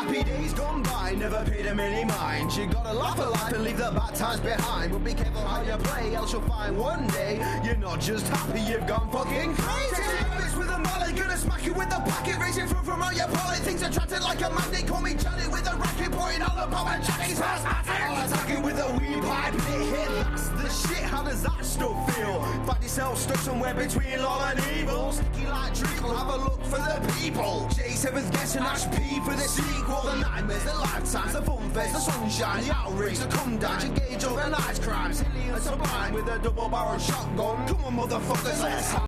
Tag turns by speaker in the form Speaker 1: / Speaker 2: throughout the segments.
Speaker 1: Happy days gone by, never paid them any mind. You gotta laugh at life and leave the bad times behind. But be careful how you play, else you'll find one day you're not just happy, you've gone fucking crazy. Bitch with a mallet, gonna smack you with the packet, racing through from out your pallet. Things attracted like a magnet, call me Janet with a racket, pointing out the bomb and Jackie's all attacking with a weed pipe, hit. That's the shit, how does that stuff feel? Find yourself stuck somewhere between law and evil. Sticky like treacle, have a look for the people. J7's guessing Ash P for the sequel. The nightmares, the lifetimes, the fun face, the sunshine, the outrage, the come down, engage organized crime. Silly and sublime with a double barrel shotgun. Come on motherfuckers, let's have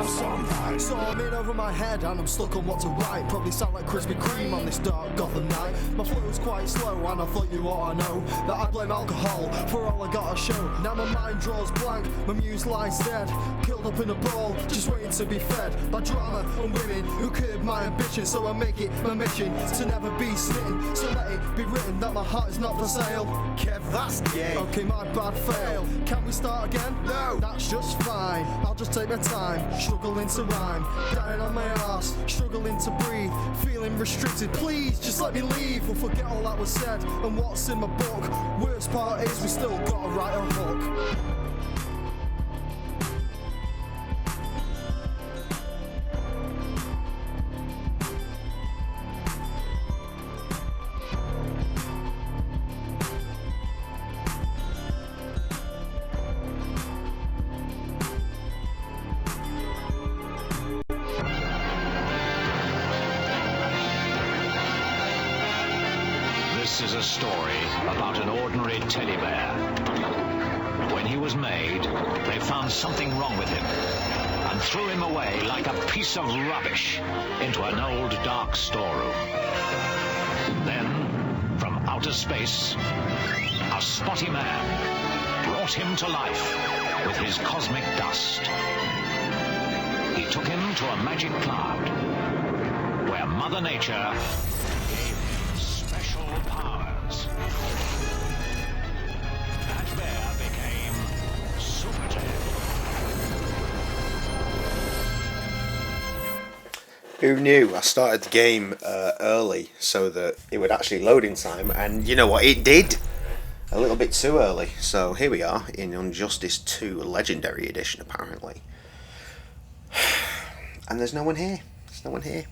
Speaker 1: some fun.
Speaker 2: So I'm in over my head and I'm stuck on what to write. Probably sound like Krispy Kreme on this dark Gotham night. My flow's quite slow and I thought you ought to know that I blame alcohol for all I gotta show. Now my mind draws blank, my muse lies dead, curled up in a ball, just waiting to be fed by drama and women who curb my ambition. So I make it my mission to never be smitten. So let it be written that my heart is not for sale.
Speaker 1: Kev, that's gay.
Speaker 2: Okay, my bad fail. Can we start again?
Speaker 1: No.
Speaker 2: That's just fine. I'll just take my time, struggling to rhyme, dying on my arse, struggling to breathe, feeling restricted. Please just let me leave. We'll forget all that was said and what's in my book. Worst part is we still gotta write a hook.
Speaker 3: This is a story about an ordinary teddy bear. When he was made, they found something wrong with him and threw him away like a piece of rubbish into an old dark storeroom. Then, from outer space, a spotty man brought him to life with his cosmic dust. He took him to a magic cloud where Mother Nature special powers. That bear became Super Ted.
Speaker 4: Who knew? I started the game early so that it would actually load in time, and you know what? It did! A little bit too early. So here we are in Injustice 2 Legendary Edition, apparently. And there's no one here. There's no one here.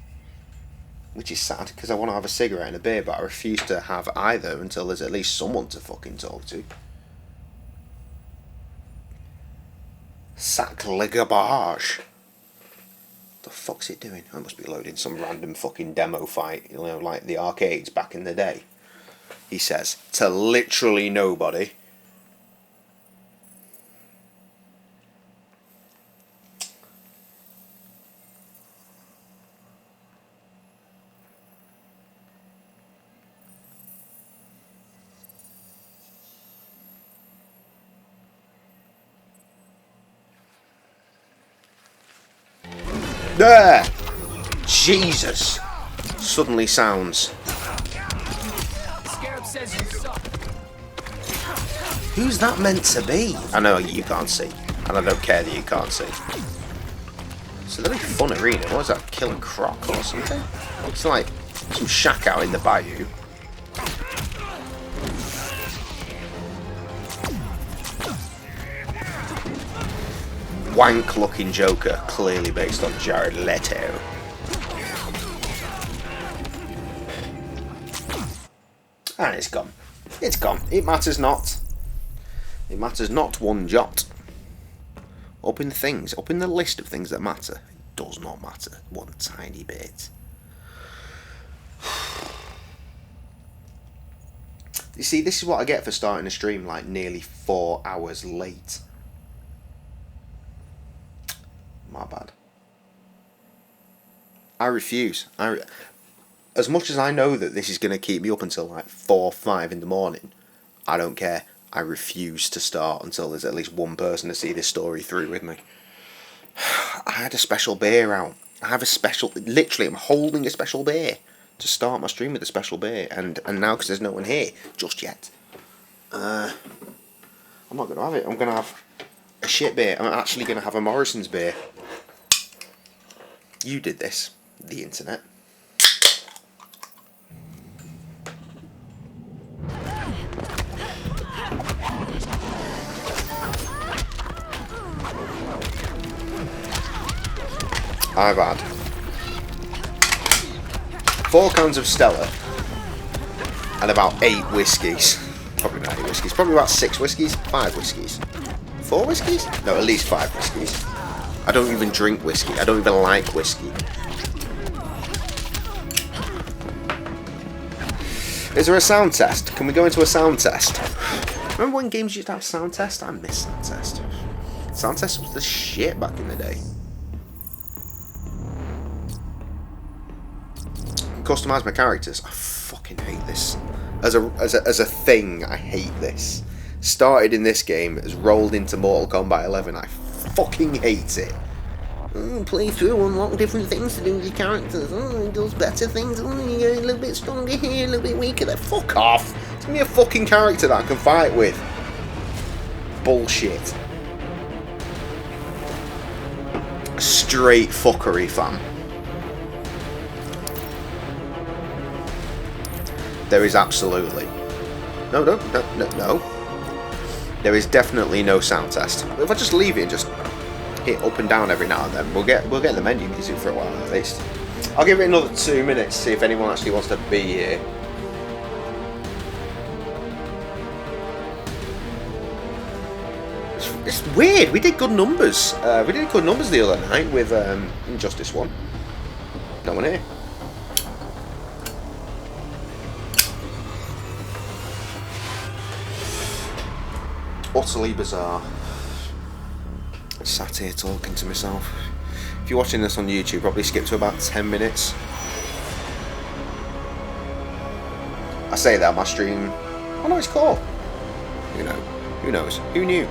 Speaker 4: Which is sad, because I want to have a cigarette and a beer, but I refuse to have either until there's at least someone to fucking talk to. Sacre garbage. The fuck's it doing? I must be loading some random fucking demo fight, you know, like the arcades back in the day. He says, to literally nobody. There! Jesus! Suddenly sounds. Who's that meant to be? I know you can't see, and I don't care that you can't see. It's a very fun arena. What is that? Killer Croc or something? It's like some shack out in the bayou. Wank looking Joker, clearly based on Jared Leto. And it's gone. It's gone. It matters not. It matters not one jot. Up in the list of things that matter, it does not matter one tiny bit. You see, this is what I get for starting a stream like nearly 4 hours late. My bad. I refuse. As much as I know that this is going to keep me up until like 4 or 5 in the morning, I don't care. I refuse to start until there's at least one person to see this story through with me. I had a special beer out. I have a special... Literally, I'm holding a special beer to start my stream with a special beer. And now, because there's no one here just yet, I'm not going to have it. I'm going to have a shit beer. I'm actually going to have a Morrison's beer. You did this, the internet. I've had 4 cans of Stella and about 8 whiskies. Probably not 8 whiskies. Probably about 6 whiskies. 5 whiskies. 4 whiskies? No, at least 5 whiskies. I don't even drink whiskey. I don't even like whiskey. Is there a sound test? Can we go into a sound test? Remember when games used to have sound test? I miss sound test. Sound test was the shit back in the day. Customize my characters. I fucking hate this. As a thing, I hate this. Started in this game, has rolled into Mortal Kombat 11. I fucking hate it. Play through, unlock different things to do with your characters. It does better things. You get a little bit stronger here, a little bit weaker there. Fuck off. Give me a fucking character that I can fight with. Bullshit. Straight fuckery, fam. There is absolutely no. There is definitely no sound test. If I just leave it and just hit up and down every now and then, we'll get the menu music for a while at least. I'll give it another 2 minutes to see if anyone actually wants to be here. It's weird. We did good numbers. We did good numbers the other night with Injustice 1. No one here. Utterly bizarre. I sat here talking to myself. If you're watching this on YouTube, probably skip to about 10 minutes. I say that on my stream. Oh no, it's cool. You know, who knows? Who knew?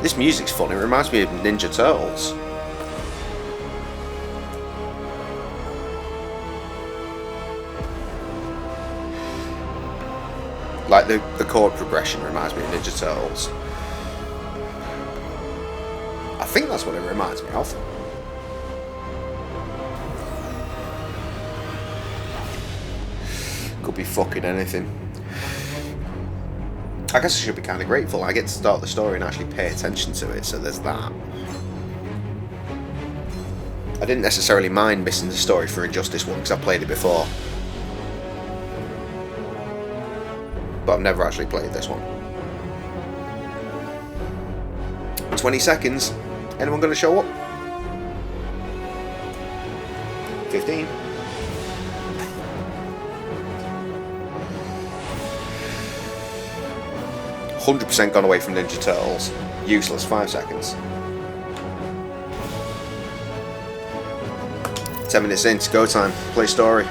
Speaker 4: This music's fun. It reminds me of Ninja Turtles. Like the chord progression reminds me of Ninja Turtles. I think that's what it reminds me of. Could be fucking anything. I guess I should be kind of grateful. I get to start the story and actually pay attention to it, so there's that. I didn't necessarily mind missing the story for Injustice 1 because I played it before. But I've never actually played this one. 20 seconds. Anyone going to show up? 15. %, gone away from Ninja Turtles. Useless. 5 seconds. 10 minutes in. It's go time. Play story.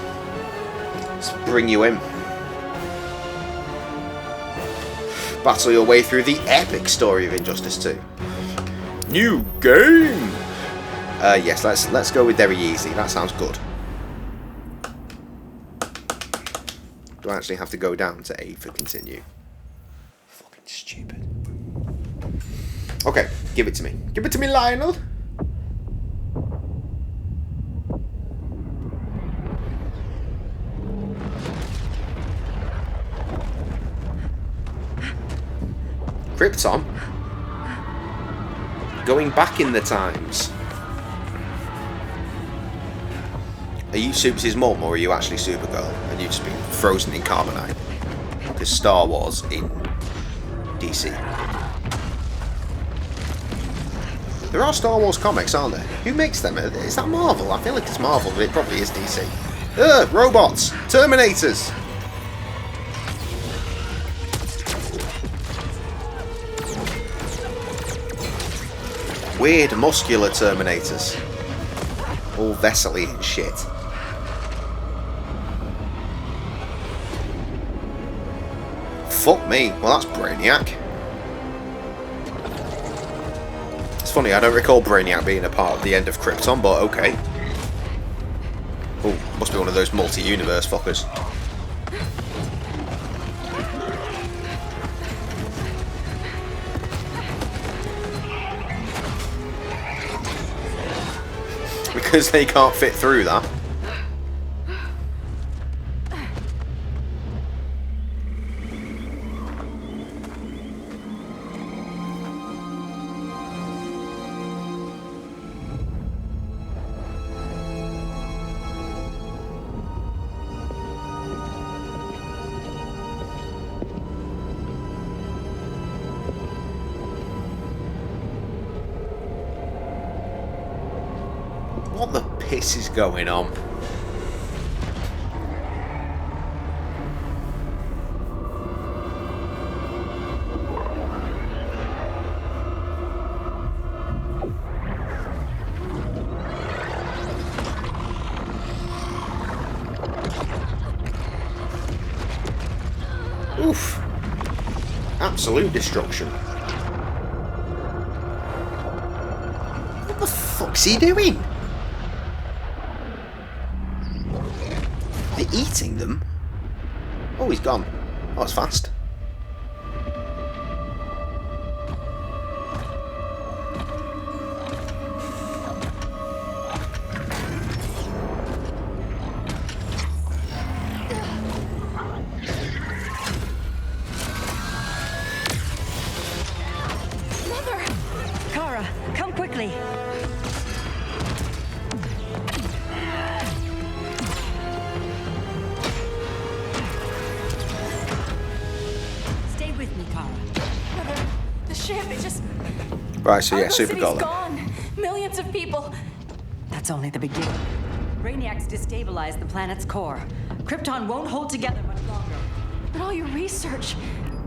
Speaker 4: Let's bring you in. Battle your way through the epic story of Injustice 2. New game! Yes, let's go with very easy. That sounds good. Do I actually have to go down to A for continue? Fucking stupid. Okay, give it to me. Give it to me, Lionel! Krypton? Going back in the times. Are you Super's mum or are you actually Supergirl and you've just been frozen in carbonite? Because Star Wars in DC. There are Star Wars comics, aren't there? Who makes them? Is that Marvel? I feel like it's Marvel, but it probably is DC. Ugh, robots! Terminators! Weird muscular Terminators. All vessel-y and shit. Fuck me. Well, that's Brainiac. It's funny, I don't recall Brainiac being a part of the end of Krypton, but okay. Oh, must be one of those multi-universe fuckers. Because they can't fit through that. What the piss is going on? Oof. Absolute destruction. What the fuck's he doing? They're eating them? Oh, he's gone. Oh, it's fast.
Speaker 5: Come quickly. Stay with me, Kara.
Speaker 6: Mother, the ship, it just...
Speaker 4: Right, so yeah,
Speaker 6: Argo
Speaker 4: super
Speaker 6: City's
Speaker 4: golem.
Speaker 6: gone. Millions of people.
Speaker 5: That's only the beginning. Brainiac's destabilized the planet's core. Krypton won't hold together much longer.
Speaker 6: But all your research,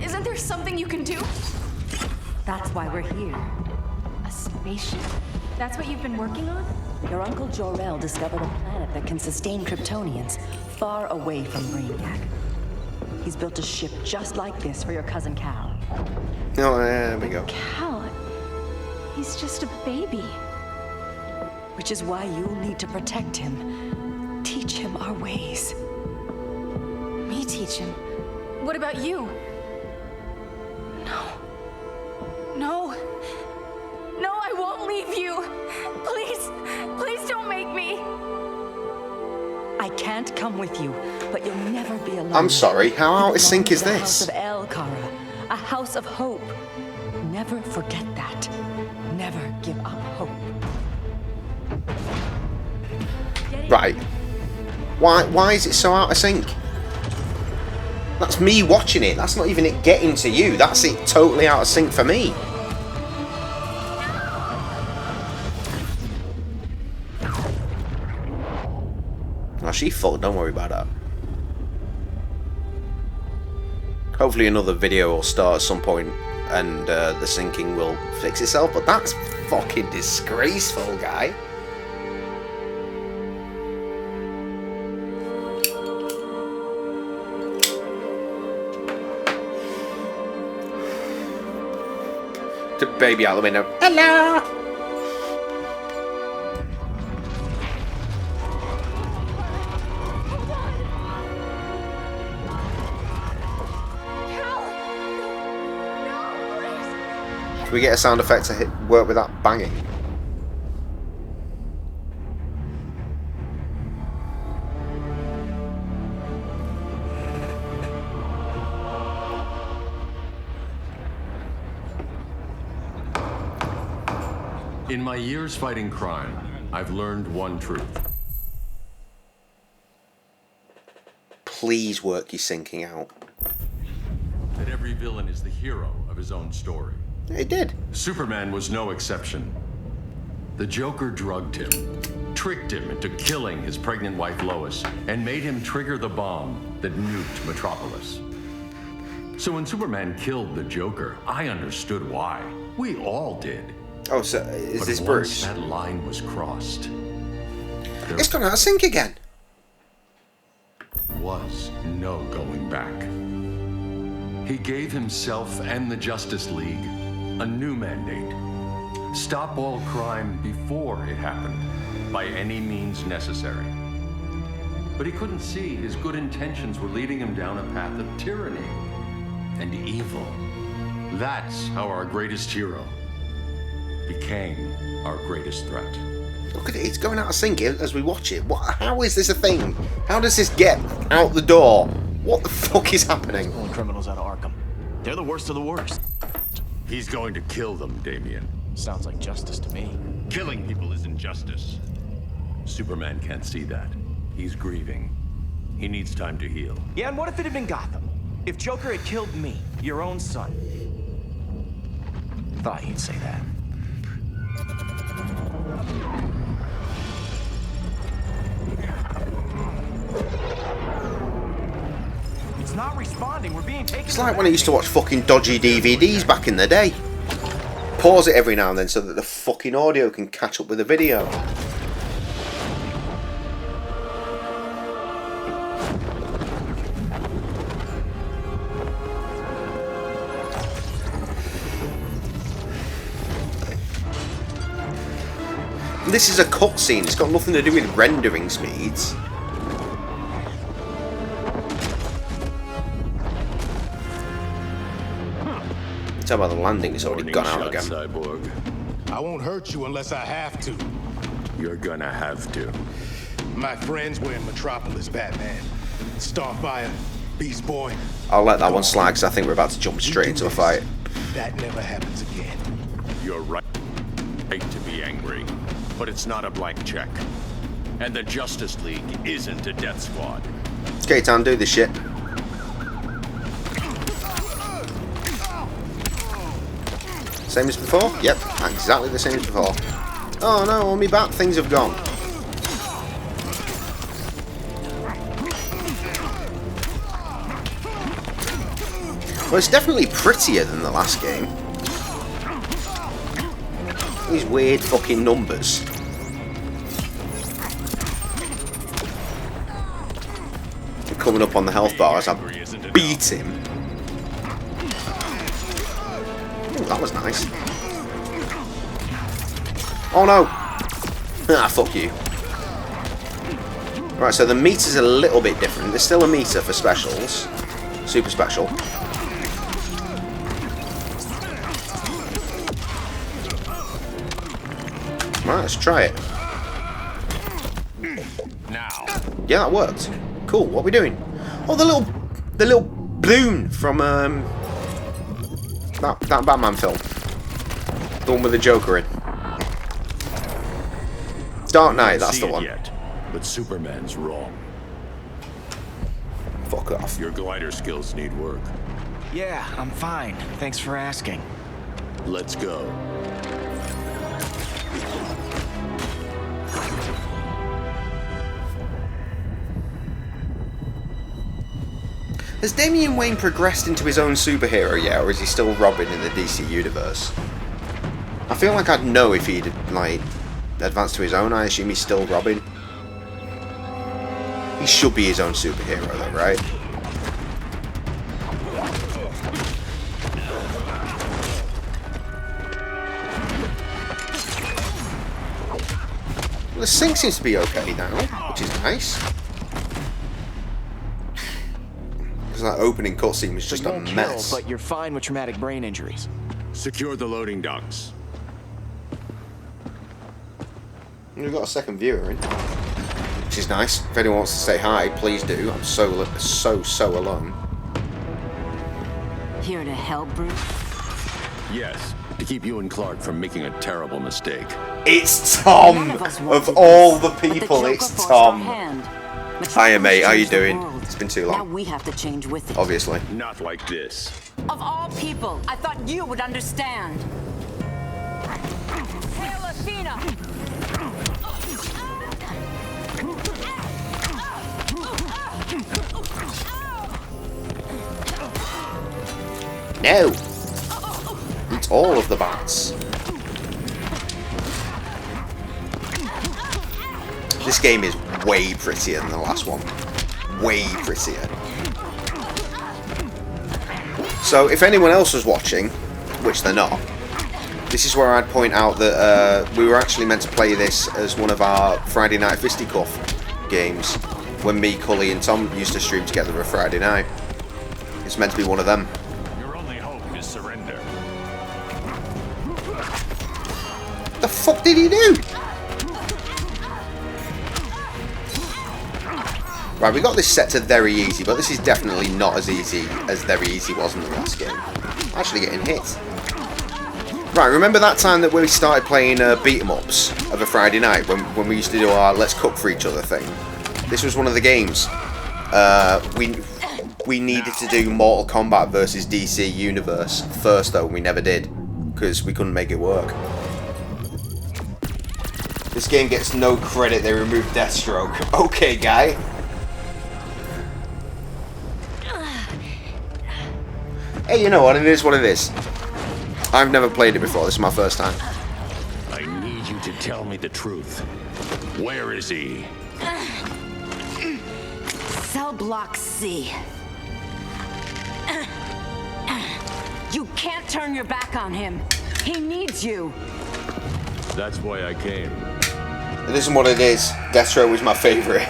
Speaker 6: isn't there something you can do?
Speaker 5: That's why we're here.
Speaker 6: A spaceship? That's what you've been working on?
Speaker 5: Your uncle Jor-El discovered a planet that can sustain Kryptonians far away from Brainiac. He's built a ship just like this for your cousin Cal.
Speaker 4: Oh, there we go.
Speaker 6: Cal, he's just a baby.
Speaker 5: Which is why you'll need to protect him. Teach him our ways.
Speaker 6: Me teach him? What about you? No. No. No, I won't leave you. Please, please don't make me.
Speaker 5: I can't come with you, but you'll never be alone.
Speaker 4: I'm sorry, how out of sync is
Speaker 5: A house
Speaker 4: this?
Speaker 5: of El, Kara. A house of hope. Never forget that. Never give up hope.
Speaker 4: Right. Why is it so out of sync? That's me watching it. That's not even it getting to you. That's it totally out of sync for me. Oh, she fucked. Don't worry about that. Hopefully another video will start at some point and the syncing will fix itself. But that's fucking disgraceful, guy. The baby out the window. Hello. Can we get a sound effect to work with that banging?
Speaker 7: In my years fighting crime, I've learned one truth.
Speaker 4: Please work your syncing out.
Speaker 7: That every villain is the hero of his own story.
Speaker 4: It did.
Speaker 7: Superman was no exception. The Joker drugged him, tricked him into killing his pregnant wife Lois, and made him trigger the bomb that nuked Metropolis. So when Superman killed the Joker, I understood why. We all did.
Speaker 4: Oh, so is
Speaker 7: But
Speaker 4: this
Speaker 7: once
Speaker 4: Bruce?
Speaker 7: that line was crossed, there
Speaker 4: It's gone out of sync again.
Speaker 7: was no going back. He gave himself and the Justice League a new mandate. Stop all crime before it happened, by any means necessary. But he couldn't see his good intentions were leading him down a path of tyranny and evil. That's how our greatest hero became our greatest threat.
Speaker 4: Look at it, it's going out of sync as we watch it. How is this a thing? How does this get out the door? What the fuck is happening?
Speaker 8: Pulling criminals out of Arkham. They're the worst of the worst.
Speaker 7: He's going to kill them, Damian.
Speaker 8: Sounds like justice to me.
Speaker 7: Killing people isn't justice. Superman can't see that. He's grieving. He needs time to heal.
Speaker 8: Yeah, and what if it had been Gotham? If Joker had killed me, your own son? Thought you'd say that. It's not responding. We're being taken.
Speaker 4: It's like when I used to watch fucking dodgy DVDs back in the day. Pause it every now and then so that the fucking audio can catch up with the video. This is a cutscene, it's got nothing to do with rendering speeds. Tell by the landing, it's already gone out again.
Speaker 7: Cyborg.
Speaker 9: I won't hurt you unless I have to.
Speaker 7: You're gonna have to.
Speaker 9: My friends were in Metropolis, Batman. Starfire, Beast Boy.
Speaker 4: I'll let that one slide because I think we're about to jump straight into a fight.
Speaker 9: That never happens again.
Speaker 7: You're right to be angry, but it's not a blank check. And the Justice League isn't a death squad.
Speaker 4: Okay, Tan, do this shit. Same as before? Yep, exactly the same as before. Oh no, on me back things have gone. Well, it's definitely prettier than the last game. These weird fucking numbers. They're coming up on the health bar as I beat him. Ooh, that was nice. Oh no! Ah, fuck you. Right, so the meter's a little bit different. There's still a meter for specials. Super special. Right, let's try it.
Speaker 7: Now.
Speaker 4: Yeah, that worked. Cool, what are we doing? Oh, the little balloon from that Batman film. The one with the Joker in. Dark Knight, that's the one.
Speaker 7: Yet, but Superman's wrong.
Speaker 4: Fuck off.
Speaker 7: Your glider skills need work.
Speaker 8: Yeah, I'm fine. Thanks for asking.
Speaker 7: Let's go.
Speaker 4: Has Damian Wayne progressed into his own superhero yet, or is he still Robin in the DC universe? I feel like I'd know if he'd, like, advanced to his own. I assume he's still Robin. He should be his own superhero though, right? Well, the sync seems to be okay now, which is nice. That opening cutscene was just a mess.
Speaker 8: But you're fine with traumatic brain injuries.
Speaker 7: Secure the loading docks.
Speaker 4: We've got a second viewer in, which is nice. If anyone wants to say hi, please do. I'm so alone.
Speaker 5: Here to help, Bruce?
Speaker 7: Yes, to keep you and Clark from making a terrible mistake.
Speaker 4: It's Tom! Of all the people, it's Tom. Hiya, mate. How you doing? It's been too long.
Speaker 5: Now we have to change with it.
Speaker 4: Obviously.
Speaker 7: Not like this.
Speaker 5: Of all people, I thought you would understand. Hail Athena!
Speaker 4: No! It's all of the bats. This game is way prettier than the last one. Way prettier. So, if anyone else was watching, which they're not, this is where I'd point out that we were actually meant to play this as one of our Friday Night Fisticuff games when me, Cully, and Tom used to stream together every Friday night. It's meant to be one of them.
Speaker 7: Your only hope is surrender.
Speaker 4: The fuck did he do? Right, we got this set to very easy, but this is definitely not as easy as very easy was in the last game. Actually getting hit. Right, remember that time that we started playing beat-em-ups of a Friday night when we used to do our Let's Cook for Each Other thing? This was one of the games. We needed to do Mortal Kombat versus DC Universe first, though. We never did, because we couldn't make it work. This game gets no credit. They removed Deathstroke. Okay, guy. Hey, you know what? It is what it is. I've never played it before. This is my first time.
Speaker 7: I need you to tell me the truth. Where is he?
Speaker 5: Cell block C. You can't turn your back on him. He needs you.
Speaker 7: That's why I came.
Speaker 4: It isn't what it is. Deathstroke was my favourite.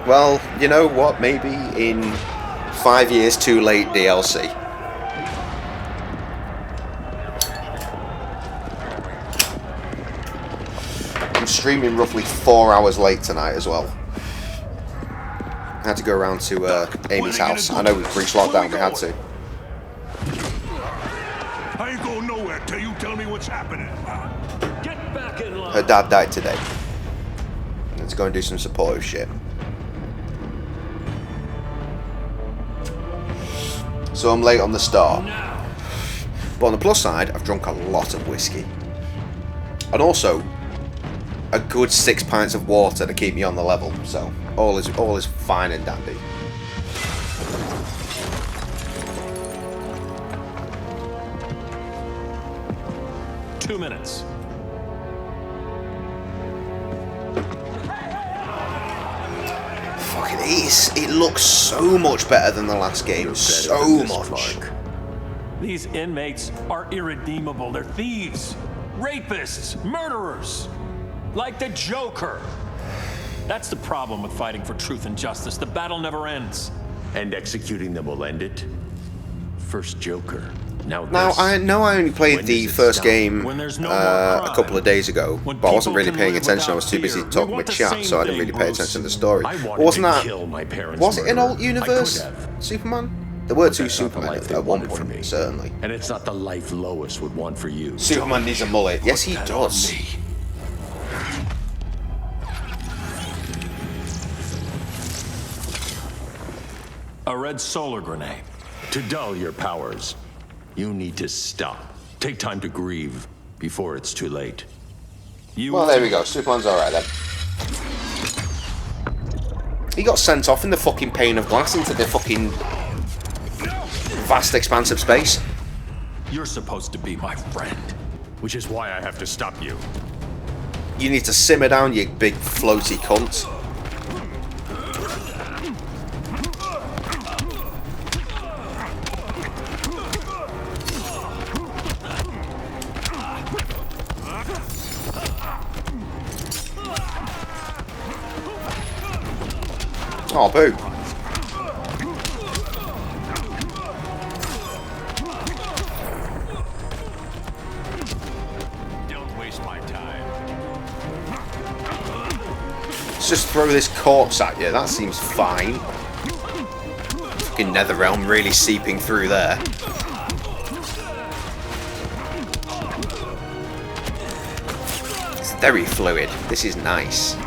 Speaker 4: Well, you know what? Maybe in 5 years too late DLC. I'm streaming roughly 4 hours late tonight as well. I had to go around to Amy's house. I know we've reached lockdown, we had to.
Speaker 9: I ain't going nowhere till you tell me what's happening.
Speaker 8: Get back in line.
Speaker 4: Her dad died today. Let's go and do some supportive shit. So I'm late on the start. But on the plus side, I've drunk a lot of whiskey. And also, a good 6 pints of water to keep me on the level. So, all is fine and dandy.
Speaker 8: Two minutes.
Speaker 4: Fucking it looks so much better than the last game. So much.
Speaker 8: These inmates are irredeemable. They're thieves, rapists, murderers. Like the Joker. That's the problem with fighting for truth and justice. The battle never ends.
Speaker 7: And executing them will end it. First Joker. Now
Speaker 4: I know I only played the first game a couple of days ago, but I wasn't really paying attention. I was too busy talking with chat, so I didn't really pay attention to the story. Wasn't that? Was it an alt universe Superman? There were two Supermen at one point, certainly.
Speaker 7: And it's not the life Lois would want for you.
Speaker 4: Superman needs a mullet. Yes, he does.
Speaker 8: A red solar grenade.
Speaker 7: To dull your powers, you need to stop. Take time to grieve before it's too late.
Speaker 4: Well, there we go. Superman's alright then. He got sent off in the fucking pane of glass into the fucking vast expanse of space.
Speaker 8: You're supposed to be my friend.
Speaker 7: Which is why I have to stop you.
Speaker 4: You need to simmer down, you big floaty cunt. Oh, boo.
Speaker 7: Don't waste my time.
Speaker 4: Let's just throw this corpse at you. That seems fine. Fucking Netherrealm really seeping through there. It's very fluid. This is nice.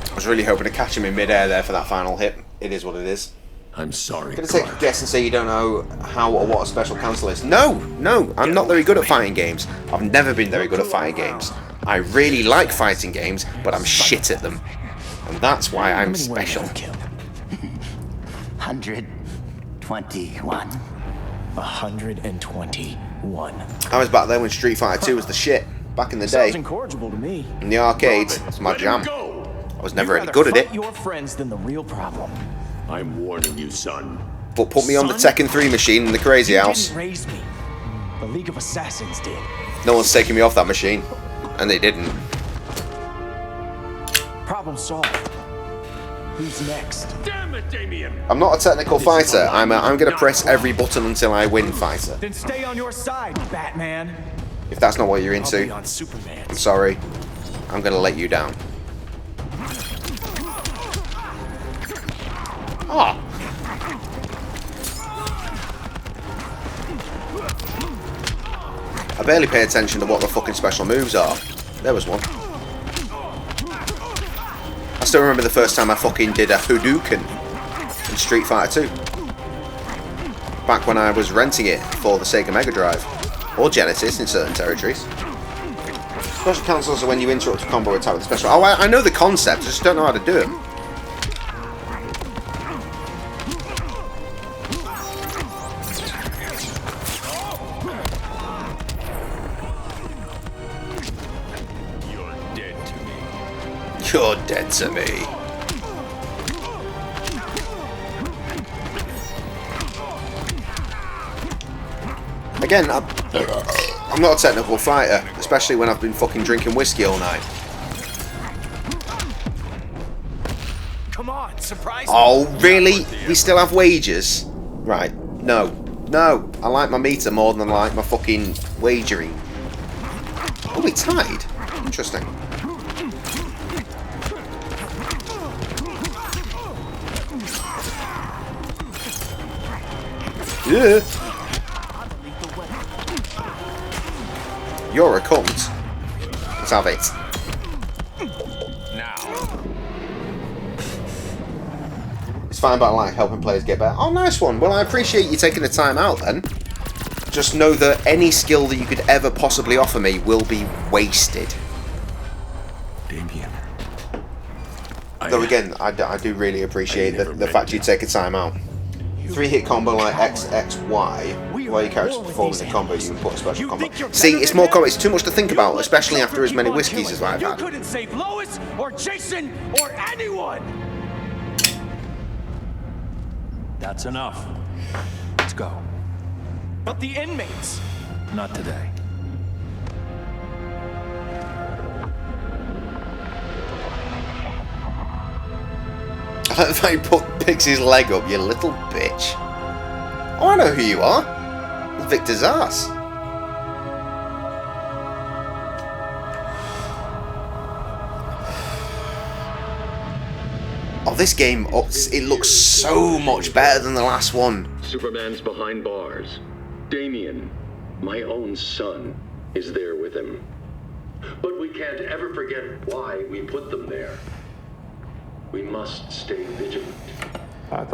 Speaker 4: I was really hoping to catch him in midair there for that final hit. It is what it is.
Speaker 7: I'm sorry.
Speaker 4: Gonna take a guess and say you don't know how or what a special cancel is. No, I'm not very good at fighting games. I've never been very good at fighting games. I really like fighting games, but I'm shit at them. And that's why I'm special.
Speaker 8: 121. 121.
Speaker 4: I was back there when Street Fighter 2 was the shit. Back in the day.
Speaker 8: Sounds incorrigible to me.
Speaker 4: In the arcades, it's my jam. I was never any good at it.
Speaker 8: Your friends than the real problem.
Speaker 7: I'm warning you, son.
Speaker 4: But put me on the Tekken 3 machine in the crazy house.
Speaker 8: You didn't raise me. The League of Assassins did.
Speaker 4: No one's taking me off that machine. And they didn't.
Speaker 8: Problem solved. Who's next?
Speaker 7: Damn it, Damien!
Speaker 4: I'm not a technical fighter. I'm gonna press every button until I win fighter.
Speaker 8: Then stay on your side, Batman.
Speaker 4: If that's not what you're
Speaker 8: I'll be
Speaker 4: into,
Speaker 8: on Superman.
Speaker 4: I'm sorry. I'm gonna let you down. Ah. I barely pay attention to what the fucking special moves are. There was one. I still remember the first time I fucking did a Hadouken in Street Fighter 2. Back when I was renting it for the Sega Mega Drive. Or Genesis in certain territories. Special cancels are when you interrupt a combo attack with a special. Oh, I know the concept, I just don't know how to do it. You're dead to me. Again, I'm not a technical fighter, especially when I've been fucking drinking whiskey all night.
Speaker 8: Come on, surprise me.
Speaker 4: Oh, really? We still have wages? Right. No. No. I like my meter more than I like my fucking wagering. Oh, we tied? Interesting. Yeah. You're a cunt. Let's have it.
Speaker 7: Now.
Speaker 4: It's fine, but I like helping players get better. Oh, nice one. Well, I appreciate you taking the time out then. Just know that any skill that you could ever possibly offer me will be wasted.
Speaker 7: Damien.
Speaker 4: Though again, I do really appreciate the fact you take a time out. 3-hit combo like XXY. While your character performs a combo, you can put a special combo. See, it's more combo. It's too much to think about, especially after as many whiskeys as I've had.
Speaker 8: You couldn't save Lois or Jason or anyone. That's enough. Let's go. But the inmates. Not today.
Speaker 4: I don't think you put Pixie's leg up, you little bitch. Oh, I know who you are. Victor's ass. Oh, this game, it looks so much better than the last one.
Speaker 10: Superman's behind bars. Damien, my own son, is there with him. But we can't ever forget why we put them there. We must stay vigilant.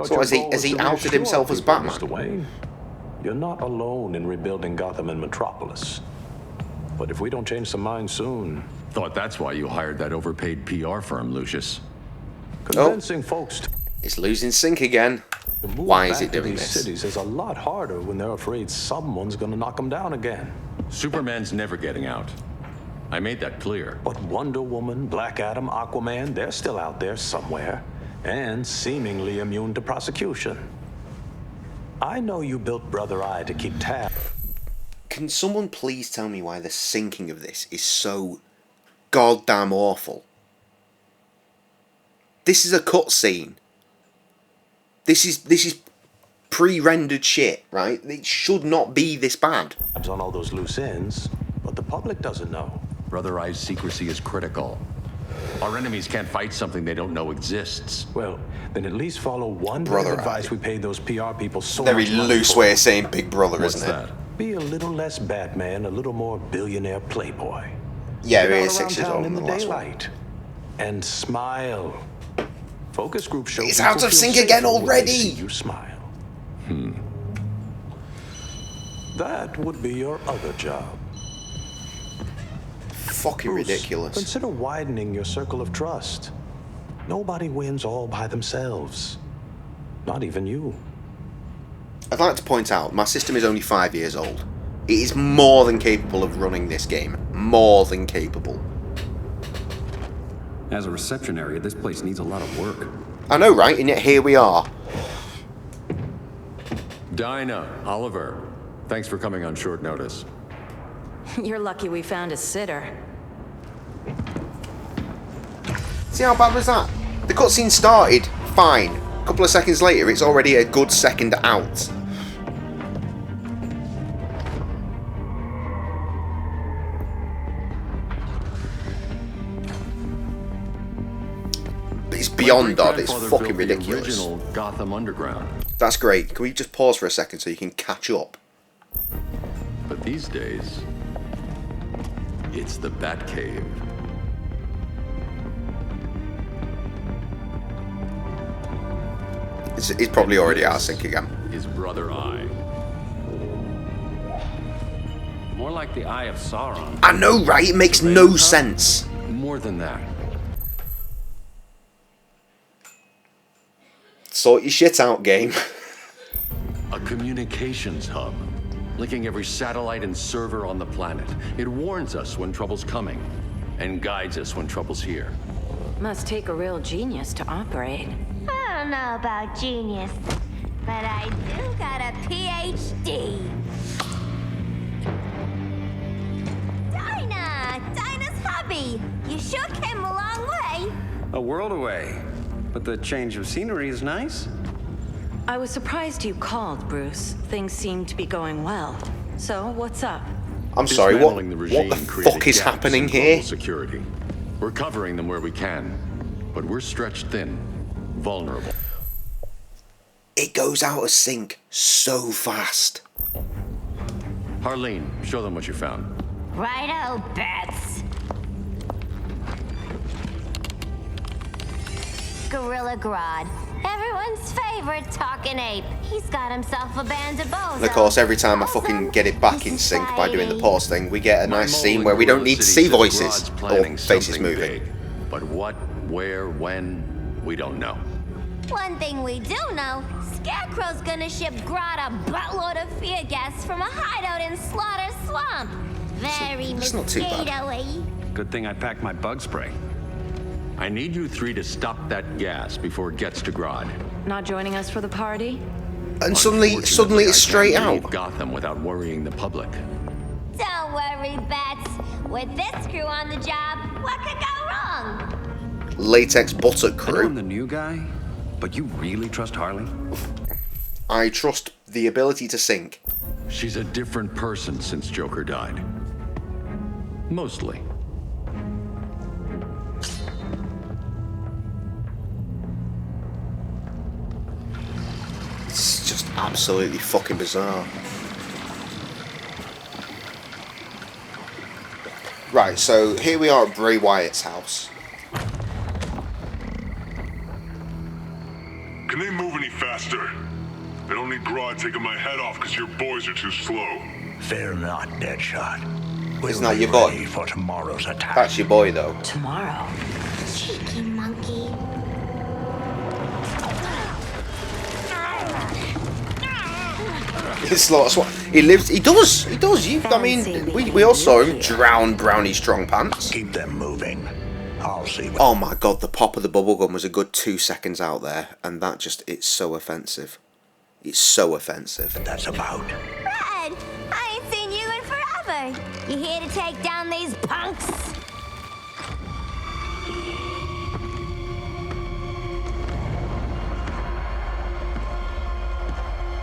Speaker 4: So has he outed himself as Batman?
Speaker 11: Mr. Wayne, you're not alone in rebuilding Gotham and Metropolis. But if we don't change some minds soon...
Speaker 7: Thought that's why you hired that overpaid PR firm, Lucius.
Speaker 11: Convincing folks...
Speaker 4: It's losing sync again. Why is it doing this?
Speaker 11: Cities is a lot harder when they're afraid someone's gonna knock them down again.
Speaker 7: Superman's never getting out. I made that clear.
Speaker 11: But Wonder Woman, Black Adam, Aquaman, they're still out there somewhere. And seemingly immune to prosecution. I know you built Brother Eye to keep tabs.
Speaker 4: Can someone please tell me why the syncing of this is so goddamn awful? This is a cutscene. This is pre-rendered shit, right? It should not be this bad.
Speaker 11: On all those loose ends, but the public doesn't know.
Speaker 7: Brother Eye's secrecy is critical. Our enemies can't fight something they don't know exists.
Speaker 11: Well, then at least follow one bit of advice we paid those PR people so
Speaker 4: Very
Speaker 11: much money
Speaker 4: loose
Speaker 11: for.
Speaker 4: way of saying Big Brother,
Speaker 7: What's
Speaker 4: isn't it?
Speaker 7: that?
Speaker 11: Be a little less Batman, a little more billionaire playboy.
Speaker 4: Yeah,
Speaker 11: Get
Speaker 4: he
Speaker 11: out
Speaker 4: is 6 years
Speaker 11: around
Speaker 4: older
Speaker 11: town
Speaker 4: than
Speaker 11: in
Speaker 4: the
Speaker 11: the
Speaker 4: last one.
Speaker 11: daylight. And smile. Focus group show
Speaker 4: It's
Speaker 11: people
Speaker 4: out of
Speaker 11: feel
Speaker 4: sync
Speaker 11: safer
Speaker 4: again
Speaker 11: when they
Speaker 4: already.
Speaker 11: see you smile. That would be your other job.
Speaker 4: Fucking
Speaker 11: Bruce,
Speaker 4: ridiculous.
Speaker 11: Consider widening your circle of trust. Nobody wins all by themselves. Not even you.
Speaker 4: I'd like to point out, my system is only 5 years old. It is more than capable of running this game. More than capable.
Speaker 12: As a reception area, this place needs a lot of work.
Speaker 4: I know, right? And yet here we are.
Speaker 7: Dinah, Oliver, thanks for coming on short notice.
Speaker 13: You're lucky we found a sitter.
Speaker 4: See how bad was that? The cutscene started fine. A couple of seconds later, it's already a good second out. It's beyond odd. It's fucking ridiculous.
Speaker 7: The original Gotham Underground.
Speaker 4: That's great. Can we just pause for a second so you can catch up?
Speaker 7: But these days, it's the Batcave.
Speaker 4: It's probably already out of sync again.
Speaker 7: His brother Eye.
Speaker 12: More like the Eye of Sauron.
Speaker 4: I know, right? It makes no sense.
Speaker 7: More than that.
Speaker 4: Sort your shit out, game.
Speaker 7: A communications hub, linking every satellite and server on the planet. It warns us when trouble's coming, and guides us when trouble's here.
Speaker 13: Must take a real genius to operate.
Speaker 14: I don't know about genius, but I do got a PhD. Dinah's hubby. You sure came a long way.
Speaker 12: A world away. But the change of scenery is nice.
Speaker 13: I was surprised you called, Bruce. Things seem to be going well. So, what's up?
Speaker 4: I'm sorry, what
Speaker 7: Dismantling
Speaker 4: the
Speaker 7: created
Speaker 4: fuck is
Speaker 7: gaps
Speaker 4: happening
Speaker 7: in
Speaker 4: here?
Speaker 7: global security. We're covering them where we can, but we're stretched thin, vulnerable.
Speaker 4: It goes out of sync so fast.
Speaker 7: Harleen, show them what you found.
Speaker 14: Righto, Bats. Gorilla Grodd. Everyone's favorite talking ape. He's got himself a band of bozo.
Speaker 4: And of course, every time I fucking get it back in sync by doing the pause thing, we get a nice scene where we don't need to see voices or faces moving.
Speaker 7: But what, where, when, we don't know.
Speaker 14: One thing we do know, Scarecrow's gonna ship Grodd a buttload of fear gas from a hideout in Slaughter Swamp. Very mosquito-y.
Speaker 12: Good thing I packed my bug spray.
Speaker 7: I need you three to stop that gas before it gets to Grodd.
Speaker 13: Not joining us for the party?
Speaker 4: And suddenly it's straight out.
Speaker 7: Leave Gotham without worrying the public.
Speaker 14: Don't worry, Bats. With this crew on the job, what could go wrong?
Speaker 4: Latex butter
Speaker 12: I know
Speaker 4: crew.
Speaker 12: I'm the new guy, but you really trust Harley?
Speaker 4: I trust the ability to sync.
Speaker 7: She's a different person since Joker died. Mostly.
Speaker 4: It's just absolutely fucking bizarre. Right, so here we are at Bray Wyatt's house.
Speaker 15: Can they move any faster? I don't need Grodd taking my head off because your boys are too slow.
Speaker 11: Fear not, Deadshot.
Speaker 4: Isn't that your boy?
Speaker 11: For tomorrow's attack.
Speaker 4: That's your boy, though.
Speaker 13: Tomorrow.
Speaker 14: Cheeky monkey.
Speaker 4: It's like he lives. He does. I mean, we all saw him drown Brownie Strong Pants.
Speaker 11: Keep them moving. I'll see.
Speaker 4: Oh my god, the pop of the bubblegum was a good 2 seconds out there, and that it's so offensive. It's so offensive.
Speaker 11: That's about.
Speaker 14: Red, I ain't seen you in forever. You here to take down these punks?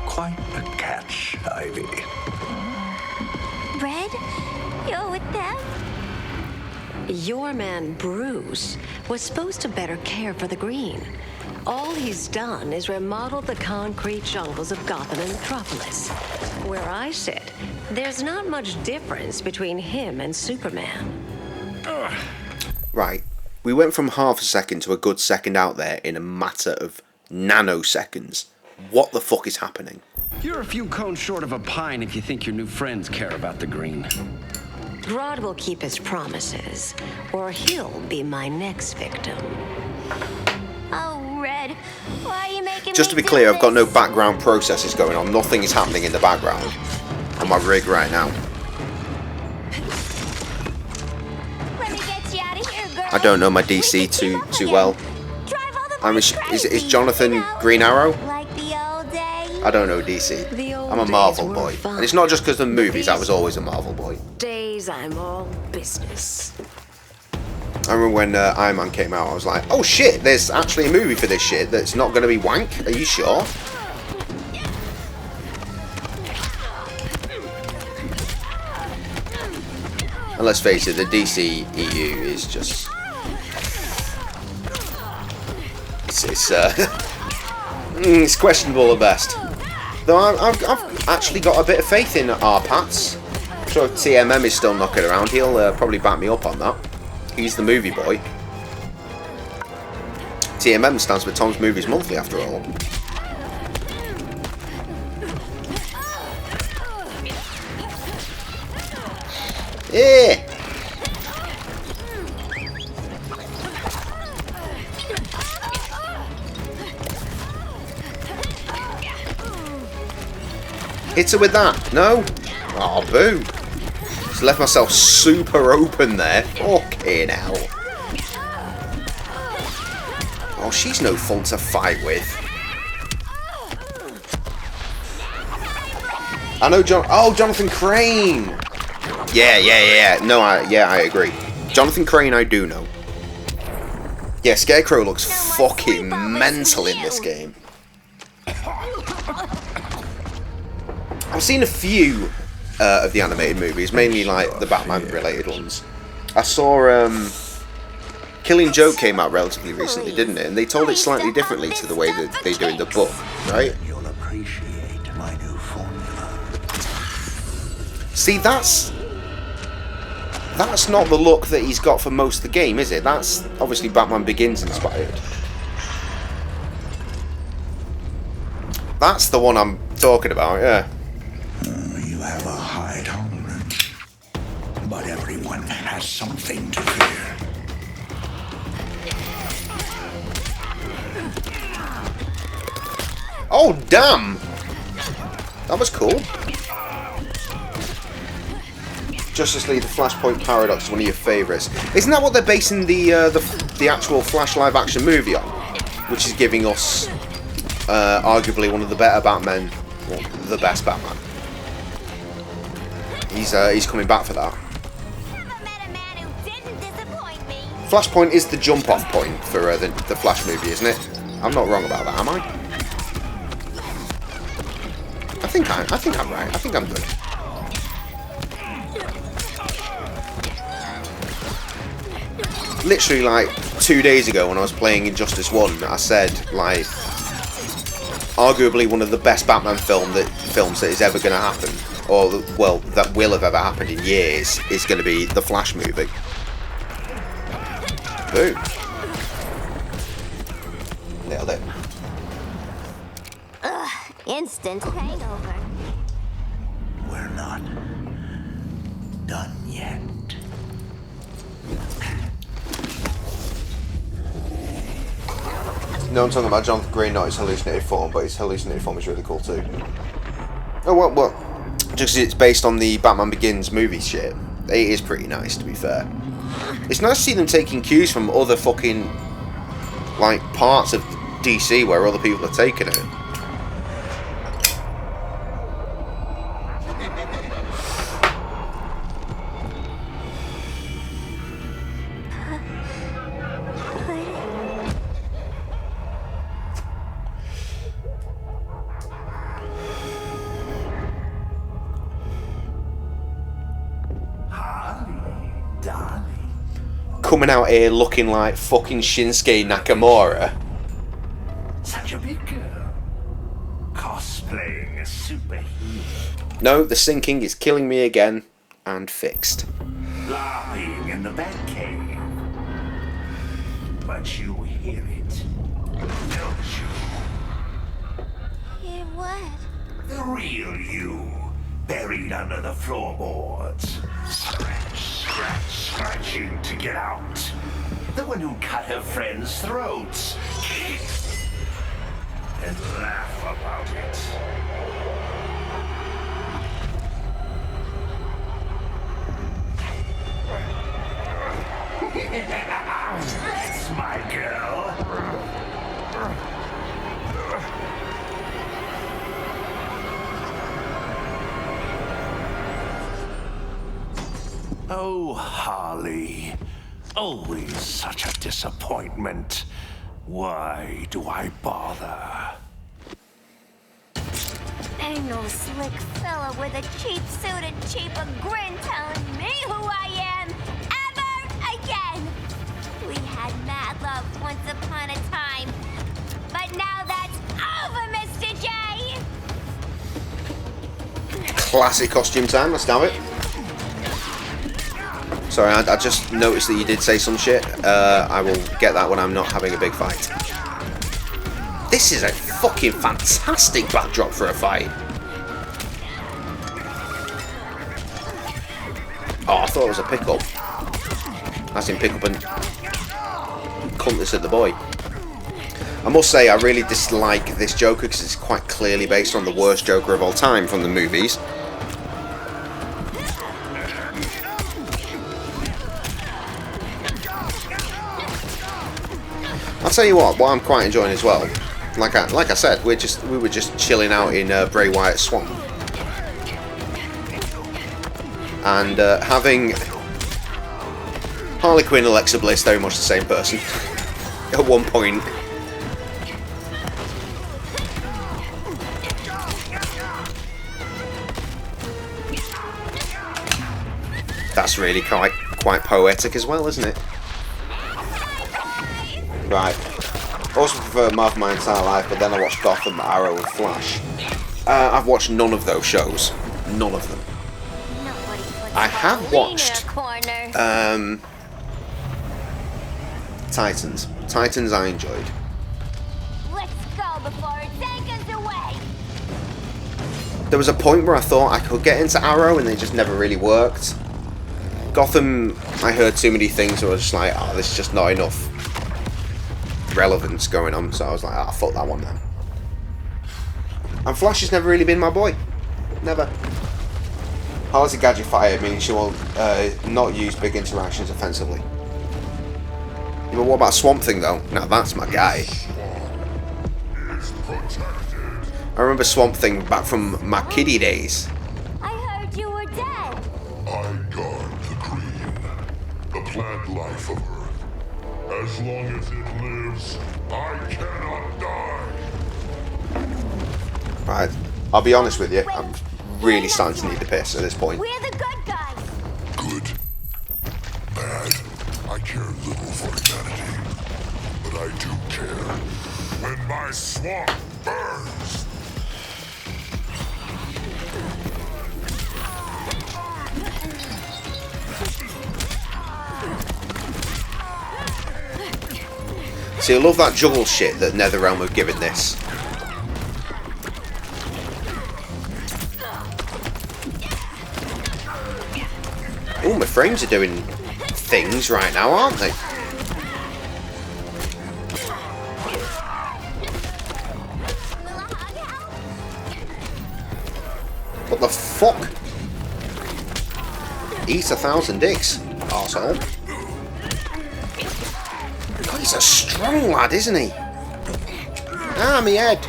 Speaker 11: Quite a catch, Ivy.
Speaker 14: Red, you're with them?
Speaker 16: Your man, Bruce, was supposed to better care for the green. All he's done is remodel the concrete jungles of Gotham and Metropolis. Where I sit, there's not much difference between him and Superman.
Speaker 4: Right, we went from half a second to a good second out there in a matter of nanoseconds. What the fuck is happening?
Speaker 12: You're a few cones short of a pine if you think your new friends care about the green.
Speaker 16: Grodd will keep his promises, or he'll be my next victim.
Speaker 14: Oh, Red, why are you making
Speaker 4: Just to
Speaker 14: me
Speaker 4: be clear,
Speaker 14: do
Speaker 4: I've got no
Speaker 14: this?
Speaker 4: background processes going on. Nothing is happening in the background on my rig right now.
Speaker 14: Let me get you out of here, girl.
Speaker 4: I don't know my DC too well. Is Jonathan Green Arrow?
Speaker 14: Like the old days.
Speaker 4: I don't know DC. I'm a Marvel boy. And it's not just because of the movies, I was always a Marvel boy.
Speaker 16: Days I'm all business.
Speaker 4: I remember when Iron Man came out, I was like, oh shit, there's actually a movie for this shit that's not going to be wank. Are you sure? And let's face it, the DC EU is just... It's questionable at best. Though I've actually got a bit of faith in our Pats. I'm sure if TMM is still knocking around, he'll probably back me up on that. He's the movie boy. TMM stands for Tom's Movies Monthly, after all. Yeah. Hit her with that. No? Oh, boo. Just left myself super open there. Fucking hell. Oh, she's no fun to fight with. I know Jonathan Crane. Yeah. No, I agree. Jonathan Crane, I do know. Yeah, Scarecrow looks fucking mental in this game. I've seen a few of the animated movies, mainly like the Batman-related ones. I saw Killing Joke came out relatively recently, didn't it? And they told it slightly differently to the way that they do in the book, right?
Speaker 17: You'll appreciate my new formula.
Speaker 4: See, that's not the look that he's got for most of the game, is it? That's obviously Batman Begins inspired. That's the one I'm talking about, yeah.
Speaker 17: You have a high tolerance, but everyone has something to fear.
Speaker 4: Oh, damn! That was cool. Justice League: The Flashpoint Paradox is one of your favourites. Isn't that what they're basing the actual Flash live-action movie on? Which is giving us arguably one of the better Batmen, well, the best Batman. He's coming back for that. Flashpoint is the jump-off point for the Flash movie, isn't it? I'm not wrong about that, am I? I think I'm right. I think I'm good. Literally, like 2 days ago when I was playing Injustice 1, I said, like, arguably one of the best Batman films that is ever going to happen, or, well, that will have ever happened in years, is going to be the Flash movie. Boom. Nailed it.
Speaker 14: Ugh, instant hangover.
Speaker 17: We're not done yet.
Speaker 4: No, I'm talking about Jonathan Green, not his hallucinated form, but his hallucinated form is really cool too. Oh, well, just it's based on the Batman Begins movie shit. It is pretty nice, to be fair. It's nice to see them taking cues from other fucking, like, parts of DC where other people are taking it. Coming out here looking like fucking Shinsuke Nakamura.
Speaker 17: Such a big girl. Cosplaying a superhero.
Speaker 4: No, the sinking is killing me again, and fixed.
Speaker 17: Laughing in the Batcave. But you hear it, don't you?
Speaker 14: Hear what?
Speaker 17: The real you, buried under the floorboards. Scratching to get out. The one who cut her friends' throats. And laugh about it. That's my girl. Oh, Harley. Always such a disappointment. Why do I bother?
Speaker 14: Ain't no slick fella with a cheap suit and cheaper grin telling me who I am ever again. We had mad love once upon a time, but now that's over, Mr. J.
Speaker 4: Classic costume time, let's have it. Sorry, I just noticed that you did say some shit. I will get that when I'm not having a big fight. This is a fucking fantastic backdrop for a fight. Oh, I thought it was a pickup. As in pick up and cunt this at the boy. I must say, I really dislike this Joker because it's quite clearly based on the worst Joker of all time from the movies. I'll tell you what I'm quite enjoying as well. Like I said, we were just chilling out in Bray Wyatt's swamp, and having Harley Quinn and Alexa Bliss very much the same person at one point. That's really quite poetic as well, isn't it? Right. Also prefer Marvel my entire life, but then I watched Gotham, Arrow, and Flash. I've watched none of those shows. None of them. I have watched Titans. Titans I enjoyed.
Speaker 14: Let's go before it takes us away.
Speaker 4: There was a point where I thought I could get into Arrow, and it just never really worked. Gotham, I heard too many things where I was just like, oh, this is just not enough relevance going on, so I was like, ah, fuck that one then. And Flash has never really been my boy. Never. Policy gadget fire means she will not use big interactions offensively. Yeah, but what about Swamp Thing though? Now that's my guy. I remember Swamp Thing back from my kiddie days.
Speaker 14: I heard you were dead.
Speaker 15: I guard the green, the plant life of Earth. As long as it lives, I cannot die.
Speaker 4: Right, I'll be honest with you, I'm really starting to need the piss at this point.
Speaker 14: We're the good guys.
Speaker 15: Good. Bad. I care little for humanity. But I do care when my swamp burns.
Speaker 4: See, I love that juggle shit that NetherRealm have given this. Oh, my frames are doing things right now, aren't they? What the fuck? Eat 1,000 dicks, arsehole. God, he's a strong lad, isn't he? Ah, me head.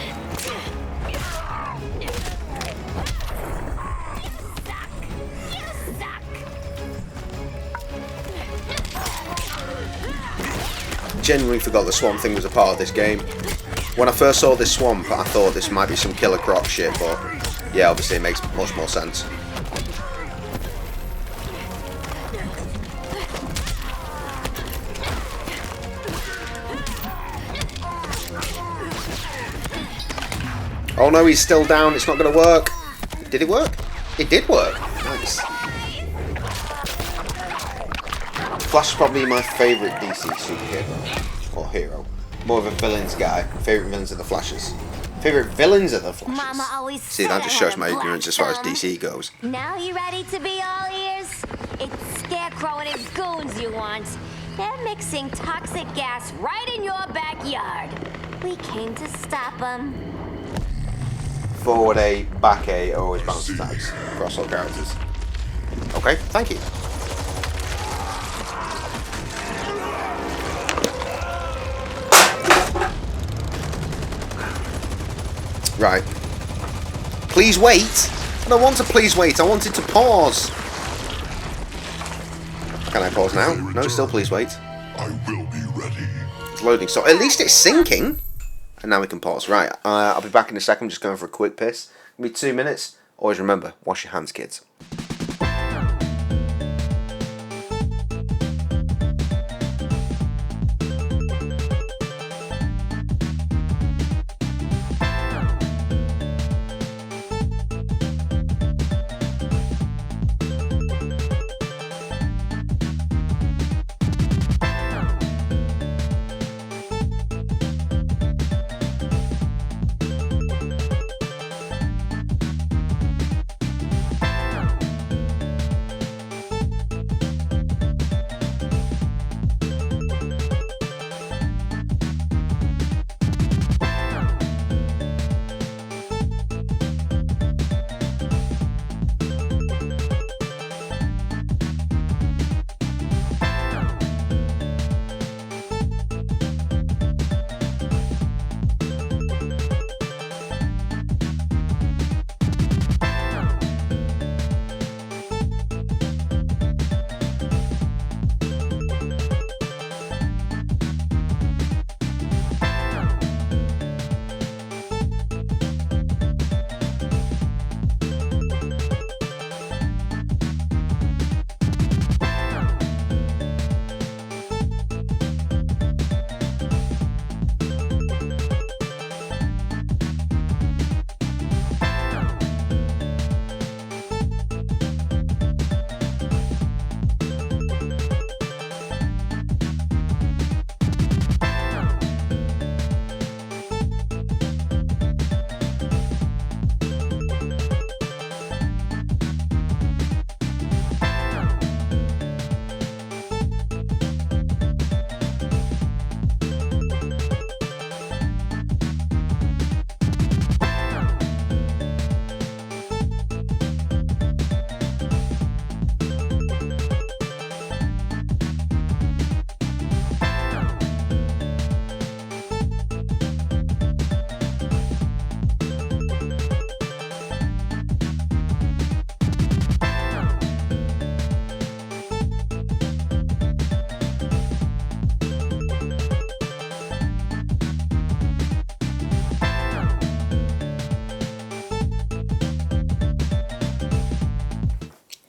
Speaker 4: Genuinely forgot the Swamp Thing was a part of this game. When I first saw this swamp, I thought this might be some Killer Croc shit, but yeah, obviously it makes much more sense. Oh no, he's still down, it's not going to work. Did it work? It did work. Nice. Flash is probably my favourite DC superhero. Or hero. More of a villains guy. Favourite villains are the Flashes. Favourite villains are the Flashes.
Speaker 14: Mama always
Speaker 4: See, that just shows my ignorance as far as DC goes.
Speaker 14: Now you ready to be all ears? It's Scarecrow and his goons you want. They're mixing toxic gas right in your backyard. We came to stop them.
Speaker 4: Forward A, back A, always bounce attacks across all characters. Okay, thank you. Right. Please wait. I don't want to please wait. I wanted to pause. Can I pause now? No, still please wait.
Speaker 15: I will be ready.
Speaker 4: It's loading. So at least it's syncing. And now we can pause. Right. I'll be back in a second. I'm just going for a quick piss. It'll be 2 minutes. Always remember, wash your hands, kids.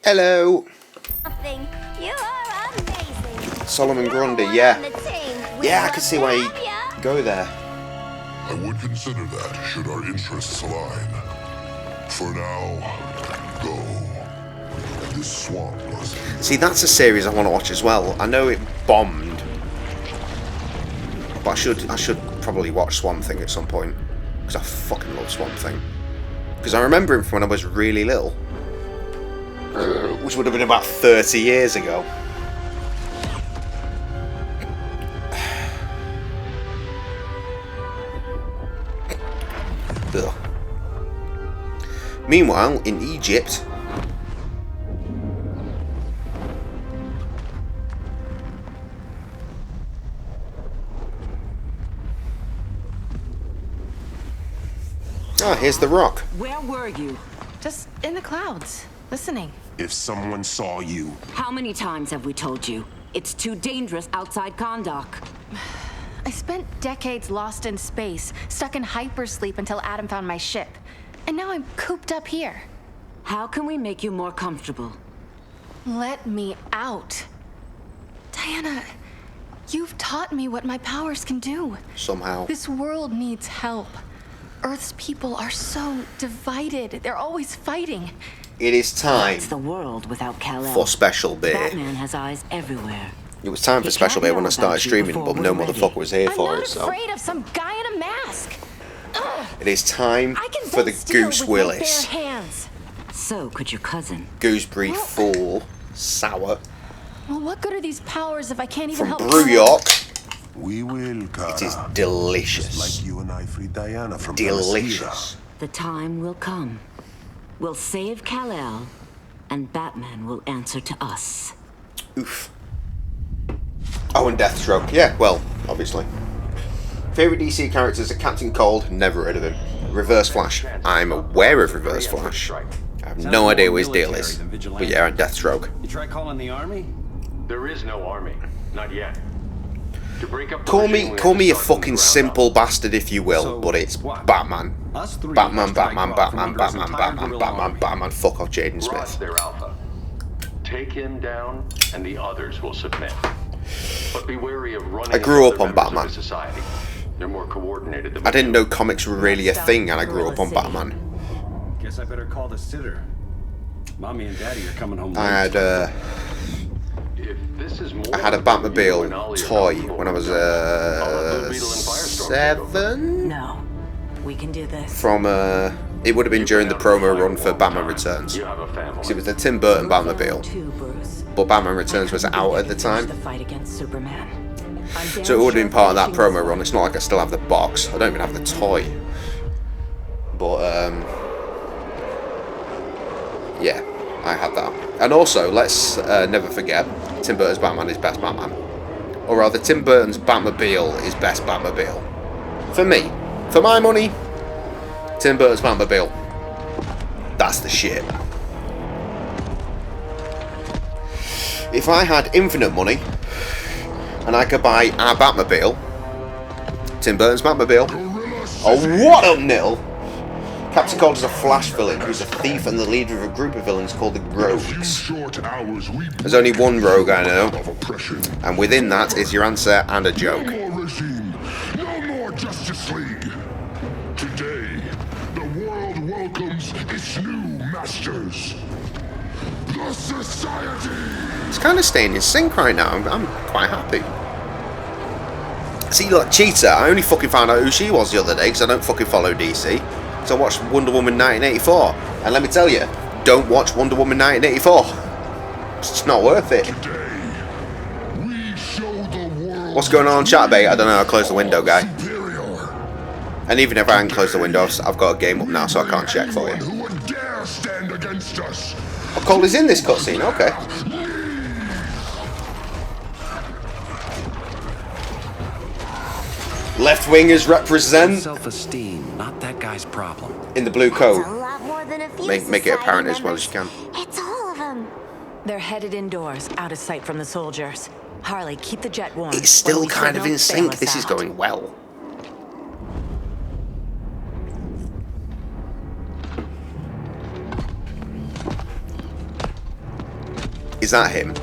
Speaker 4: Hello.
Speaker 14: You are amazing.
Speaker 4: Solomon Grundy, yeah. Yeah, I can see why you go there.
Speaker 15: I would consider that, should our interests align. For now, go. This swamp must be...
Speaker 4: See, that's a series I want to watch as well. I know it bombed, but I should probably watch Swamp Thing at some point, because I fucking love Swamp Thing. Because I remember him from when I was really little, which would have been about 30 years ago. Ugh. Meanwhile, in Egypt, here's the rock.
Speaker 18: Where were you?
Speaker 6: Just in the clouds, listening.
Speaker 9: If someone saw you...
Speaker 18: How many times have we told you? It's too dangerous outside Kahndaq.
Speaker 6: I spent decades lost in space, stuck in hypersleep until Adam found my ship. And now I'm cooped up here.
Speaker 18: How can we make you more comfortable?
Speaker 6: Let me out. Diana, you've taught me what my powers can do.
Speaker 4: Somehow.
Speaker 6: This world needs help. Earth's people are so divided. They're always fighting.
Speaker 4: It is time
Speaker 18: It's the world without Kal-El.
Speaker 4: for Special Beer.
Speaker 18: Batman has eyes everywhere.
Speaker 4: It was time for Special Beer when I started streaming, but no motherfucker was here for it, so...
Speaker 6: I'm not afraid of some guy in a mask.
Speaker 4: It is time for the Goose Willis.
Speaker 18: So could your cousin.
Speaker 4: Gooseberry Full Sour
Speaker 6: Well, what good are these powers if I can't even
Speaker 4: from
Speaker 6: help?
Speaker 4: Brew York.
Speaker 9: We will, Kara.
Speaker 4: It is delicious.
Speaker 9: Just like you and I freed Diana from
Speaker 4: Delicious.
Speaker 18: The time will come. We'll save Kal-El, and Batman will answer to us.
Speaker 4: Oof. Oh, and Deathstroke. Yeah, well, obviously. Favourite DC characters are Captain Cold, never heard of him. Reverse Flash. I'm aware of Reverse Flash. I have no idea what his deal is. But yeah, and Deathstroke.
Speaker 12: You try calling the army?
Speaker 10: There is no army. Not yet. To break up the
Speaker 4: Call
Speaker 10: regime, we
Speaker 4: me
Speaker 10: have to
Speaker 4: a
Speaker 10: start from
Speaker 4: fucking
Speaker 10: the ground
Speaker 4: simple
Speaker 10: up.
Speaker 4: bastard if you will,
Speaker 12: So,
Speaker 4: but it's
Speaker 12: what?
Speaker 4: Batman.
Speaker 12: Us three
Speaker 4: Batman,
Speaker 12: must strike
Speaker 4: Batman,
Speaker 12: off from
Speaker 4: Batman,
Speaker 12: under his
Speaker 4: Batman,
Speaker 12: entire
Speaker 4: Batman,
Speaker 12: guerrilla
Speaker 4: Batman,
Speaker 12: army.
Speaker 4: Batman. Fuck off, Jaden
Speaker 10: Rod's
Speaker 4: Smith.
Speaker 10: their alpha. Take him down, and the others will submit. But be wary of running.
Speaker 4: I grew
Speaker 10: into
Speaker 4: up on
Speaker 10: other members of
Speaker 4: Batman.
Speaker 10: the society. They're more coordinated than
Speaker 4: I didn't know comics were really a thing, and I grew up on Batman.
Speaker 12: Guess I better call the sitter. Mommy and Daddy are coming home late.
Speaker 4: I had a Batmobile toy when I was 7.
Speaker 18: No, we can do this.
Speaker 4: From it would have been during the promo run for Batman Returns. Because it was the Tim Burton Batmobile. But Batman Returns was out at the time.
Speaker 18: The fight against Superman.
Speaker 4: So it would have been part of that promo run. It's not like I still have the box. I don't even have the toy. But yeah, I had that. And also, let's never forget, Tim Burton's Batman is best Batman. Or rather, Tim Burton's Batmobile is best Batmobile. For me. For my money, Tim Burton's Batmobile. That's the shit. If I had infinite money, and I could buy our Batmobile, Tim Burton's Batmobile. Oh, what up, Nil? Captain Cold is a Flash villain who's a thief and the leader of a group of villains called the Rogues. There's only one rogue I know, and within that is your answer and a joke.
Speaker 15: No more regime, no more Justice League. Today, the world welcomes its new masters. The Society!
Speaker 4: It's kind of staying in sync right now. I'm quite happy. See, look, Cheetah, I only fucking found out who she was the other day because I don't fucking follow DC. So I watched Wonder Woman 1984. And let me tell you, don't watch Wonder Woman 1984. It's just not worth it. What's going on, Chatbait? I don't know, I'll close the window, guy. And even if I haven't closed the window, I've got a game up now, so I can't check for you. Oh, Cole is in this cutscene, okay. Left wingers represent.
Speaker 12: Self-esteem, not that guy's problem.
Speaker 4: In the blue
Speaker 14: That's
Speaker 4: coat.
Speaker 14: a lot more than a few
Speaker 4: Make it
Speaker 14: society
Speaker 4: apparent as well
Speaker 14: members.
Speaker 4: as you can.
Speaker 14: It's all of them.
Speaker 13: They're headed indoors, out of sight from the soldiers. Harley, keep the jet warm.
Speaker 4: It's still
Speaker 13: When we
Speaker 4: kind of
Speaker 13: signal,
Speaker 4: in
Speaker 13: bail
Speaker 4: sync.
Speaker 13: us
Speaker 4: This is
Speaker 13: out.
Speaker 4: going well. Is that him?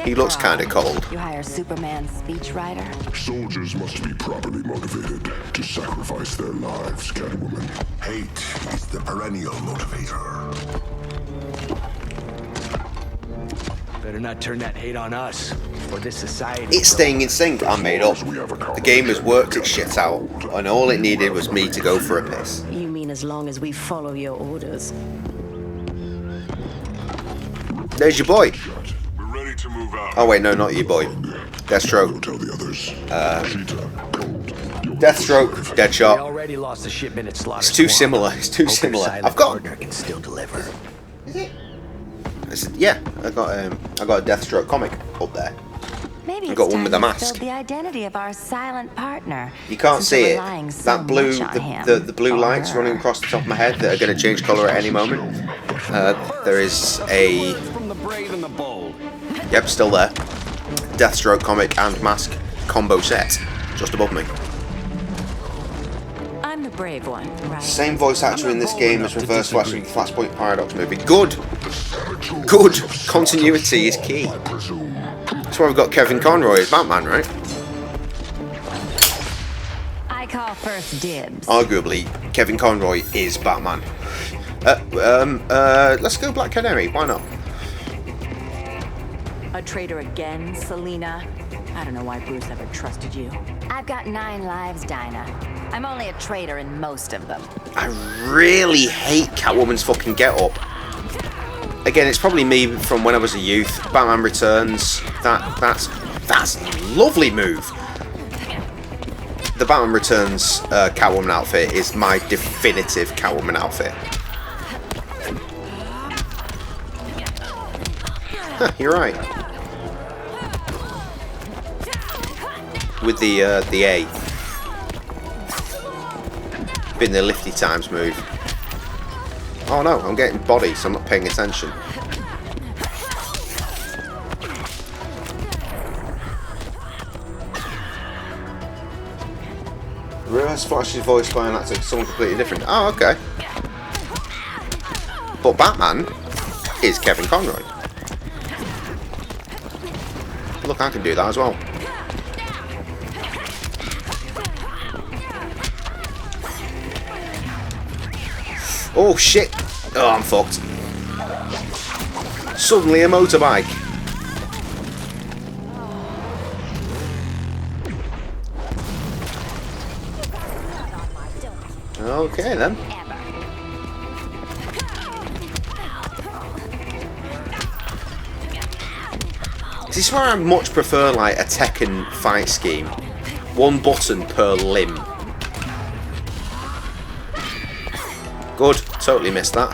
Speaker 4: He looks kind of cold.
Speaker 5: You hire Superman's speechwriter?
Speaker 15: Soldiers must be properly motivated to sacrifice their lives, Catwoman.
Speaker 17: Hate is the perennial motivator.
Speaker 12: Better not turn that hate on us, or this society.
Speaker 4: It's staying in sync. I made up. The game has worked its shit out, and all it needed was me to go for a piss.
Speaker 18: You mean as long as we follow your orders?
Speaker 4: There's your boy.
Speaker 15: We're ready to move out.
Speaker 4: Oh wait, no, not your boy. Deathstroke.
Speaker 15: Tell the others.
Speaker 4: Deathstroke,
Speaker 12: We
Speaker 4: Deadshot.
Speaker 12: already lost a shipment at Slaughter.
Speaker 4: It's too
Speaker 12: Swamp.
Speaker 4: similar. It's too
Speaker 12: Hope your
Speaker 4: similar.
Speaker 12: silent
Speaker 4: I've got.
Speaker 12: partner can still deliver.
Speaker 4: Yeah, I got a Deathstroke comic up there.
Speaker 5: Maybe
Speaker 4: I
Speaker 5: it's
Speaker 4: got one
Speaker 5: time
Speaker 4: with a
Speaker 5: we
Speaker 4: mask.
Speaker 5: filled the identity of our silent partner.
Speaker 4: You can't
Speaker 5: since
Speaker 4: see
Speaker 5: we're
Speaker 4: it.
Speaker 5: relying so
Speaker 4: That blue,
Speaker 5: much on him.
Speaker 4: the blue lights running across the top of my head that are going to change colour at any moment. There is a.
Speaker 12: From the brave and the bold.
Speaker 4: Yep, still there. Deathstroke comic and mask combo set just above me.
Speaker 18: I'm the brave one, right?
Speaker 4: Same voice actor in this game as Reverse Flash from the Flashpoint Paradox movie. Good! Good! Continuity is key. That's why we've got Kevin Conroy as Batman, right?
Speaker 5: I call first dibs.
Speaker 4: Arguably, Kevin Conroy is Batman. Let's go Black Canary, why not?
Speaker 18: A traitor again, Selena? I don't know why Bruce ever trusted you.
Speaker 5: I've got 9 lives, Dinah. I'm only a traitor in most of them.
Speaker 4: I really hate Catwoman's fucking get-up. Again, it's probably me from when I was a youth. Batman Returns, that's a lovely move. The Batman Returns Catwoman outfit is my definitive Catwoman outfit. Huh, you're right. With the A. Been the lifty times move. Oh no, I'm getting body, so I'm not paying attention. Reverse Flash's voice by an actor, someone completely different. Oh, okay. But Batman is Kevin Conroy. Look, I can do that as well. Oh shit! Oh, I'm fucked. Suddenly a motorbike. Okay then. This is where I much prefer like a Tekken fight scheme. One button per limb. Good, totally missed that.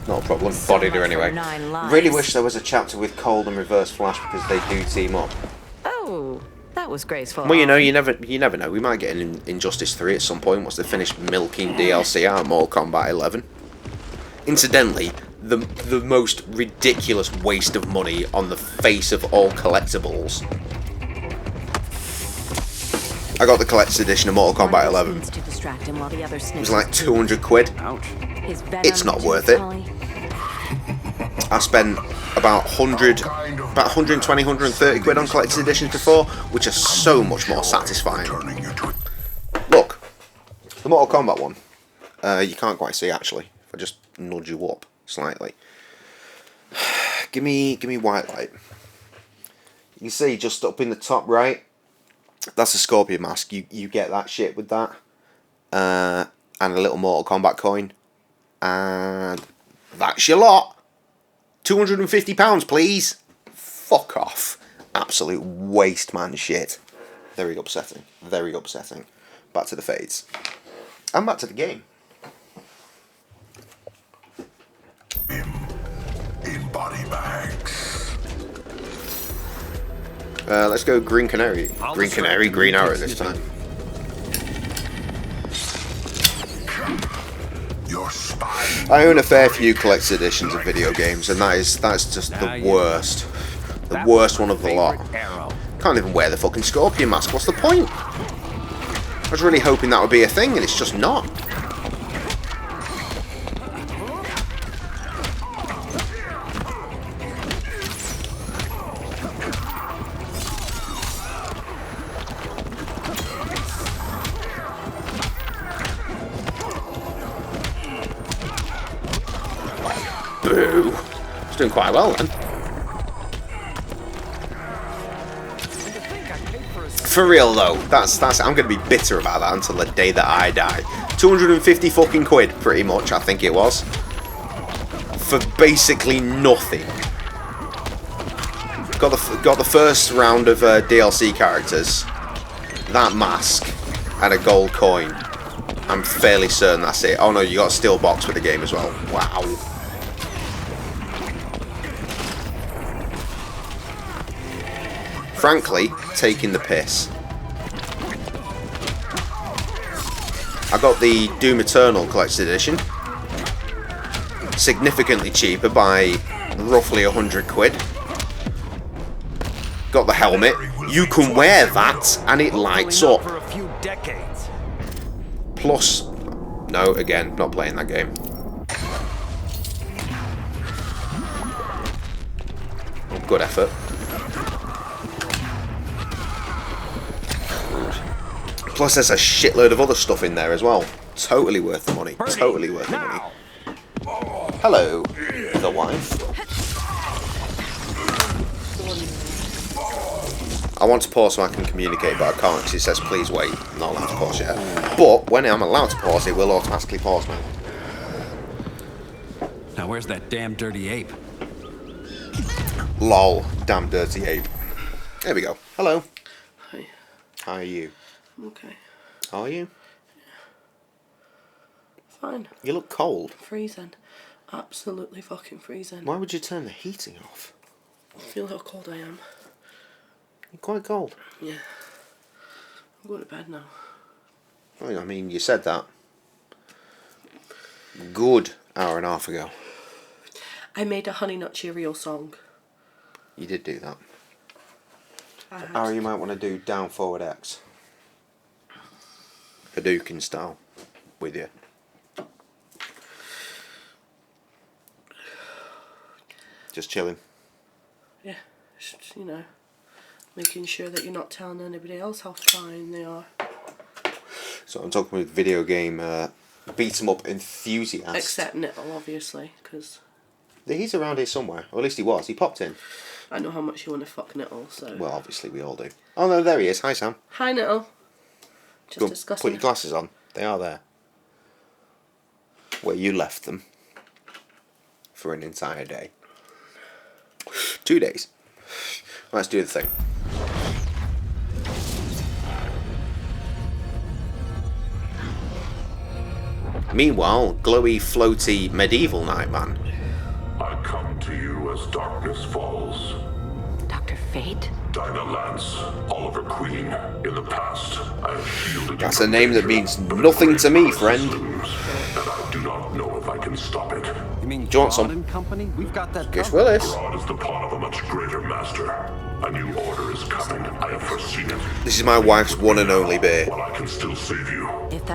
Speaker 4: Not a problem, bodied her anyway. Really wish there was a chapter with Cold and Reverse Flash because they do team up.
Speaker 18: Oh, that was graceful.
Speaker 4: Well, you know, you never know. We might get an Injustice 3 at some point once they finish milking DLC out of Mortal Kombat 11. Incidentally, the most ridiculous waste of money on the face of all collectibles. I got the collector's edition of Mortal Kombat 11. It was like 200 quid. It's not worth it. I spent about 120, 130 quid on collector's editions before, which are so much more satisfying. Look, the Mortal Kombat one, you can't quite see actually. If I just nudge you up slightly. Give me white light. You can see just up in the top right. That's a Scorpion mask. You get that shit with that, and a little Mortal Kombat coin, and that's your lot. £250, please. Fuck off. Absolute waste, man. Shit. Very upsetting. Very upsetting. Back to the fades. And back to the game.
Speaker 15: In body bags.
Speaker 4: Let's go Green Canary. Green Canary, Green Arrow this time. I own a fair few collector's editions of video games, and that's just the worst. The worst one of the lot. Can't even wear the fucking Scorpion mask. What's the point? I was really hoping that would be a thing, and it's just not. Boo! It's doing quite well then. For real though, that's I'm gonna be bitter about that until the day that I die. 250 fucking quid, pretty much, I think it was. For basically nothing. Got the first round of DLC characters, that mask, and a gold coin. I'm fairly certain that's it. Oh no, you got a steel box with the game as well. Wow. Frankly, taking the piss. I got the Doom Eternal Collector's Edition. Significantly cheaper by roughly 100 quid. Got the helmet. You can wear that and it lights up. Plus, no, again, not playing that game. Good effort. Plus, there's a shitload of other stuff in there as well. Totally worth the money. Totally worth the money. Hello, the wife. I want to pause so I can communicate, but I can't because it says please wait. I'm not allowed to pause yet. But when I'm allowed to pause, it will automatically pause me.
Speaker 12: Now where's that damn dirty ape?
Speaker 4: Lol, damn dirty ape. There we go. Hello.
Speaker 19: Hi.
Speaker 4: How are you?
Speaker 19: I'm okay.
Speaker 4: Are you?
Speaker 19: Fine.
Speaker 4: You look cold.
Speaker 19: Freezing. Absolutely fucking freezing.
Speaker 4: Why would you turn the heating off?
Speaker 19: Feel how cold I am.
Speaker 4: You're quite cold.
Speaker 19: Yeah. I'm going to bed now.
Speaker 4: Well, I mean, you said that. Good hour and a half ago.
Speaker 19: I made a Honey Nut Cheerio song.
Speaker 4: You did do that. Or you might want to do down forward X. Hadouken style. With you. Just chilling.
Speaker 19: Yeah. Just, you know, making sure that you're not telling anybody else how fine they are.
Speaker 4: So I'm talking with video game beat 'em up enthusiast.
Speaker 19: Except Nittle, obviously, because...
Speaker 4: He's around here somewhere. Or at least he was. He popped in.
Speaker 19: I know how much you want to fuck Nittle, so...
Speaker 4: Well, obviously we all do. Oh no, there he is. Hi, Sam.
Speaker 19: Hi, Nittle. Just
Speaker 4: Go,
Speaker 19: discussing...
Speaker 4: put your glasses on. They are there. Where you left them. For an entire day. 2 days. Let's do the thing. Meanwhile, glowy, floaty, medieval Nightman.
Speaker 15: I come to you as darkness falls.
Speaker 18: Dr. Fate?
Speaker 15: Dinah Lance, Oliver Queen. In the past, I have shielded you.
Speaker 4: That's a name that means nothing to me, friend.
Speaker 15: And I do not know if I can stop it.
Speaker 12: You mean
Speaker 4: Johnson?
Speaker 12: and Company? We've got that.
Speaker 4: Guess Willis.
Speaker 15: Grodd is the pawn of a much greater master. A new order is coming. I have foreseen it.
Speaker 4: This is my wife's one and only beer.
Speaker 15: While I can still save you.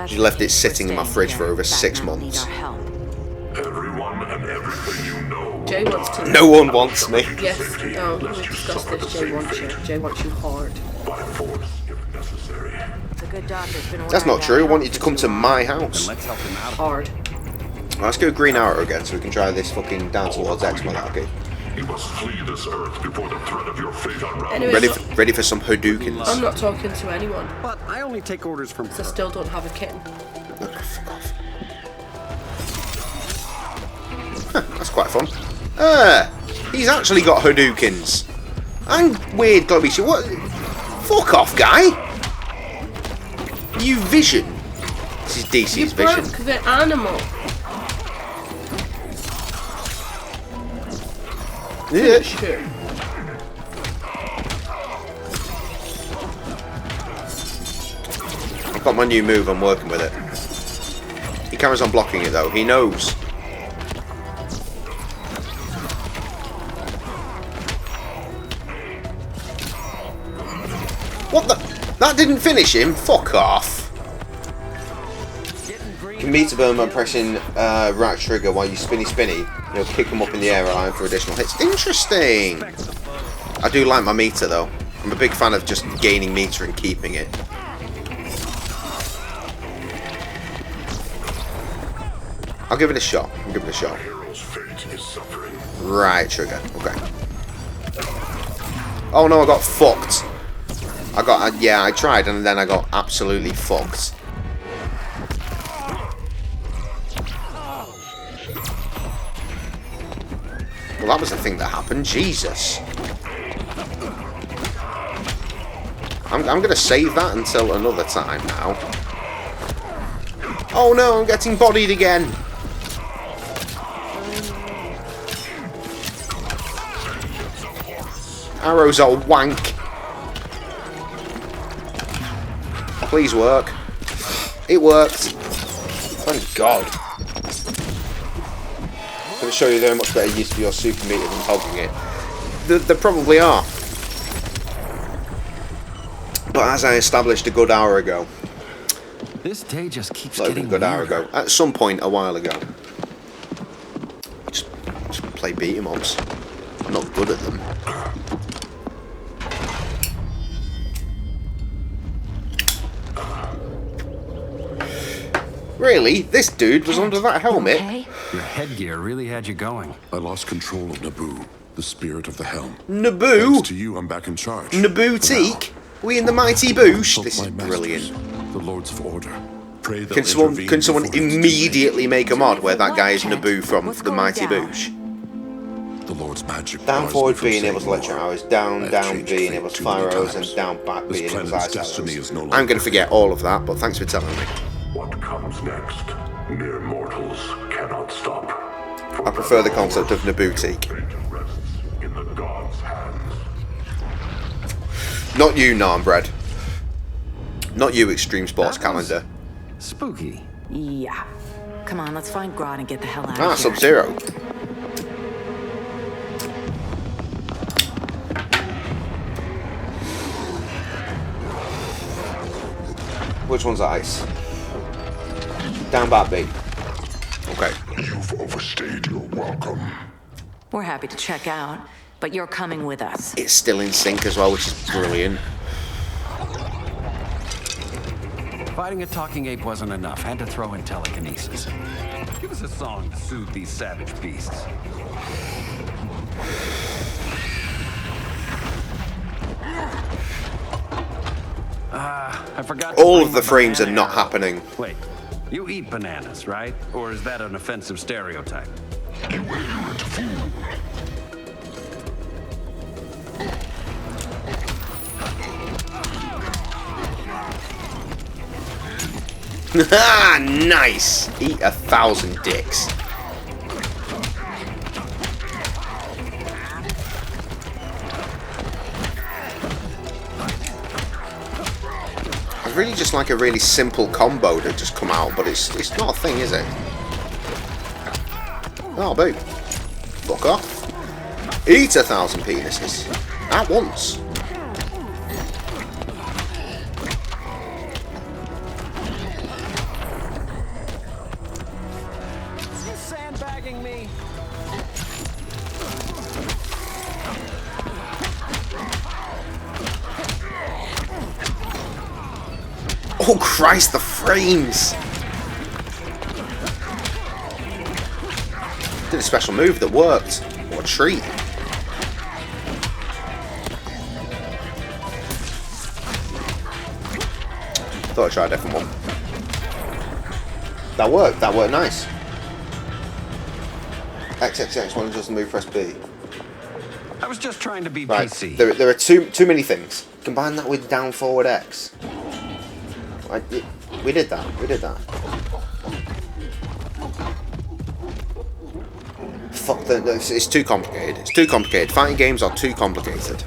Speaker 4: She left it sitting in my fridge for over 6 months.
Speaker 15: Everyone and everything you know.
Speaker 19: Jay wants to...
Speaker 4: No one wants me.
Speaker 19: Yes. Oh, we've discussed this. Jay wants you. Jay wants you hard.
Speaker 15: By force, if necessary.
Speaker 18: The good doctor's been
Speaker 4: That's not true. I want you to come to my house.
Speaker 12: Let's help him out.
Speaker 19: Hard.
Speaker 4: Let's go Green Arrow again so we can try this fucking down towards X malarkey.
Speaker 15: You must flee this earth before the threat of your fate unravels.
Speaker 19: Anyway,
Speaker 4: Ready for some Hadoukens?
Speaker 19: I'm not talking to anyone.
Speaker 12: But I only take orders from...
Speaker 19: I still don't have a kitten.
Speaker 4: That's quite fun. He's actually got Hadoukens. And weird glowy shit. What? Fuck off, guy. You Vision. This is DC's
Speaker 19: You
Speaker 4: Vision.
Speaker 19: broke the animal.
Speaker 4: Yeah.
Speaker 19: Sure.
Speaker 4: I've got my new move. I'm working with it. He carries on blocking it though. He knows. What the? That didn't finish him? Fuck off. You can meter burn by pressing right trigger while you spinny. You'll kick them up in the air allowing for additional hits. Interesting. I do like my meter though. I'm a big fan of just gaining meter and keeping it. I'll give it a shot.
Speaker 15: Hero's fate is suffering.
Speaker 4: Right trigger. Okay. Oh no, I got fucked. Yeah, I tried and then I got absolutely fucked. Well, that was the thing that happened. Jesus. I'm going to save that until another time now. Oh no, I'm getting bodied again. Arrows are wank. Please work. It worked. Thank God. I'm going to show you they're a much better use of your super meter than hogging it. They probably are. But as I established a good hour ago,
Speaker 12: this day just keeps
Speaker 4: getting a good hour ago, at some point a while ago, just play beat 'em ups. I'm not good at them. Really? This dude was under that helmet?
Speaker 12: Your headgear really had you going.
Speaker 15: I lost control of Naboo, the spirit of the helm.
Speaker 4: Naboo?
Speaker 15: Thanks to you, I'm back in charge.
Speaker 4: Naboo-teak? We in the mighty boosh? This is brilliant.
Speaker 15: The Lords of Order. Pray
Speaker 4: Can someone immediately make a mod where that guy is Naboo from the mighty boosh?
Speaker 15: The Lord's magic.
Speaker 4: Down forward B enables electric arrows, down B enables fire arrows, and down back B enables ice arrows. I'm going to forget all of that, but thanks for telling me.
Speaker 15: What comes next? Mere mortals cannot stop.
Speaker 4: I prefer the concept of Naboo-teak.
Speaker 15: In the gods' hands.
Speaker 4: Not you, Narmbread. Not you, Extreme Sports Calendar.
Speaker 18: Spooky. Yeah. Come on, let's find Grodd and get the hell out of here.
Speaker 4: Sub-Zero. Which one's ice? Down back B. Okay.
Speaker 15: You've overstayed your welcome.
Speaker 18: We're happy to check out, but you're coming with us.
Speaker 4: It's still in sync as well, which is brilliant.
Speaker 12: Fighting a talking ape wasn't enough. Had to throw in telekinesis. Give us a song to soothe these savage beasts. I forgot.
Speaker 4: All of the frames are not happening.
Speaker 12: Wait, you eat bananas, right? Or is that an offensive stereotype?
Speaker 15: You ignorant fool.
Speaker 4: Nice! Eat 1,000 dicks. I'd really just like a really simple combo to just come out, but it's not a thing, is it? Oh, boo. Fuck off. Eat 1,000 penises. At once.
Speaker 12: Sandbagging me.
Speaker 4: Oh Christ, the frames! Did a special move that worked. What a treat. Thought I'd try a different one. That worked nice. XXX, when it does the move, press B.
Speaker 12: I was just trying to be
Speaker 4: right.
Speaker 12: PC.
Speaker 4: There are too many things. Combine that with down forward X. We did that. Fuck, it's too complicated. It's too complicated. Fighting games are too complicated.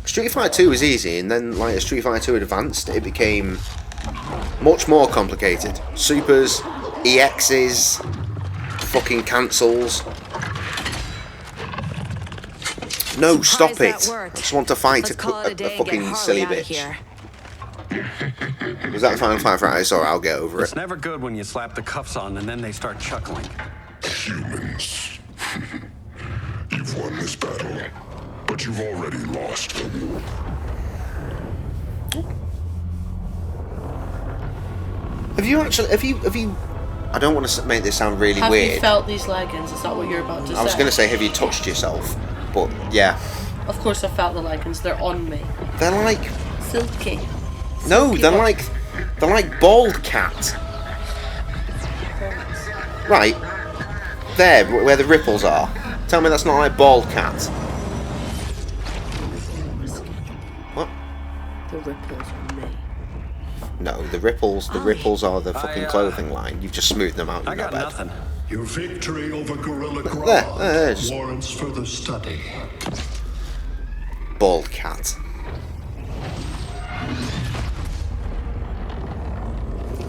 Speaker 4: Street Fighter 2 was easy, and then like as Street Fighter 2 advanced, it became much more complicated. Supers, EXs, fucking cancels. No, stop it. I just want to fight a fucking silly bitch. Was that Final Fight Friday? Sorry, I'll get over it.
Speaker 12: It's never good when you slap the cuffs on and then they start chuckling.
Speaker 15: Humans. You've won this battle, but you've already lost them.
Speaker 4: Have you I don't want to make this sound really
Speaker 19: Have
Speaker 4: weird.
Speaker 19: you felt these leggings? Is that what you're about to say?
Speaker 4: I was going to say, have you touched yourself? But yeah.
Speaker 19: Of course I felt the leggings. They're on me.
Speaker 4: They're like...
Speaker 19: Silky.
Speaker 4: No, they're like bald cat. Right. There, where the ripples are. Tell me that's not like bald cat. What?
Speaker 19: The ripples on me.
Speaker 4: No, the ripples are the fucking clothing line. You've just smoothed them out.
Speaker 12: I got nothing.
Speaker 15: Your victory over Gorilla Grodd warrants further study.
Speaker 4: Bald cat.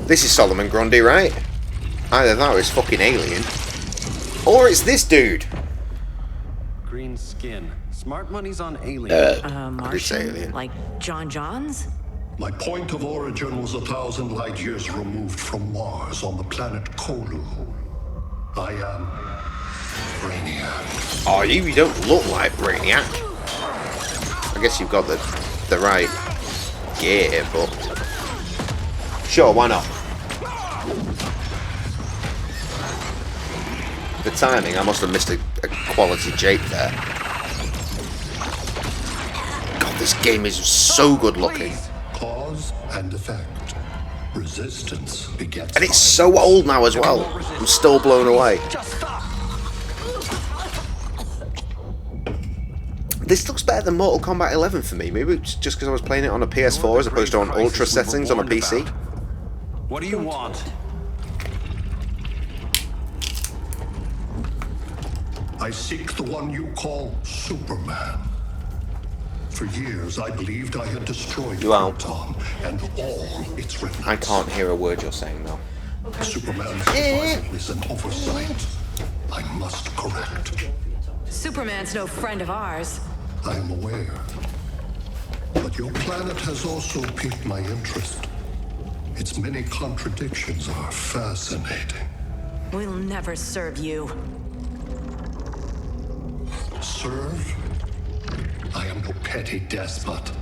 Speaker 4: This is Solomon Grundy, right? Either that or it's fucking Alien. Or it's this dude.
Speaker 12: Green skin. Smart money's on Alien.
Speaker 18: Martian? Like John Johns?
Speaker 15: My point of origin was 1,000 light years removed from Mars on the planet Kolu. I am Brainiac.
Speaker 4: Oh, you don't look like Brainiac. I guess you've got the right gear, but sure, why not? The timing, I must have missed a quality Jake there. God, this game is so good looking.
Speaker 15: Cause and effect. Resistance begets.
Speaker 4: And it's so old now as well. I'm still blown away. This looks better than Mortal Kombat 11 for me. Maybe it's just because I was playing it on a PS4 as opposed to on ultra settings on a PC.
Speaker 12: What do you want?
Speaker 15: I seek the one you call Superman. For years, I believed I had destroyed Krypton and all its remnants.
Speaker 4: I can't hear a word you're saying, though.
Speaker 15: Superman's survival is an oversight I must correct.
Speaker 18: Superman's no friend of ours.
Speaker 15: I am aware. But your planet has also piqued my interest. Its many contradictions are fascinating.
Speaker 18: We'll never serve you.
Speaker 15: Serve? I am no petty despot.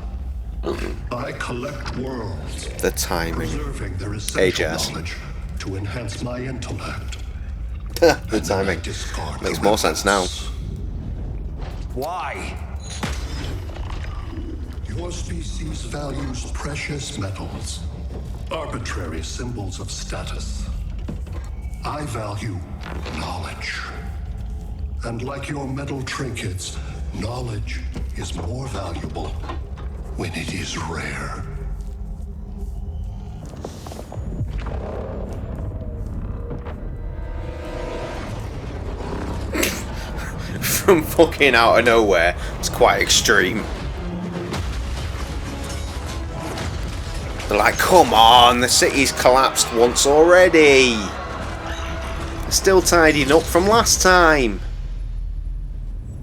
Speaker 15: I collect worlds.
Speaker 4: The timing.
Speaker 15: Preserving their essential knowledge to enhance my intellect.
Speaker 4: The timing. Makes more sense now.
Speaker 12: Why?
Speaker 15: Your species values precious metals, arbitrary symbols of status. I value knowledge. And like your metal trinkets, knowledge is more valuable when it is rare.
Speaker 4: From fucking out of nowhere, it's quite extreme. They're like, come on, the city's collapsed once already. They're still tidying up from last time.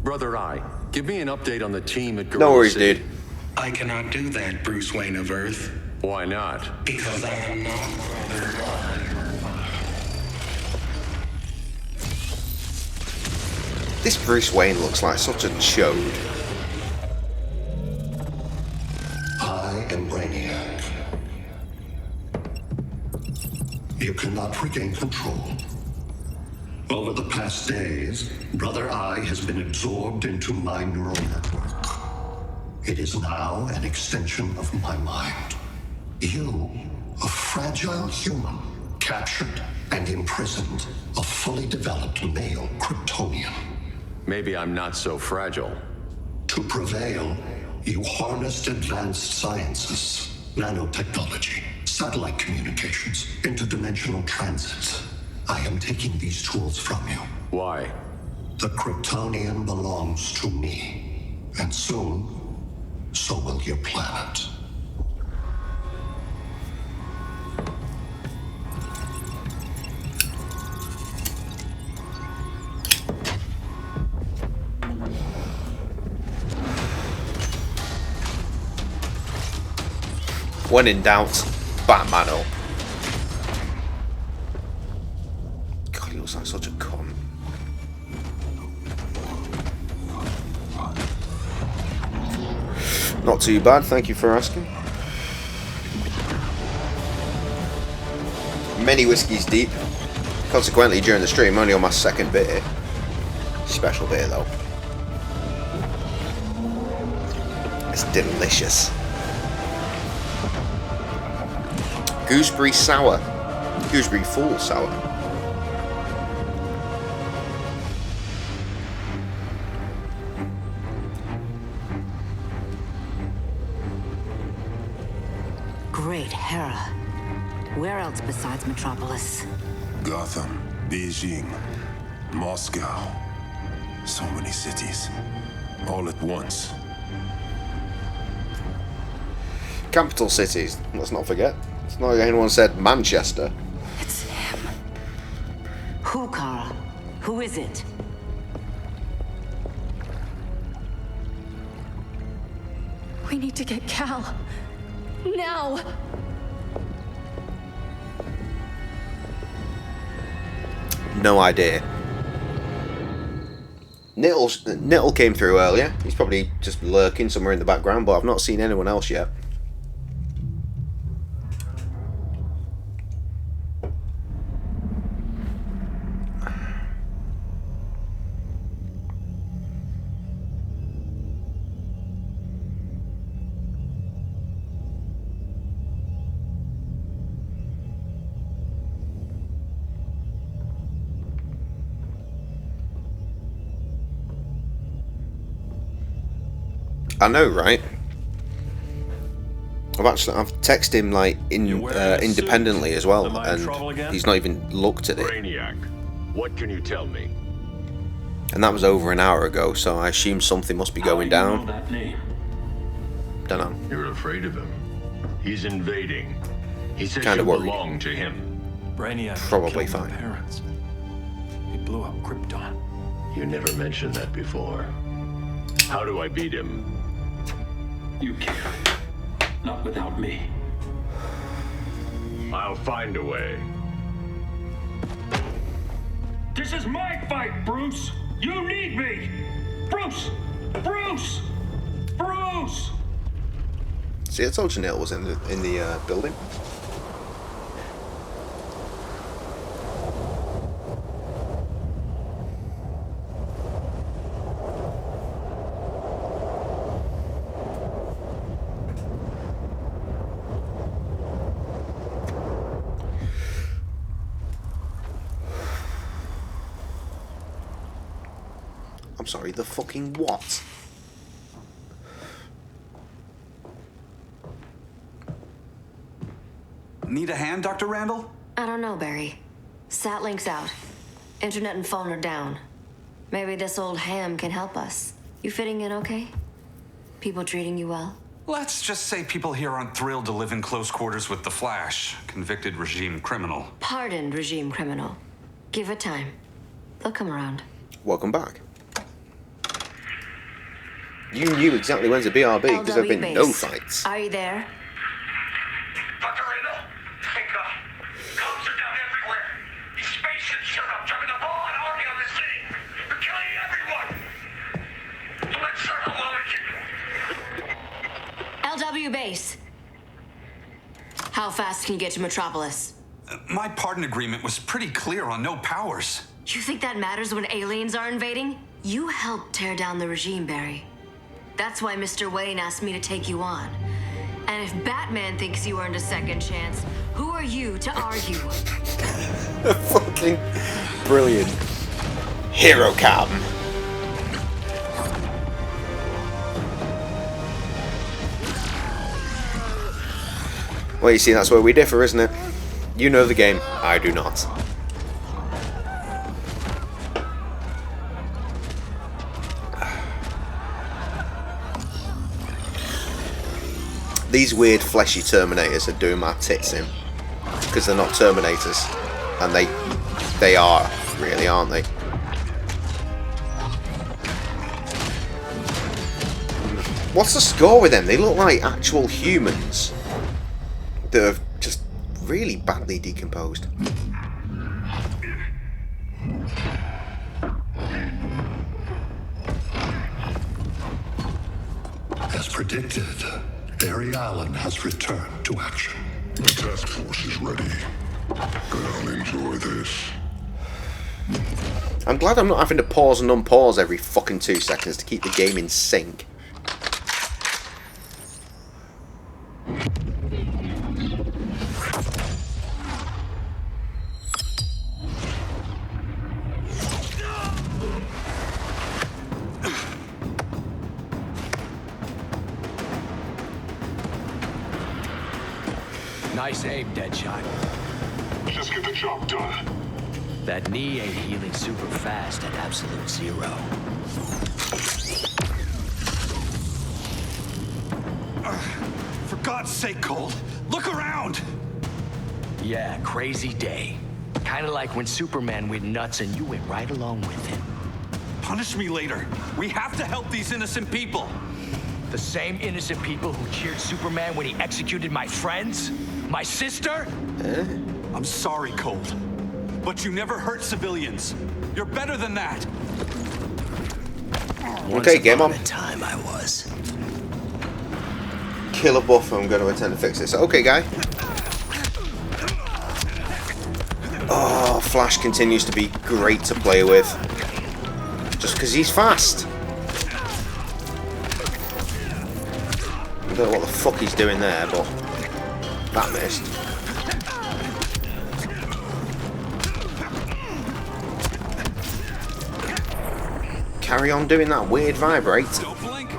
Speaker 7: Brother Eye, give me an update on the team at Gorilla
Speaker 4: No worries,
Speaker 7: City.
Speaker 4: dude.
Speaker 20: I cannot do that, Bruce Wayne of Earth.
Speaker 7: Why not?
Speaker 20: Because I am not Brother Eye.
Speaker 4: This Bruce Wayne looks like such a chode.
Speaker 15: I am Brainiac. You cannot regain control. Over the past days, Brother Eye has been absorbed into my neural network. It is now an extension of my mind. You, a fragile human, captured and imprisoned a fully developed male Kryptonian.
Speaker 7: Maybe I'm not so fragile.
Speaker 15: To prevail, you harnessed advanced sciences, nanotechnology, satellite communications, interdimensional transits. I am taking these tools from you.
Speaker 7: Why?
Speaker 15: The Kryptonian belongs to me. And soon, so will your planet.
Speaker 4: When in doubt, Batman up. God, he looks like such a cunt. Not too bad, thank you for asking. Many whiskies deep. Consequently, during the stream, only on my second beer. Special beer, though. It's delicious. Gooseberry sour. Gooseberry full sour.
Speaker 18: Great Hera. Where else besides Metropolis?
Speaker 21: Gotham, Beijing, Moscow. So many cities. All at once.
Speaker 4: Capital cities, let's not forget. It's not like anyone said Manchester.
Speaker 18: It's him. Who, Kara? Who is it?
Speaker 6: We need to get Cal. Now!
Speaker 4: No idea. Nittle came through earlier. He's probably just lurking somewhere in the background, but I've not seen anyone else yet. I know, right? I've texted him like independently as well, and he's not even looked at it.
Speaker 22: Brainiac, what can you tell me?
Speaker 4: And that was over an hour ago, so I assume something must be going down.
Speaker 22: That name?
Speaker 4: Don't know.
Speaker 22: You're afraid of him. He's invading. He says
Speaker 4: Kinda
Speaker 22: you
Speaker 4: worried.
Speaker 22: belong to him.
Speaker 8: Brainiac
Speaker 4: Probably
Speaker 8: killed my
Speaker 4: fine.
Speaker 8: parents. He blew up Krypton.
Speaker 22: You never mentioned that before. How do I beat him?
Speaker 8: You can't. Not without me.
Speaker 22: I'll find a way.
Speaker 8: This is my fight, Bruce! You need me! Bruce! Bruce! Bruce!
Speaker 4: See, I told you Nittle was in the building. I'm sorry, the fucking what?
Speaker 23: Need a hand, Dr. Randall?
Speaker 16: I don't know, Barry. Sat link's out. Internet and phone are down. Maybe this old ham can help us. You fitting in okay? People treating you well?
Speaker 23: Let's just say people here aren't thrilled to live in close quarters with the Flash, convicted regime criminal.
Speaker 16: Pardoned regime criminal. Give it time. They'll come around.
Speaker 4: Welcome back. You knew exactly when to BRB because there have been no fights.
Speaker 16: Are you there?
Speaker 24: Dr. Randall, thank God. Cops are down everywhere. These spaceships showed up, driving a full-on army on this city. They're killing everyone. So let's circle while we can.
Speaker 16: LW base. How fast can you get to Metropolis?
Speaker 23: My pardon agreement was pretty clear on no powers.
Speaker 16: You think that matters when aliens are invading? You helped tear down the regime, Barry. That's why Mr. Wayne asked me to take you on. And if Batman thinks you earned a second chance, who are you to argue?
Speaker 4: Fucking brilliant. Hero Cam. Well, you see, that's where we differ, isn't it? You know the game, I do not. These weird fleshy Terminators are doing my tits in. Because they're not Terminators. And they are, really, aren't they? What's the score with them? They look like actual humans that have just really badly decomposed.
Speaker 15: As predicted, Barry Allen has returned to action.
Speaker 21: The task force is ready. I'll enjoy this.
Speaker 4: I'm glad I'm not having to pause and unpause every fucking 2 seconds to keep the game in sync.
Speaker 1: Nice aim, Deadshot.
Speaker 21: Just get the job done.
Speaker 1: That knee ain't healing super fast at absolute zero.
Speaker 12: For God's sake, Cole, look around!
Speaker 1: Yeah, crazy day. Kinda like when Superman went nuts and you went right along with him.
Speaker 12: Punish me later. We have to help these innocent people.
Speaker 1: The same innocent people who cheered Superman when he executed my friends? My sister?
Speaker 12: I'm sorry, Colt. But you never hurt civilians. You're better than that.
Speaker 4: Okay, game on.
Speaker 1: Time I was.
Speaker 4: Kill a buff, I'm going to attempt to fix this. Okay, guy. Oh, Flash continues to be great to play with. Just because he's fast. I don't know what the fuck he's doing there, but that missed. Carry on doing that weird vibrate.
Speaker 12: Don't blink.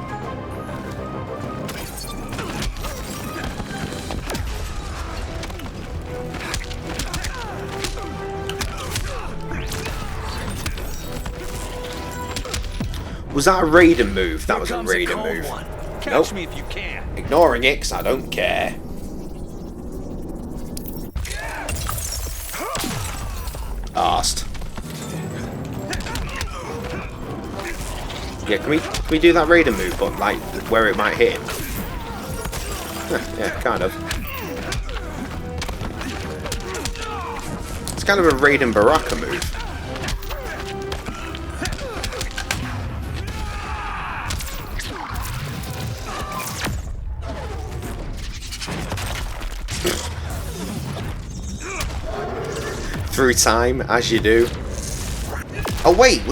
Speaker 4: Was that a Raiden move? That was a Raiden move.
Speaker 12: Catch me if you can.
Speaker 4: Ignoring it, 'cause I don't care. Arsed. Yeah, can we do that Raiden move, but like where it might hit him? Yeah, kind of. It's kind of a Raiden Baraka move. Through time, as you do. Oh wait,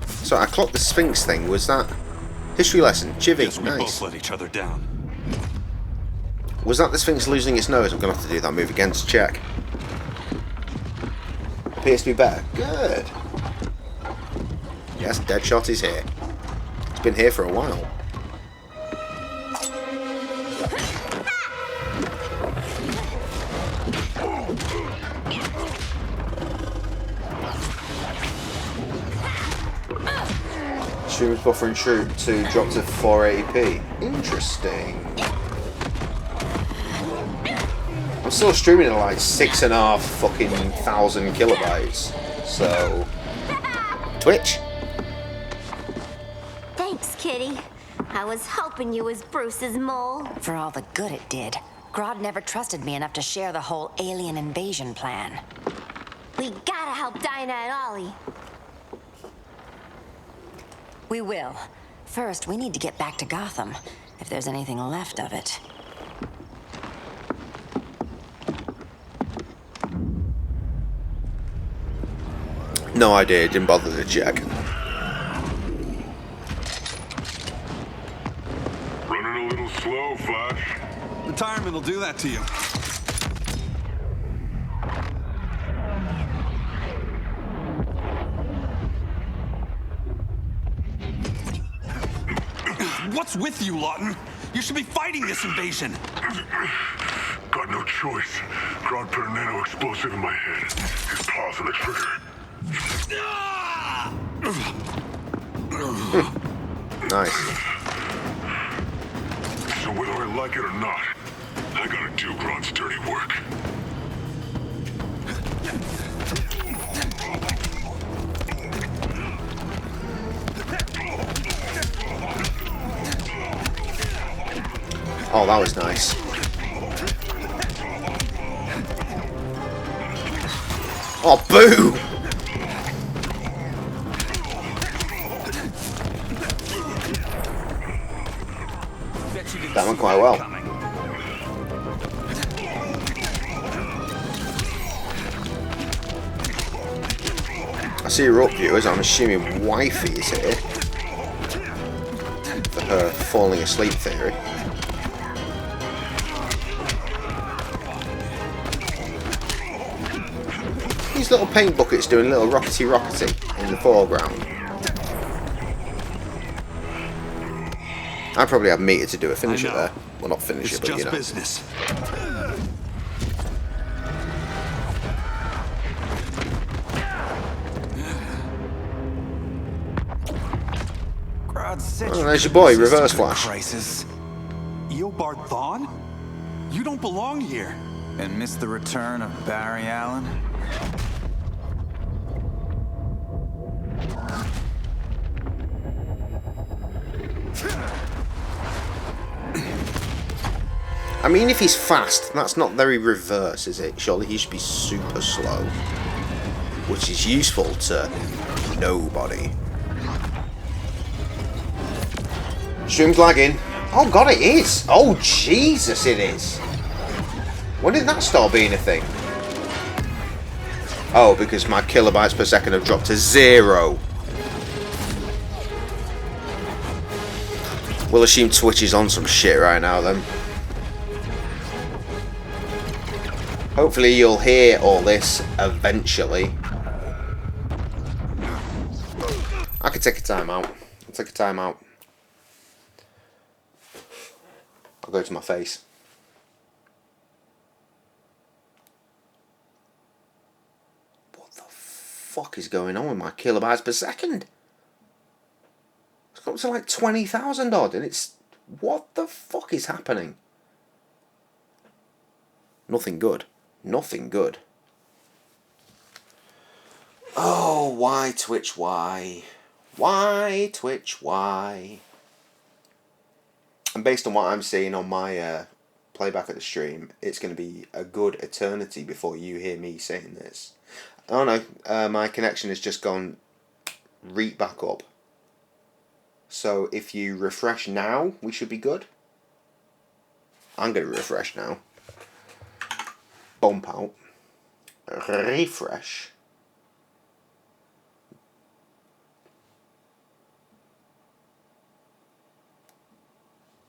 Speaker 4: so I clocked the Sphinx thing. Was that history lesson? Chivy,
Speaker 12: Yes, we
Speaker 4: nice.
Speaker 12: both let each other down.
Speaker 4: Was that the Sphinx losing its nose? I'm gonna have to do that move again to check. Appears to be better. Good. Yes, Deadshot is here. It's been here for a while. Streamer's buffering troop to drop to 480p. Interesting. I'm still streaming at like 6.5 fucking thousand kilobytes. So Twitch.
Speaker 14: Thanks, Kitty. I was hoping you was Bruce's mole.
Speaker 5: For all the good it did. Grodd never trusted me enough to share the whole alien invasion plan.
Speaker 14: We gotta help Dinah and Ollie.
Speaker 5: We will. First, we need to get back to Gotham, if there's anything left of it.
Speaker 4: No idea, didn't bother to check.
Speaker 21: Running a little slow, Flash.
Speaker 12: Retirement will do that to you. What's with you, Lawton? You should be fighting this invasion.
Speaker 21: Got no choice. Grodd put a nano explosive in my head. His paws on the trigger.
Speaker 4: Nice.
Speaker 21: So whether I like it or not, I gotta do Grodd's dirty work.
Speaker 4: Oh, that was nice. Oh, boo! That went quite well. see her up, viewers. I'm assuming Wifey is here for her falling asleep theory. These little paint buckets doing little rockety in the foreground. I probably have meter to do a finisher there. Well, not finisher, but you know.
Speaker 17: Business.
Speaker 4: Oh, there's your boy, Reverse Flash.
Speaker 12: Crisis. Eobard Thawne? You don't belong here. And miss the return of Barry Allen?
Speaker 4: I mean, if he's fast, that's not very reverse, is it? Surely he should be super slow. Which is useful to nobody. Stream's lagging. Oh god, it is! Oh Jesus, it is! When did that start being a thing? Oh, because my kilobytes per second have dropped to 0. We'll assume Twitch is on some shit right now then. Hopefully you'll hear all this eventually. I could take a time out. I'll take a time out. I'll go to my face. What the fuck is going on with my kilobytes per second? It's got up to like 20,000 odd and it's... What the fuck is happening? Nothing good. Nothing good. Oh, why Twitch, why? Why Twitch, why? And based on what I'm seeing on my playback at the stream, it's going to be a good eternity before you hear me saying this. Oh no, my connection has just gone right back up. So if you refresh now, we should be good. I'm going to refresh now. Bump out. Refresh.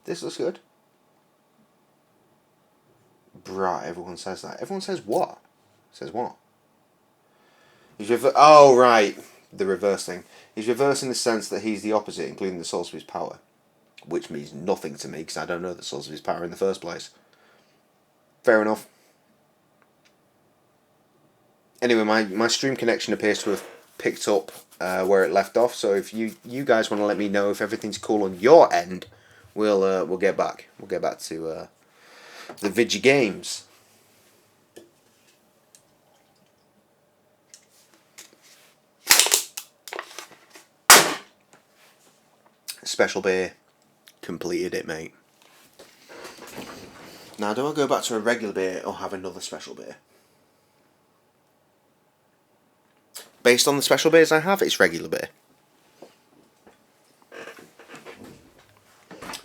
Speaker 4: This looks good. Bruh, everyone says that. Everyone says what? Says what? He's oh, right. The reverse thing. He's reverse in the sense that he's the opposite, including the source of his power. Which means nothing to me, because I don't know the source of his power in the first place. Fair enough. Anyway, my stream connection appears to have picked up where it left off. So if you guys want to let me know if everything's cool on your end, we'll get back. We'll get back to the video games. Special beer completed it, mate. Now, do I go back to a regular beer or have another special beer? Based on the special beers I have, it's regular beer.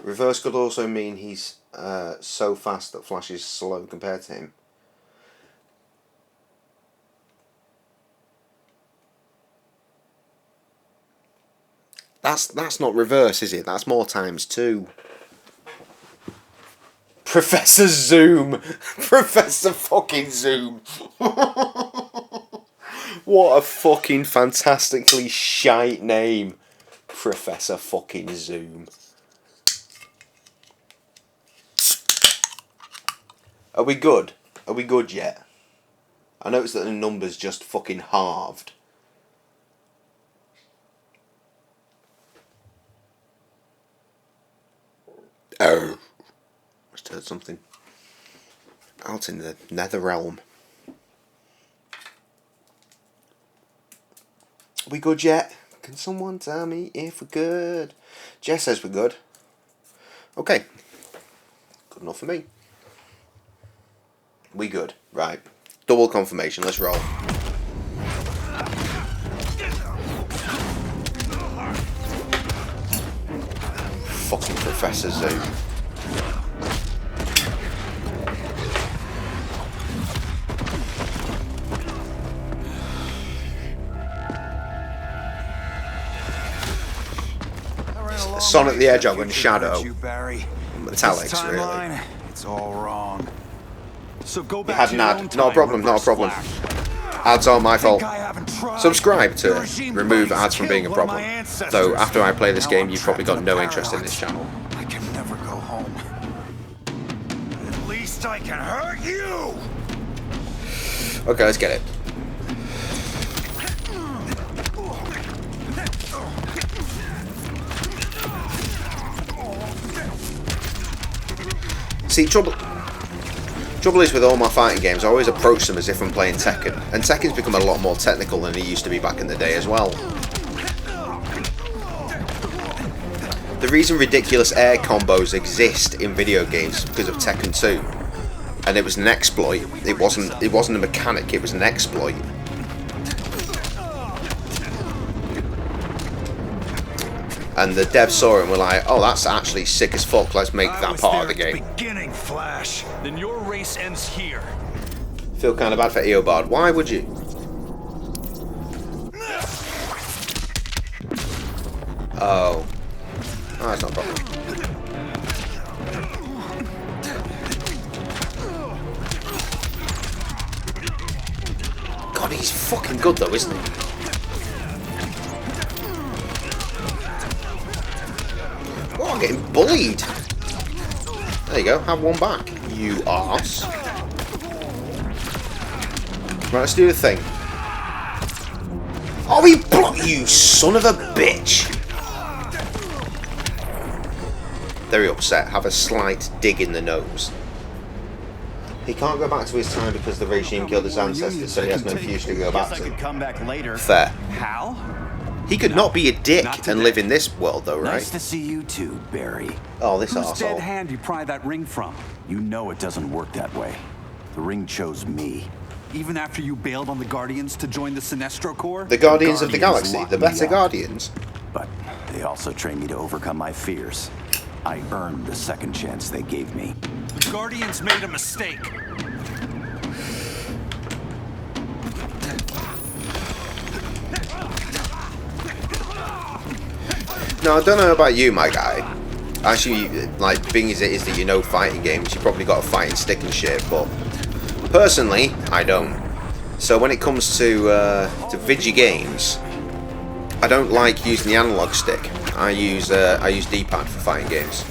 Speaker 4: Reverse could also mean he's so fast that Flash is slow compared to him. That's not reverse, is it? That's more times 2. Professor Zoom. Professor fucking Zoom. What a fucking fantastically shite name. Professor fucking Zoom. Are we good? Are we good yet? I noticed that the numbers just fucking halved. Oh. Just heard something. Out in the nether realm. We good yet? Can someone tell me if we're good? Jess says we're good. Okay. Good enough for me. We good. Right. Double confirmation. Let's roll. Fucking Professor Zoom. Sonic the Hedgehog and Shadow.
Speaker 12: You, Barry.
Speaker 4: Metallics,
Speaker 12: This
Speaker 4: really.
Speaker 12: timeline, it's all wrong. So go
Speaker 4: You
Speaker 12: back
Speaker 4: had
Speaker 12: to
Speaker 4: an
Speaker 12: your
Speaker 4: ad.
Speaker 12: own
Speaker 4: Not a
Speaker 12: time,
Speaker 4: problem, not a
Speaker 12: Reverse
Speaker 4: problem.
Speaker 12: Flash.
Speaker 4: Ads aren't my fault.
Speaker 12: I haven't tried.
Speaker 4: Subscribe to
Speaker 12: The regime
Speaker 4: remove
Speaker 12: buddies
Speaker 4: ads from being a
Speaker 12: killed one of
Speaker 4: problem.
Speaker 12: my ancestors.
Speaker 4: Though after I play this
Speaker 12: Now
Speaker 4: game,
Speaker 12: I'm
Speaker 4: you've probably
Speaker 12: trapped
Speaker 4: got
Speaker 12: in
Speaker 4: no
Speaker 12: a
Speaker 4: interest in this
Speaker 12: paradox.
Speaker 4: channel.
Speaker 12: I can never go home. At least I can hurt you.
Speaker 4: Okay, let's get it. See, trouble is with all my fighting games, I always approach them as if I'm playing Tekken. And Tekken's become a lot more technical than it used to be back in the day as well. The reason ridiculous air combos exist in video games is because of Tekken 2. And it was an exploit. It wasn't a mechanic, it was an exploit. And the devs saw it and were like, oh, that's actually sick as fuck, let's make that part of the game.
Speaker 12: Beginning, Flash. Then your race ends here.
Speaker 4: Feel kind of bad for Eobard. Why would you? Oh. Oh, that's not a problem. God, he's fucking good though, isn't he? Oh, I'm getting bullied. There you go, have one back, you arse. Right, let's do the thing. Oh, he blocked you, son of a bitch! Very upset, have a slight dig in the nose. He can't go back to his time because the regime killed his ancestors, so he has no future to go back to.
Speaker 12: Come back later.
Speaker 4: Fair.
Speaker 12: Hal?
Speaker 4: He could not be a dick and live in this world, though, right?
Speaker 12: Nice to see you too, Barry.
Speaker 4: Oh, this
Speaker 12: Whose
Speaker 4: arsehole.
Speaker 12: dead hand you pry that ring from? You know it doesn't work that way. The ring chose me. Even after you bailed on the Guardians to join the Sinestro Corps?
Speaker 4: The Guardians of the Galaxy,
Speaker 12: locked
Speaker 4: the
Speaker 12: me
Speaker 4: better
Speaker 12: up.
Speaker 4: Guardians.
Speaker 12: But they also trained me to overcome my fears. I earned the second chance they gave me. The Guardians made a mistake.
Speaker 4: No, I don't know about you, my guy. Actually, like, being as it is that you know fighting games, you probably got a fighting stick and shit, but personally, I don't. So when it comes to video games, I don't like using the analog stick. I use D-pad for fighting games.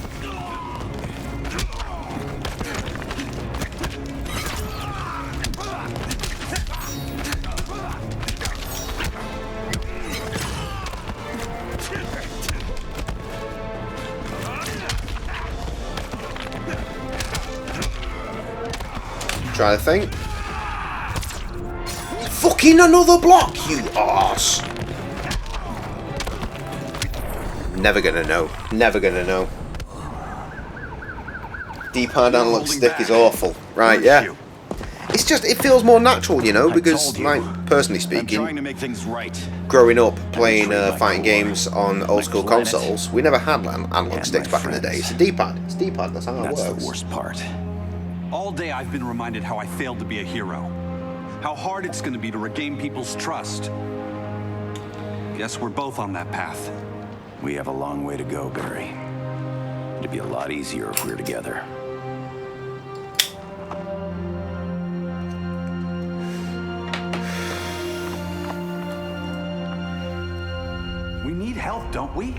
Speaker 4: Try the thing. Fucking another block, you arse! Never gonna know. Never gonna know. D-pad analog stick is awful. Right, yeah. It's just, it feels more natural, you know, because, like, personally speaking,
Speaker 12: Trying to make things right.
Speaker 4: growing up playing fighting games on old school consoles, we never had analog sticks back in the day. It's a D-pad. It's D-pad, that's how it works.
Speaker 12: That's the worst part. All day I've been reminded how I failed to be a hero. How hard it's going to be to regain people's trust. Guess we're both on that path. We have a long way to go, Barry. It'd be a lot easier if we were together. We need help, don't we?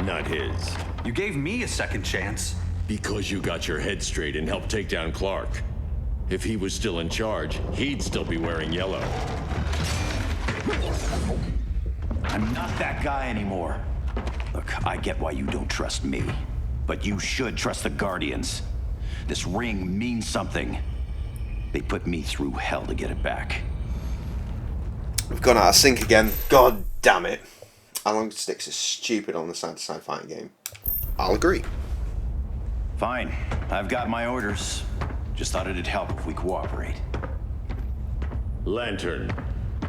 Speaker 22: Not his.
Speaker 12: You gave me a second chance.
Speaker 22: Because you got your head straight and helped take down Clark. If he was still in charge, he'd still be wearing yellow.
Speaker 12: I'm not that guy anymore. Look, I get why you don't trust me. But you should trust the Guardians. This ring means something. They put me through hell to get it back.
Speaker 4: We've gone out of sync again. God damn it. Analog sticks are stupid on the side-to-side fighting game. I'll agree.
Speaker 12: Fine. I've got my orders. Just thought it'd help if we cooperate.
Speaker 22: Lantern.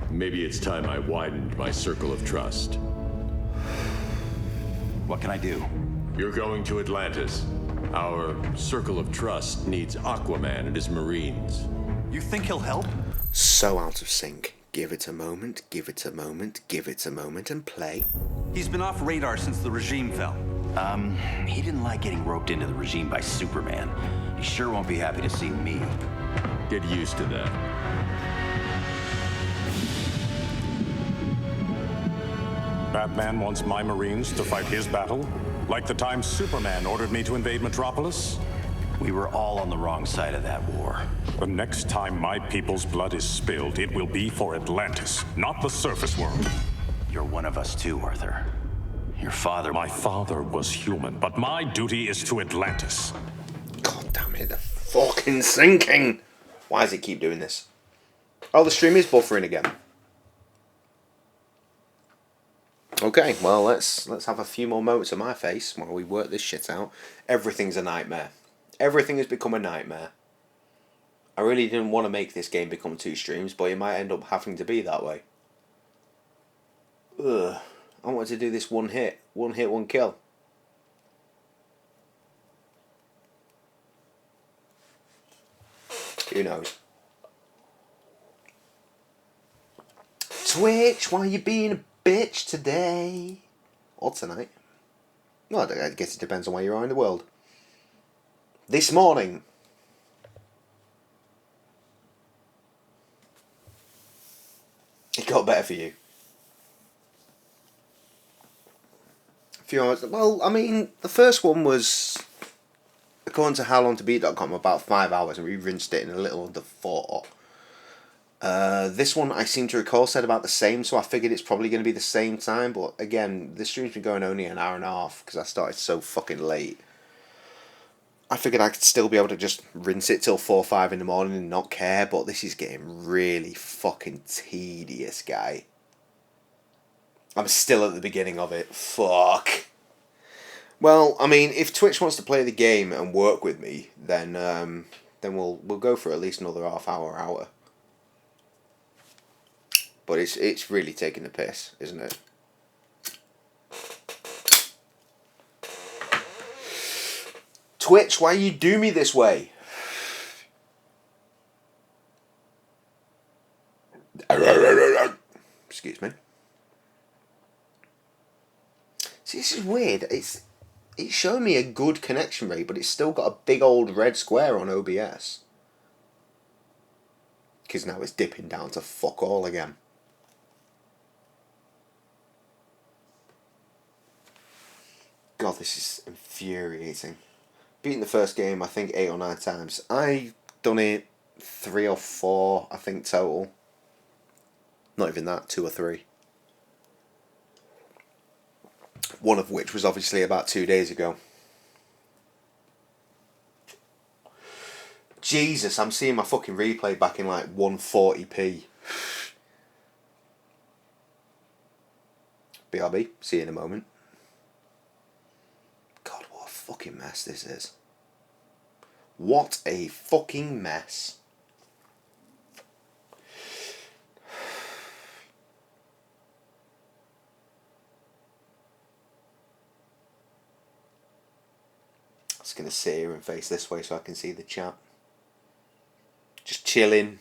Speaker 22: Maybe it's time I widened my circle of trust.
Speaker 12: What can I do?
Speaker 22: You're going to Atlantis. Our circle of trust needs Aquaman and his Marines.
Speaker 12: You think he'll help?
Speaker 4: So out of sync. Give it a moment, give it a moment, give it a moment, and play.
Speaker 12: He's been off radar since the regime fell.
Speaker 2: He didn't like getting roped into the regime by Superman. He sure won't be happy to see me.
Speaker 22: Get used to that.
Speaker 3: Batman wants my Marines to fight his battle? Like the time Superman ordered me to invade Metropolis?
Speaker 2: We were all on the wrong side of that war.
Speaker 3: The next time my people's blood is spilled, it will be for Atlantis, not the surface world.
Speaker 2: You're one of us too, Arthur. Your father...
Speaker 3: My father was human, but my duty is to Atlantis.
Speaker 4: God damn it, the fucking sinking! Why does it keep doing this? Oh, the stream is buffering again. Okay, well, let's have a few more moments of my face while we work this shit out. Everything's a nightmare. Everything has become a nightmare. I really didn't want to make this game become 2 streams, but it might end up having to be that way. Ugh. I wanted to do this one hit, one kill. Who knows? Twitch, why are you being a bitch today? Or tonight? Well, I guess it depends on where you are in the world. This morning. It got better for you. A few hours. Well, I mean, the first one was, according to howlongtobeat.com, about 5 hours, and we rinsed it in a little under 4. This one, I seem to recall, said about the same, so I figured it's probably going to be the same time, but again, the stream's been going only an hour and a half, because I started so fucking late. I figured I could still be able to just rinse it till 4 or 5 in the morning and not care, but this is getting really fucking tedious, guy. I'm still at the beginning of it. Fuck. Well, I mean, if Twitch wants to play the game and work with me, then we'll go for at least another half hour. But it's really taking the piss, isn't it? Twitch, why you do me this way? Excuse me. See, this is weird. It's showing me a good connection rate, but it's still got a big old red square on OBS. Because now it's dipping down to fuck all again. God, this is infuriating. Beating the first game, I think 8 or 9 times. I done it 3 or 4, I think, total. Not even that, 2 or 3. One of which was obviously about 2 days ago. Jesus, I'm seeing my fucking replay back in like 140p. BRB, see you in a moment. God, what a fucking mess this is. What a fucking mess. I'm just going to sit here and face this way so I can see the chat. Just chilling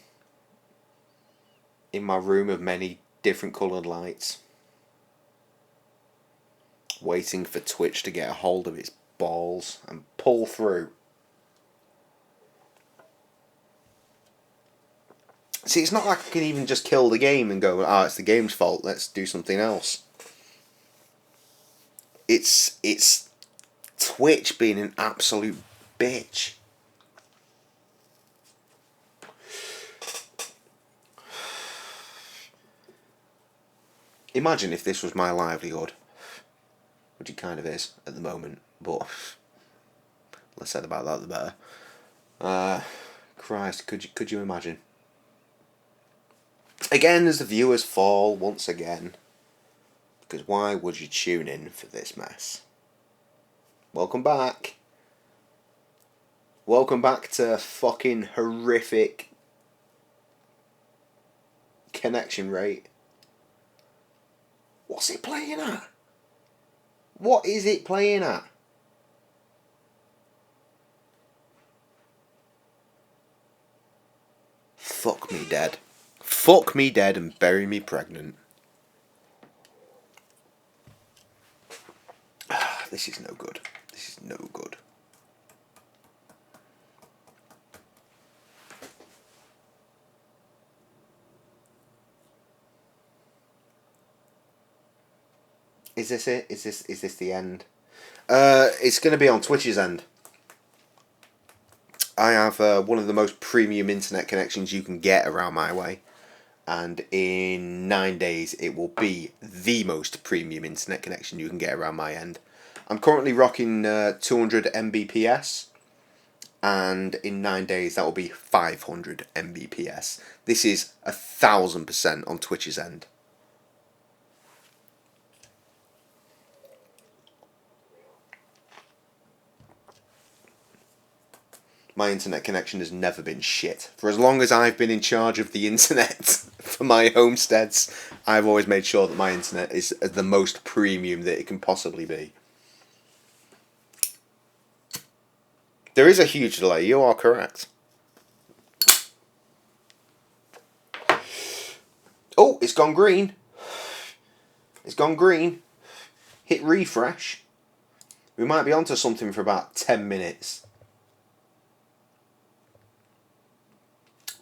Speaker 4: in my room of many different coloured lights. Waiting for Twitch to get a hold of its balls and pull through. See, it's not like I can even just kill the game and go, it's the game's fault, let's do something else. It's Twitch being an absolute bitch. Imagine if this was my livelihood, which it kind of is at the moment, but less said about that the better. Christ, could you imagine? Again, as the viewers fall once again, because why would you tune in for this mess? Welcome back. Welcome back to fucking horrific connection rate. What's it playing at? What is it playing at? Fuck me dead. Fuck me dead and bury me pregnant. This is no good. This is no good. Is this it? Is this the end? It's going to be on Twitch's end. I have one of the most premium internet connections you can get around my way, and in 9 days it will be the most premium internet connection you can get around my end. I'm currently rocking 200 Mbps, and in 9 days that will be 500 Mbps. This is 1000% on Twitch's end. My internet connection has never been shit. For as long as I've been in charge of the internet for my homesteads, I've always made sure that my internet is the most premium that it can possibly be. There is a huge delay, you are correct. Oh, it's gone green. It's gone green. Hit refresh. We might be onto something for about 10 minutes.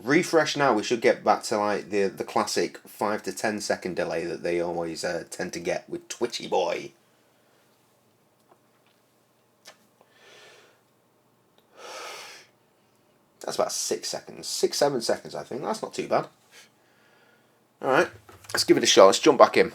Speaker 4: Refresh now, we should get back to like the classic 5 to 10 second delay that they always tend to get with Twitchy Boy. That's about 6 seconds. 6-7 seconds, I think. That's not too bad. Alright, let's give it a shot. Let's jump back in.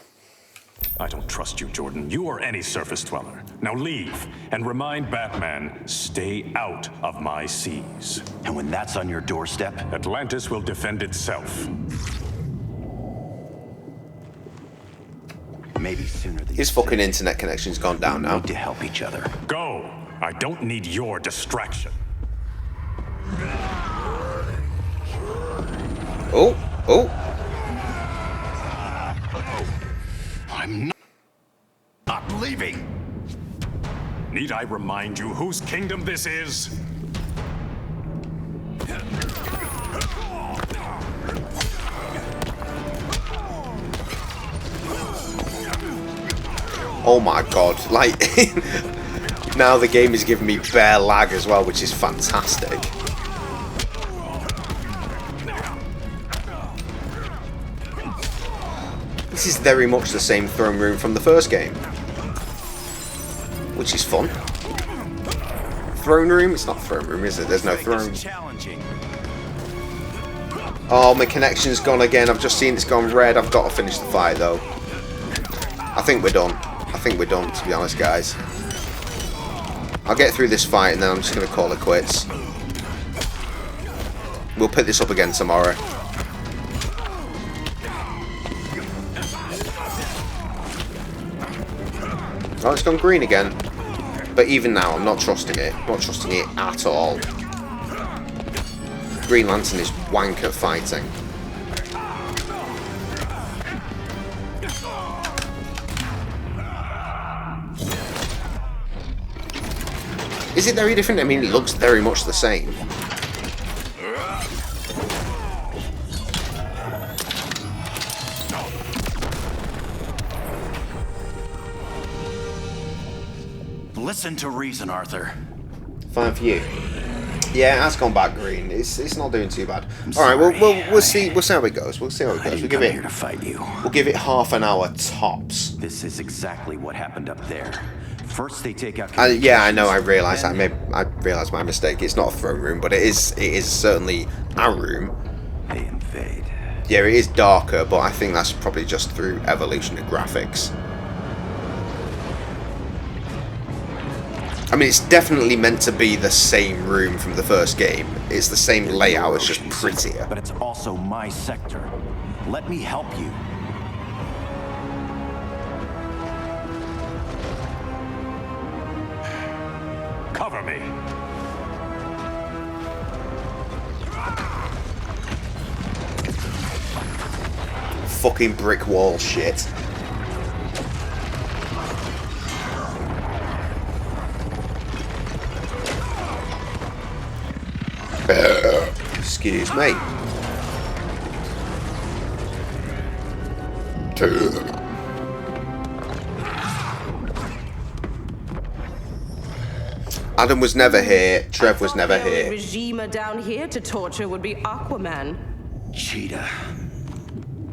Speaker 3: I don't trust you, Jordan. You or any surface dweller. Now leave, and remind Batman, stay out of my seas.
Speaker 2: And when that's on your doorstep,
Speaker 3: Atlantis will defend itself.
Speaker 2: Maybe sooner than
Speaker 4: his fucking internet connection's gone down now.
Speaker 2: We need to help each other.
Speaker 3: Go! I don't need your distraction.
Speaker 4: Oh, oh.
Speaker 3: I'm not leaving. Need I remind you whose kingdom this is?
Speaker 4: Oh my god, like, now the game is giving me bare lag as well, which is fantastic. This is very much the same throne room from the first game, which is fun. Throne room? It's not throne room, is it? There's no throne. Oh, my connection's gone again. I've just seen it's gone red. I've got to finish the fight, though. I think we're done. I think we're done, to be honest, guys. I'll get through this fight, and then I'm just going to call it quits. We'll pick this up again tomorrow. Oh, it's gone green again. But even now, I'm not trusting it. Not trusting it at all. Green Lantern is wank at fighting. Is it very different? I mean, it looks very much the same.
Speaker 2: Listen to reason, Arthur.
Speaker 4: Fine for you. Yeah, it has gone back green. It's not doing too bad. All right, we'll see how it goes. We'll see how it goes. We'll give it
Speaker 2: here to fight you.
Speaker 4: We'll give it half an hour tops.
Speaker 2: This is exactly what happened up there. First, they take out.
Speaker 4: Yeah, I know. I realised. I realised my mistake. It's not a throne room, but it is certainly a room.
Speaker 2: They invade.
Speaker 4: Yeah, it is darker, but I think that's probably just through evolution of graphics. I mean, it's definitely meant to be the same room from the first game. It's the same layout, it's just prettier.
Speaker 2: But it's also my sector. Let me help you.
Speaker 3: Cover me.
Speaker 4: Fucking brick wall shit. Excuse me. Adam was never here. Trev was never
Speaker 9: The only
Speaker 4: here.
Speaker 9: regimer down here to torture would be Aquaman.
Speaker 2: Cheetah.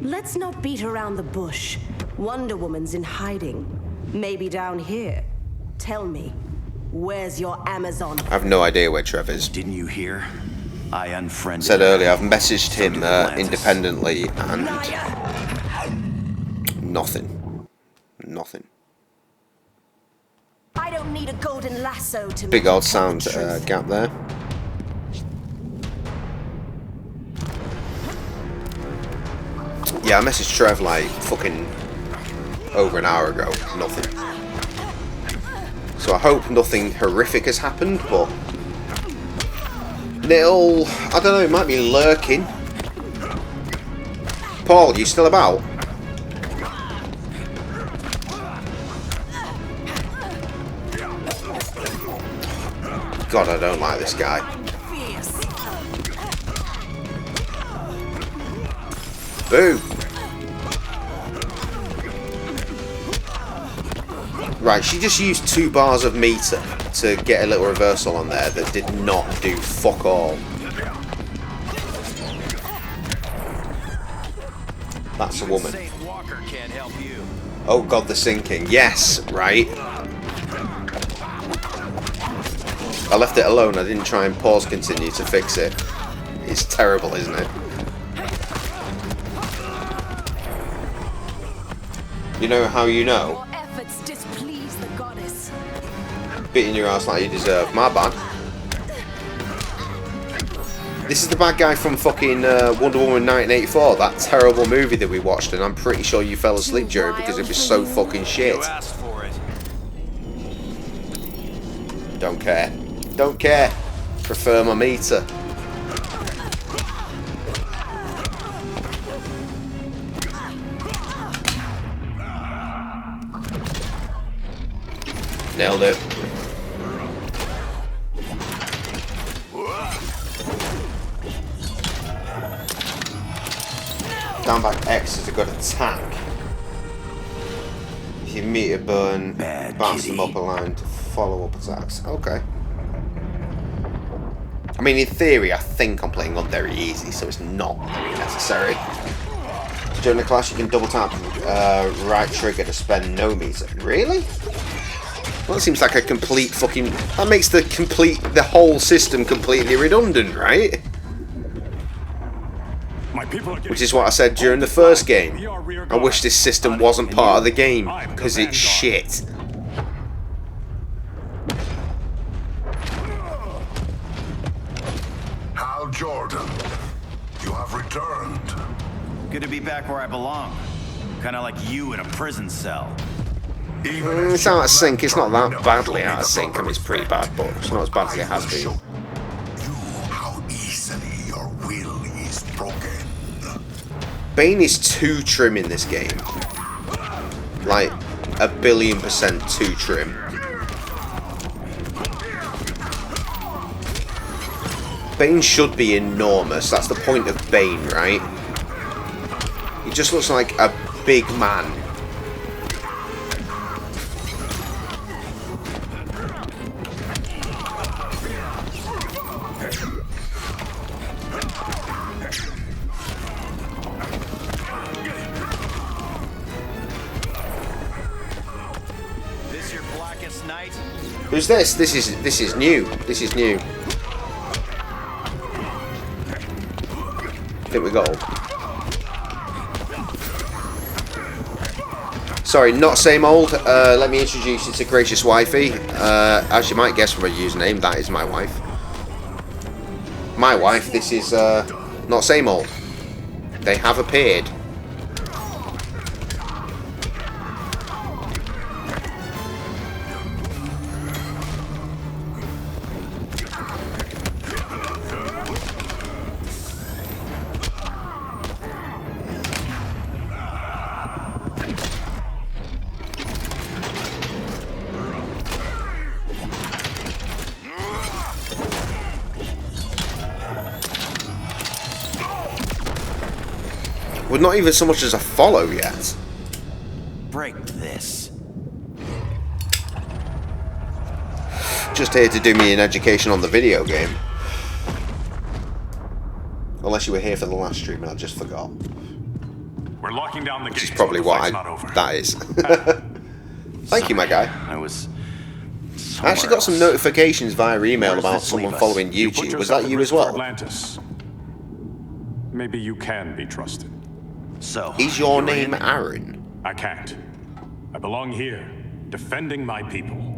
Speaker 9: Let's not beat around the bush. Wonder Woman's in hiding. Maybe down here. Tell me, where's your Amazon?
Speaker 4: I have no idea where Trev is.
Speaker 2: Didn't you hear? I unfriended
Speaker 4: Said
Speaker 2: her.
Speaker 4: earlier, I've messaged him independently and nothing. Nothing.
Speaker 9: I don't need a golden lasso to
Speaker 4: Big old sound gap there. Yeah, I messaged Trev like fucking over an hour ago. Nothing. So I hope nothing horrific has happened, but little, I don't know, it might be lurking. Paul, you still about? God, I don't like this guy. Boo! Right, she just used 2 bars of meter to get a little reversal on there that did not do fuck all. That's a woman. Oh god, the sinking. Yes, right. I left it alone. I didn't try and pause continue to fix it. It's terrible, isn't it? You know how you know?
Speaker 9: Efforts displease the goddess.
Speaker 4: Beating your ass like you deserve. My bad. This is the bad guy from fucking Wonder Woman 1984, that terrible movie that we watched, and I'm pretty sure you fell asleep during because it was so fucking shit. Don't care. Don't care. Prefer my meter. Nailed it. Down back X is a good attack. If you meter burn, bounce them up a line to follow up attacks. Okay. I mean, in theory, I think I'm playing on very easy, so it's not very necessary. During the class, you can double tap right trigger to spend no meter. Really? Well, that seems like a complete fucking... That makes the whole system completely redundant, right? Which is what I said during the first game. I wish this system wasn't part of the game, because it's shit.
Speaker 21: Hal Jordan, you have returned.
Speaker 2: Good to be back where I belong. Kind of like you in a prison cell.
Speaker 4: It's out of sync. It's not that badly out of sync. I mean, it's pretty bad, but it's not as bad as it has been.
Speaker 21: How easily your will is broken.
Speaker 4: Bane is too trim in this game. Like, 1,000,000,000% too trim. Bane should be enormous. That's the point of Bane, right? He just looks like a big man.
Speaker 2: This your blackest night?
Speaker 4: Who's this? This is new. This is new. I think we got all. Sorry, not same old. Let me introduce you to Gracious Wifey. As you might guess from her username, that is my wife. My wife, this is not same old. They have appeared. Well, not even so much as a follow yet.
Speaker 2: Break this.
Speaker 4: just here to do me an education on the video game. Unless you were here for the last stream and I just forgot.
Speaker 3: We're locking down the gates.
Speaker 4: Which is probably what that is. Thank you, my guy. I actually got some notifications via email about someone following YouTube. Was that you as well?
Speaker 3: Atlantis. Maybe you can be trusted.
Speaker 2: So,
Speaker 4: is your name Aaron?
Speaker 3: I can't. I belong here, defending my people.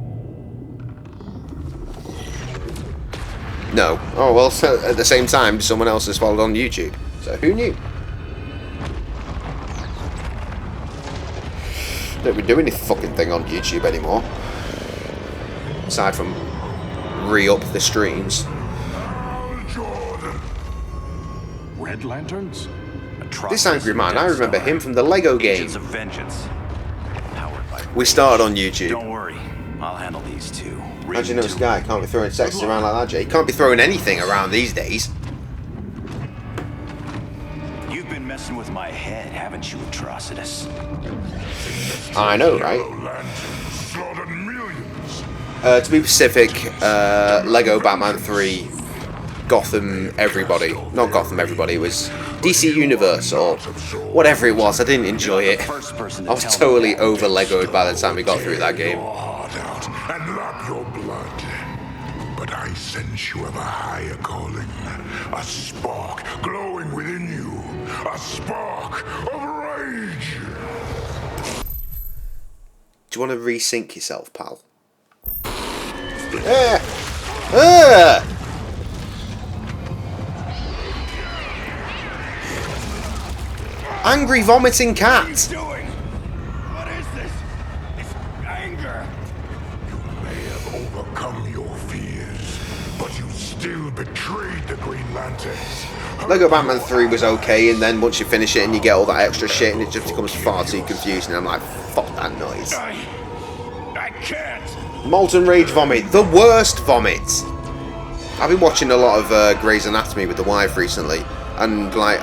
Speaker 4: No. Oh, well, so at the same time, someone else has followed on YouTube. So who knew? Don't we do any fucking thing on YouTube anymore. Aside from re-up the streams.
Speaker 3: Red Lanterns?
Speaker 4: This angry man, I remember him from the Lego game.
Speaker 2: Agents of Vengeance.
Speaker 4: We started on YouTube.
Speaker 2: Don't worry, I'll handle these two.
Speaker 4: How'd you know this guy can't be throwing sexes around like that, Jay? He can't be throwing anything around these days.
Speaker 2: You've been messing with my head, haven't you, Atrocitus?
Speaker 4: I know, right? To be specific, Lego Batman 3, Gotham Everybody. Not Gotham Everybody, it was DC Universe or whatever it was. I didn't enjoy it. I was totally over Legoed by the time we got through that game.
Speaker 21: And lap your blood. But I sense you have a higher calling. A spark glowing within you. A spark of rage.
Speaker 4: Do you want to resync yourself, pal? Yeah. Angry vomiting cat.
Speaker 21: What are you doing? What is this? It's anger. You may have overcome your fears, but you still betrayed the Green Lanterns.
Speaker 4: Lego Batman 3 was okay, and then once you finish it and you get all that extra shit and it just becomes far too confusing, I'm like, fuck that noise.
Speaker 21: I can't.
Speaker 4: Molten Rage Vomit, the worst vomit. I've been watching a lot of Grey's Anatomy with the wife recently, and like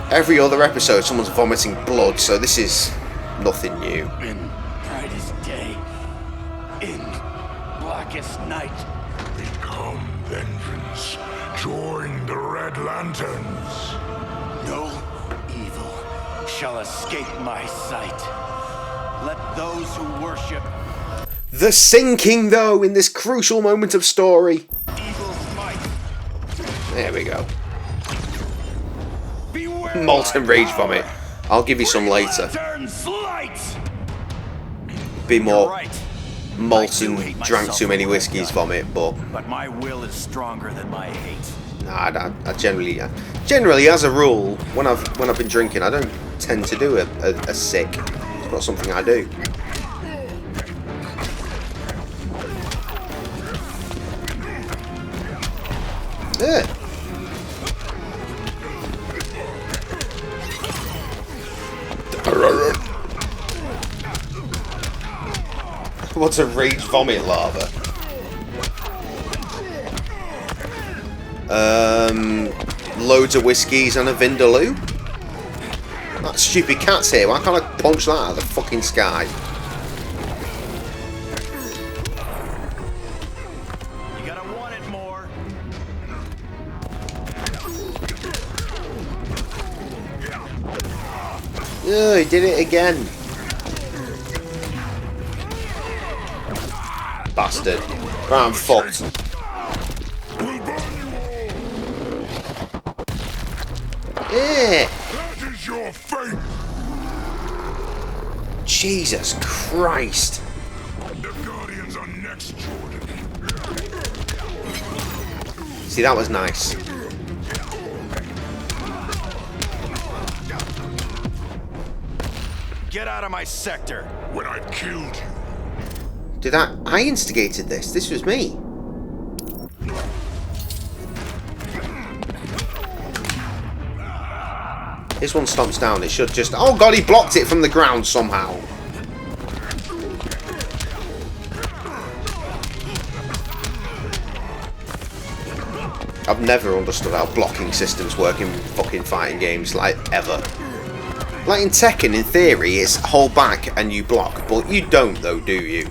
Speaker 4: every other episode someone's vomiting blood, so this is nothing new.
Speaker 2: In brightest day, in blackest night.
Speaker 21: Become vengeance. Join the Red Lanterns.
Speaker 2: No evil shall escape my sight. Let those who worship
Speaker 4: the sinking, though, in this crucial moment of story. There we go. Molten Rage Vomit. I'll give you some later. Be more molten, drank too many whiskeys vomit, but
Speaker 2: my will is stronger than my hate.
Speaker 4: Nah, I generally, as a rule, when I've been drinking, I don't tend to do a sick. It's not something I do. Yeah. What's a rage vomit lava? Loads of whiskies and a Vindaloo. That stupid cat's here. Why can't I punch that out of the fucking sky?
Speaker 2: You gotta want it more.
Speaker 4: Oh, he did it again. Bastard. Right, I'm fucked. Yeah.
Speaker 21: That is your fate.
Speaker 4: Jesus Christ.
Speaker 21: The Guardians are next, Jordan.
Speaker 4: See, that was nice.
Speaker 2: Get out of my sector.
Speaker 21: When I killed you.
Speaker 4: I instigated this. This was me. This one stomps down. It should just... Oh god, he blocked it from the ground somehow. I've never understood how blocking systems work in fucking fighting games, like, ever. Like in Tekken, in theory, it's hold back and you block, but you don't though, do you?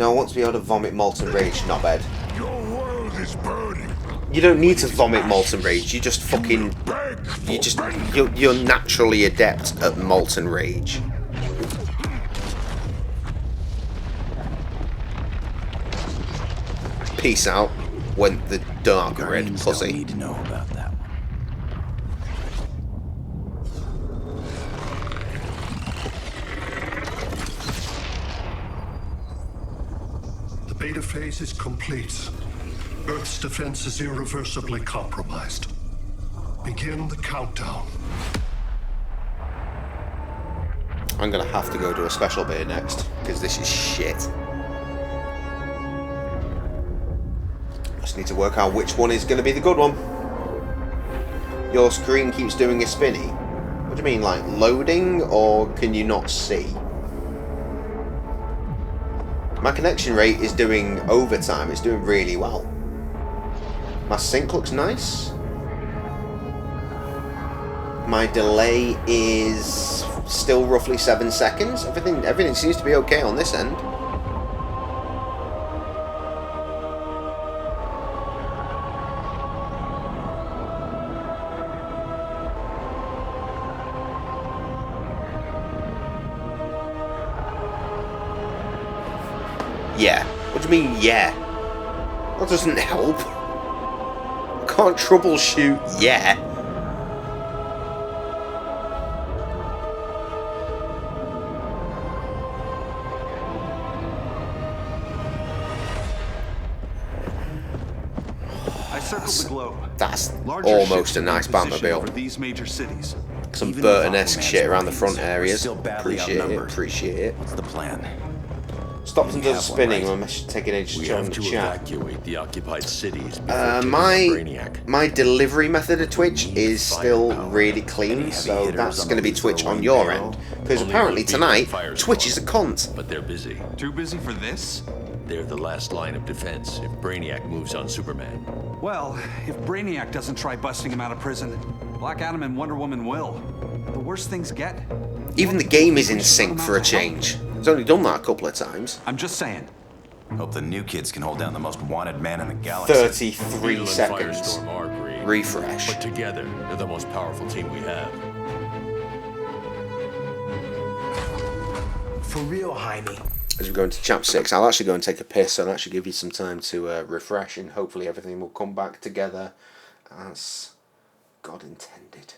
Speaker 4: No, I want to be able to vomit molten rage, knobhead.
Speaker 21: Your world is burning.
Speaker 4: You don't need to vomit molten rage. You just fucking... You're naturally adept at molten rage. Peace out. Went the dark red pussy.
Speaker 2: Need to know about that one.
Speaker 15: The beta phase is complete. Earth's defense is irreversibly compromised. Begin the countdown.
Speaker 4: I'm gonna have to go do a special beta next, because this is shit. Just need to work out which one is gonna be the good one. Your screen keeps doing a spinny. What do you mean, like loading, or can you not see? My connection rate is doing overtime, it's doing really well. My sync looks nice. My delay is still roughly 7 seconds. Everything seems to be okay on this end. Yeah. What do you mean, yeah? That doesn't help. I can't troubleshoot yet.
Speaker 12: I circled the globe.
Speaker 4: That's
Speaker 12: Larger
Speaker 4: almost
Speaker 12: ships
Speaker 4: a nice
Speaker 12: in position
Speaker 4: Batmobile.
Speaker 12: over these major cities.
Speaker 4: Some
Speaker 2: Even
Speaker 4: Burton-esque
Speaker 2: with
Speaker 4: shit
Speaker 2: Aquaman's
Speaker 4: around the front
Speaker 2: Marines, we're
Speaker 4: areas.
Speaker 2: still badly
Speaker 4: Appreciate it,
Speaker 2: outnumbered.
Speaker 4: appreciate it.
Speaker 2: What's the plan?
Speaker 4: Stops and
Speaker 2: We
Speaker 4: does a
Speaker 2: have one,
Speaker 4: spinning
Speaker 2: right?
Speaker 4: when we're taking age
Speaker 22: We
Speaker 4: to
Speaker 22: have to
Speaker 4: chat.
Speaker 22: evacuate the occupied cities before taking on
Speaker 4: My
Speaker 22: Brainiac.
Speaker 4: delivery method of Twitch is still really clean, so that's going to be Twitch on your end. Because
Speaker 22: Only
Speaker 4: apparently
Speaker 22: good people
Speaker 4: tonight,
Speaker 22: fire
Speaker 4: Twitch is a cunt.
Speaker 22: But they're busy.
Speaker 12: Too busy for this?
Speaker 22: They're the last line of defense if Brainiac moves on Superman.
Speaker 12: Well, if Brainiac doesn't try busting him out of prison, Black Adam and Wonder Woman will. The worse things get.
Speaker 4: Even the game is in sync for a change. It's only done that a couple of times.
Speaker 12: I'm just saying.
Speaker 2: Hope the new kids can hold down the most wanted man in the galaxy.
Speaker 4: 33
Speaker 22: Beetle and
Speaker 4: seconds.
Speaker 22: Firestorm are great.
Speaker 4: Refresh.
Speaker 22: But together, they're the most powerful team we have.
Speaker 1: For real, Jaime.
Speaker 4: As we go into chapter 6, I'll actually go and take a piss, so I'll actually give you some time to refresh, and hopefully everything will come back together as God intended.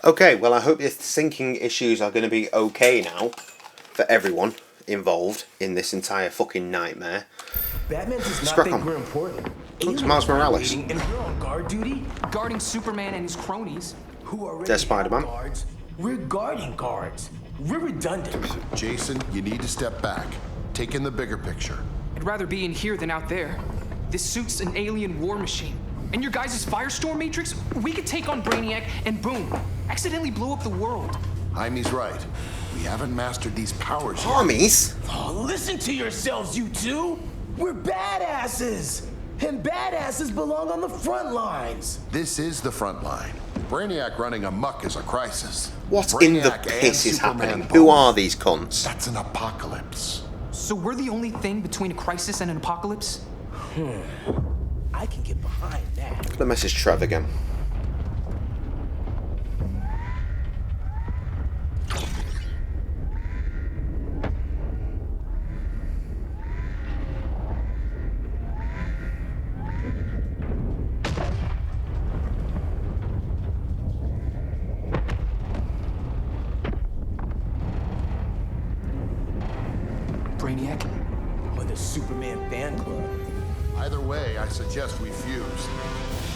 Speaker 4: Okay, well, I hope the syncing issues are going to be okay now for everyone involved in this entire fucking nightmare.
Speaker 10: Batman does
Speaker 4: Let's
Speaker 10: not
Speaker 4: crack
Speaker 10: think
Speaker 4: on.
Speaker 10: we're important.
Speaker 4: It's Miles Morales.
Speaker 10: And we're on guard duty,
Speaker 11: guarding Superman and his cronies.
Speaker 10: Who already
Speaker 4: There's Spider-Man.
Speaker 10: have guards. We're guarding guards. We're redundant.
Speaker 13: Jason, you need to step back. Take in the bigger picture.
Speaker 11: I'd rather be in here than out there. This suit's an alien war machine. And your guys' Firestorm Matrix, we could take on Brainiac and boom, accidentally blow up the world.
Speaker 13: Jaime's right. We haven't mastered these powers yet.
Speaker 4: Armies?
Speaker 10: Oh, listen to yourselves, you two. We're badasses. And badasses belong on the front lines.
Speaker 13: This is the front line. Brainiac running amok is a crisis.
Speaker 4: What in the
Speaker 13: Brainiac
Speaker 4: piss
Speaker 13: and
Speaker 4: is
Speaker 13: Superman
Speaker 4: happening?
Speaker 13: both.
Speaker 4: Who are these cunts?
Speaker 13: That's an apocalypse.
Speaker 11: So we're the only thing between a crisis and an apocalypse?
Speaker 10: I can get behind that.
Speaker 4: The message Trev again.
Speaker 11: Brainiac?
Speaker 10: Or the Superman fan club.
Speaker 13: Either way, I suggest we fuse.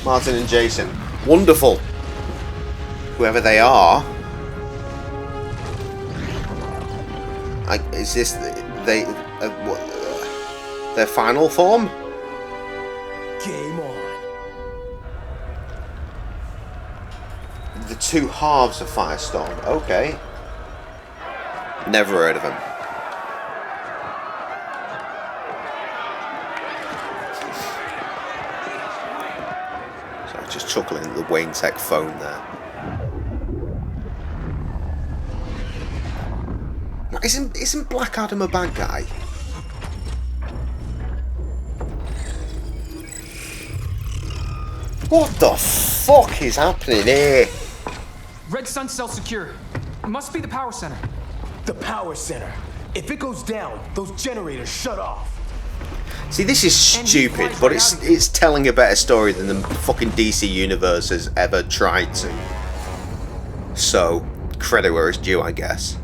Speaker 4: Martin and Jason. Wonderful. Whoever they are. Is this their final form?
Speaker 10: Game on.
Speaker 4: The two halves of Firestorm. Okay. Never heard of him. So just chuckling at the Wayne Tech phone there. Isn't Black Adam a bad guy? What the fuck is happening here?
Speaker 11: Red Sun cell secure. It must be the power center.
Speaker 10: The power center. If it goes down, those generators shut off.
Speaker 4: See, this is stupid, but it's telling a better story than the fucking DC universe has ever tried to. So, credit where it's due, I guess.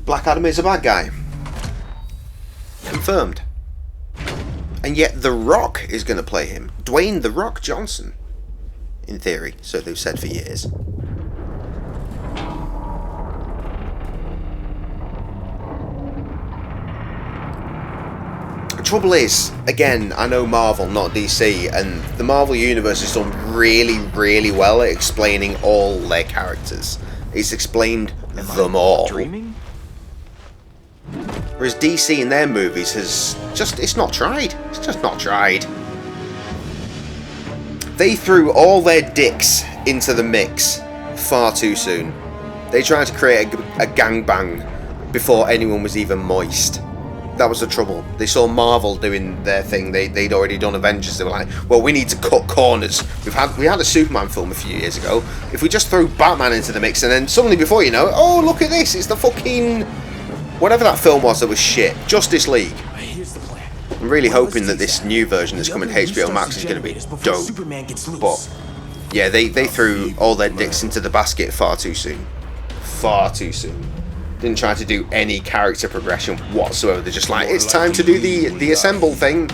Speaker 4: Black Adam is a bad guy. Confirmed. And yet The Rock is going to play him. Dwayne The Rock Johnson. In theory, so they've said for years. The trouble is, again, I know Marvel, not DC, and the Marvel Universe has done really, really well at explaining all their characters. It's explained them all.
Speaker 11: Dreaming?
Speaker 4: Whereas DC in their movies has just, it's not tried. It's just not tried. They threw all their dicks into the mix far too soon. They tried to create a gangbang before anyone was even moist. That was the trouble. They saw Marvel doing their thing. They'd already done Avengers. They were like, well, we need to cut corners. We had a Superman film a few years ago. If we just throw Batman into the mix and then suddenly before you know it, oh, look at this. It's the fucking... whatever that film was that was shit. Justice League.
Speaker 10: Here's the plan.
Speaker 4: I'm really hoping that this new version that's coming to HBO Max is going to be dope. But yeah, they threw all their dicks into the basket far too soon. Far too soon. Didn't try to do any character progression whatsoever. They're just like, it's time to do the assemble thing.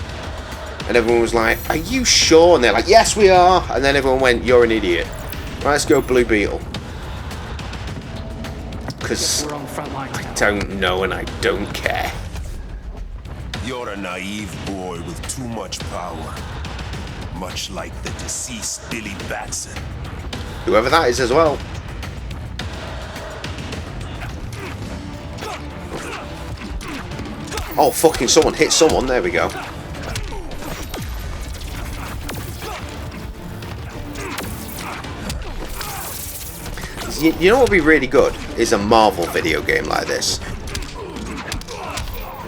Speaker 4: And everyone was like, are you sure? And they're like, yes, we are. And then everyone went, you're an idiot. Right, let's go Blue Beetle. Because I don't know and I don't care.
Speaker 19: You're a naive boy with too much power. Much like the deceased Billy Batson.
Speaker 4: Whoever that is as well. Oh, fucking someone hit someone. There we go. You know what would be really good? Is a Marvel video game like this.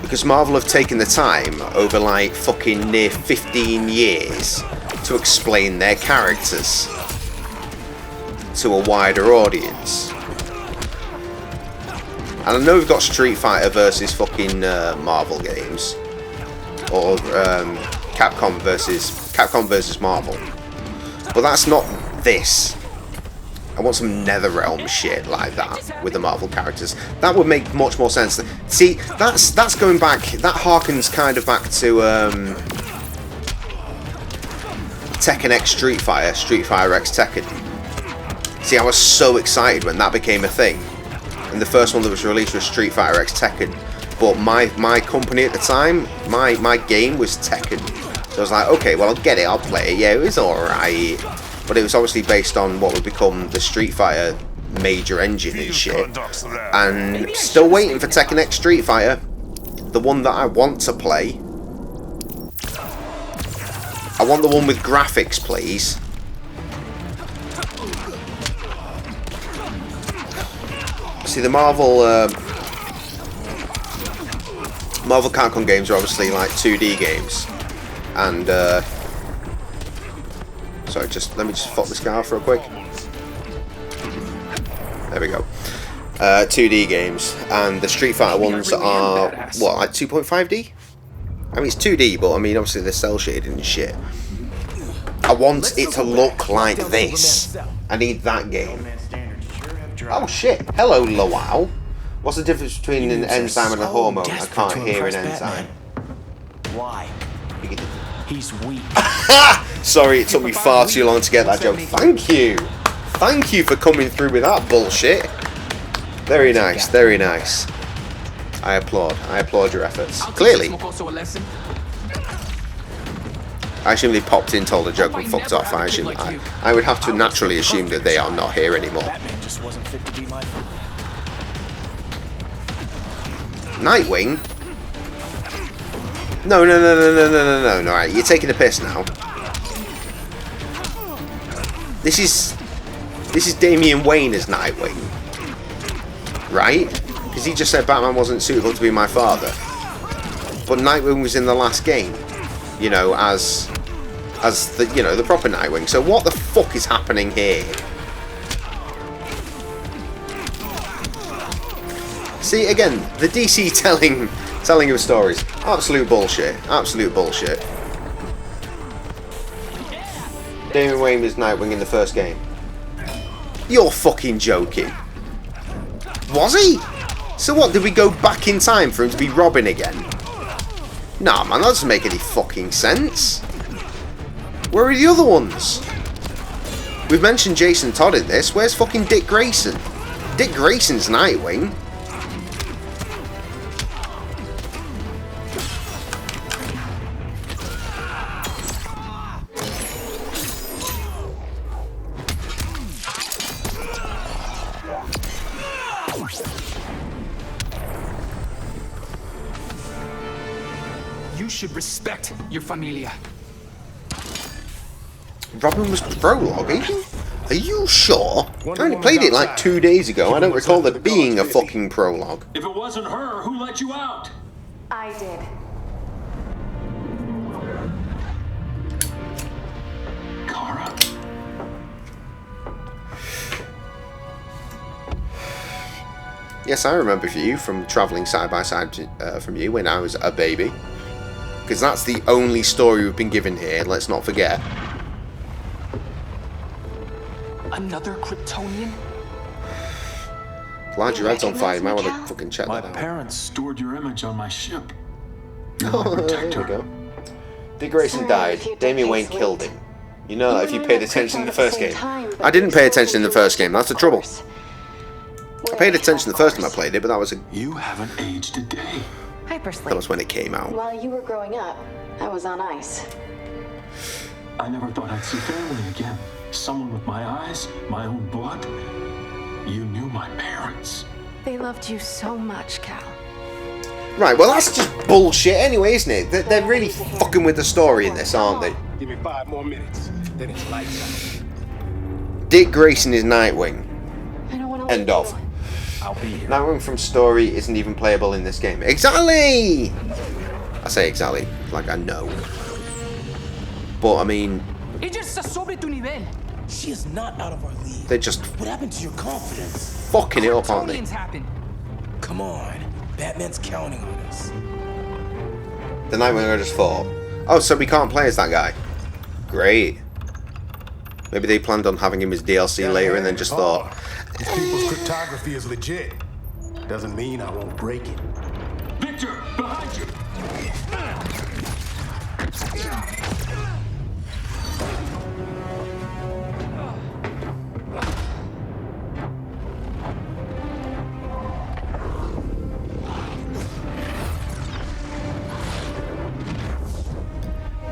Speaker 4: Because Marvel have taken the time over like fucking near 15 years to explain their characters to a wider audience. And I know we've got Street Fighter versus fucking Marvel games, or Capcom versus Marvel, but that's not this. I want some NetherRealm shit like that with the Marvel characters. That would make much more sense. See, that's going back. That harkens kind of back to Tekken X Street Fighter X Tekken. See, I was so excited when that became a thing, and the first one that was released was Street Fighter X Tekken. But my company at the time, my game was Tekken. So I was like, okay, well, I'll get it, I'll play it. Yeah, it was alright. But it was obviously based on what would become the Street Fighter major engine and shit. And still waiting for Tekken X Street Fighter, the one that I want to play. I want the one with graphics, please. See, the Marvel Capcom games are obviously like 2D games, and sorry, let me just fuck this guy off real quick. There we go. 2D games, and the Street Fighter ones are what, like 2.5D? I mean, it's 2D, but I mean, obviously they're cell shaded and shit. I want it to look like this. I need that game. Oh shit! Hello, Lowell. What's the difference between an enzyme and a hormone? I can't hear an enzyme.
Speaker 10: Why? He's weak.
Speaker 4: Sorry, it took me far too long to get that joke. Thank you. Thank you for coming through with that bullshit. Very nice, very nice. I applaud your efforts. Clearly. I assume they popped in, told a joke and fucked off. I would have to naturally assume that they are not here anymore. Nightwing? No, right, you're taking a piss now. This is Damian Wayne as Nightwing. Right? Because he just said Batman wasn't suitable to be my father. But Nightwing was in the last game. You know, as the, you know, the proper Nightwing. So what the fuck is happening here? See, again, the DC telling of stories. Absolute bullshit. Absolute bullshit. Damian Wayne was Nightwing in the first game. You're fucking joking. Was he? So what, did we go back in time for him to be Robin again? Nah, man, that doesn't make any fucking sense. Where are the other ones? We've mentioned Jason Todd in this. Where's fucking Dick Grayson? Dick Grayson's Nightwing.
Speaker 11: You should respect your familia.
Speaker 4: Robin was prologue, are you sure? I only played it like 2 days ago. I don't recall there being a fucking prologue.
Speaker 8: If it wasn't her, who let you out?
Speaker 5: I did.
Speaker 8: Kara?
Speaker 4: Yes, I remember you from travelling side by side from you when I was a baby. Because that's the only story we've been given here, let's not forget.
Speaker 11: Another Kryptonian?
Speaker 4: Glad your head's on fire, you might want to fucking check that out.
Speaker 8: My parents stored your image on my ship.
Speaker 4: Oh, there we go. Dick Grayson died, Damian Wayne killed him. You know that if you paid attention in the first game. I didn't pay attention in the first game, that's the trouble. I paid attention the first time I played it, but that was
Speaker 8: You haven't aged a day.
Speaker 4: That was when it came out.
Speaker 5: While you were growing up, I was on ice.
Speaker 8: I never thought I'd see family again. Someone with my eyes, my own blood. You knew my parents.
Speaker 5: They loved you so much, Cal.
Speaker 4: Right, well that's just bullshit anyway, isn't it? They're really fucking with the story in this, aren't they?
Speaker 24: Give me 5 more minutes, then it's lights out.
Speaker 4: Dick Grayson is Nightwing.
Speaker 5: I don't want to
Speaker 4: End of.
Speaker 8: I'll be here.
Speaker 4: Nightwing from story isn't even playable in this game. Exactly! I say exactly, like I know. But I mean...
Speaker 10: She is not out of our league.
Speaker 4: They're just
Speaker 10: What happened to your confidence?
Speaker 4: fucking it up, aren't they?
Speaker 11: Happen.
Speaker 10: Come on. Batman's counting on us.
Speaker 4: The Nightwing I just fought. Oh, so we can't play as that guy. Great. Maybe they planned on having him as DLC later and then just thought...
Speaker 6: These people's cryptography is legit. Doesn't mean I won't break it.
Speaker 24: Victor, behind you!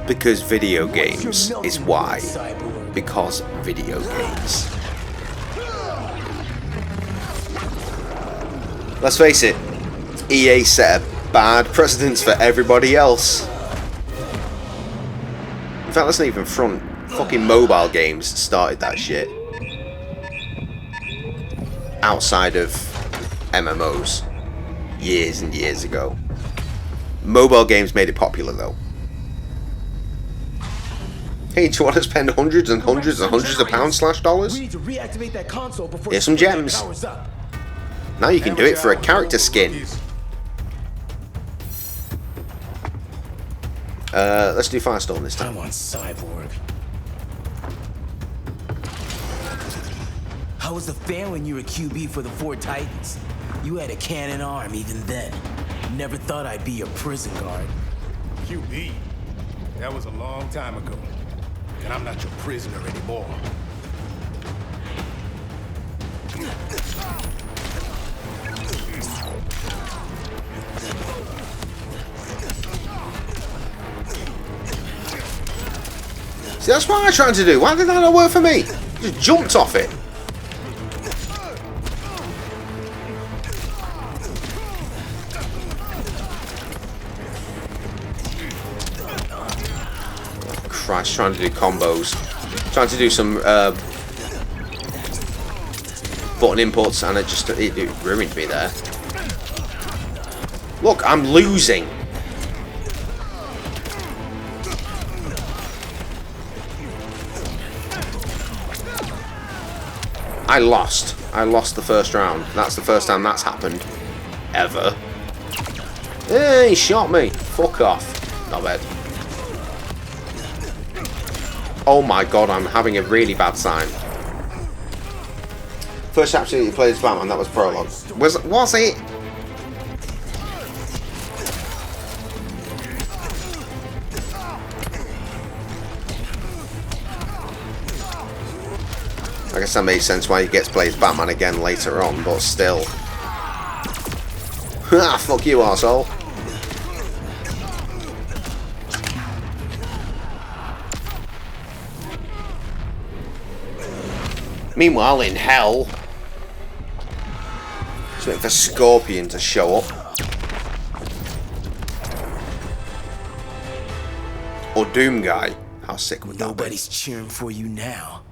Speaker 4: Because video games is why. Because video games. Let's face it, EA set a bad precedence for everybody else. In fact, let's not even front. Fucking mobile games started that shit. Outside of MMOs. Years and years ago. Mobile games made it popular though. Hey, do you want to spend hundreds and hundreds and hundreds of pounds / dollars?
Speaker 10: We need to reactivate that console before
Speaker 4: Here's some gems. Now you can do it for a character skin. Let's do Firestorm this time.
Speaker 10: I want Cyborg. How was the fan when you were QB for the 4 Titans? You had a cannon arm even then. Never thought I'd be your prison guard.
Speaker 6: QB? That was a long time ago. And I'm not your prisoner anymore.
Speaker 4: See, that's what I'm trying to do. Why did that not work for me? Just jumped off it. Christ, trying to do combos. Trying to do some button inputs and it ruined me there. Look, I'm losing. I lost. I lost the first round. That's the first time that's happened. Ever. Hey, he shot me. Fuck off. Not bad. Oh my god, I'm having a really bad time. First chapter you played as Batman, that was prologue. Was it? I guess that makes sense why he gets to play as Batman again later on, but still. Ah, fuck you, arsehole. Meanwhile, in hell, just waiting for Scorpion to show up. Or Doom Guy. How sick would that be?
Speaker 10: Nobody's cheering for you now.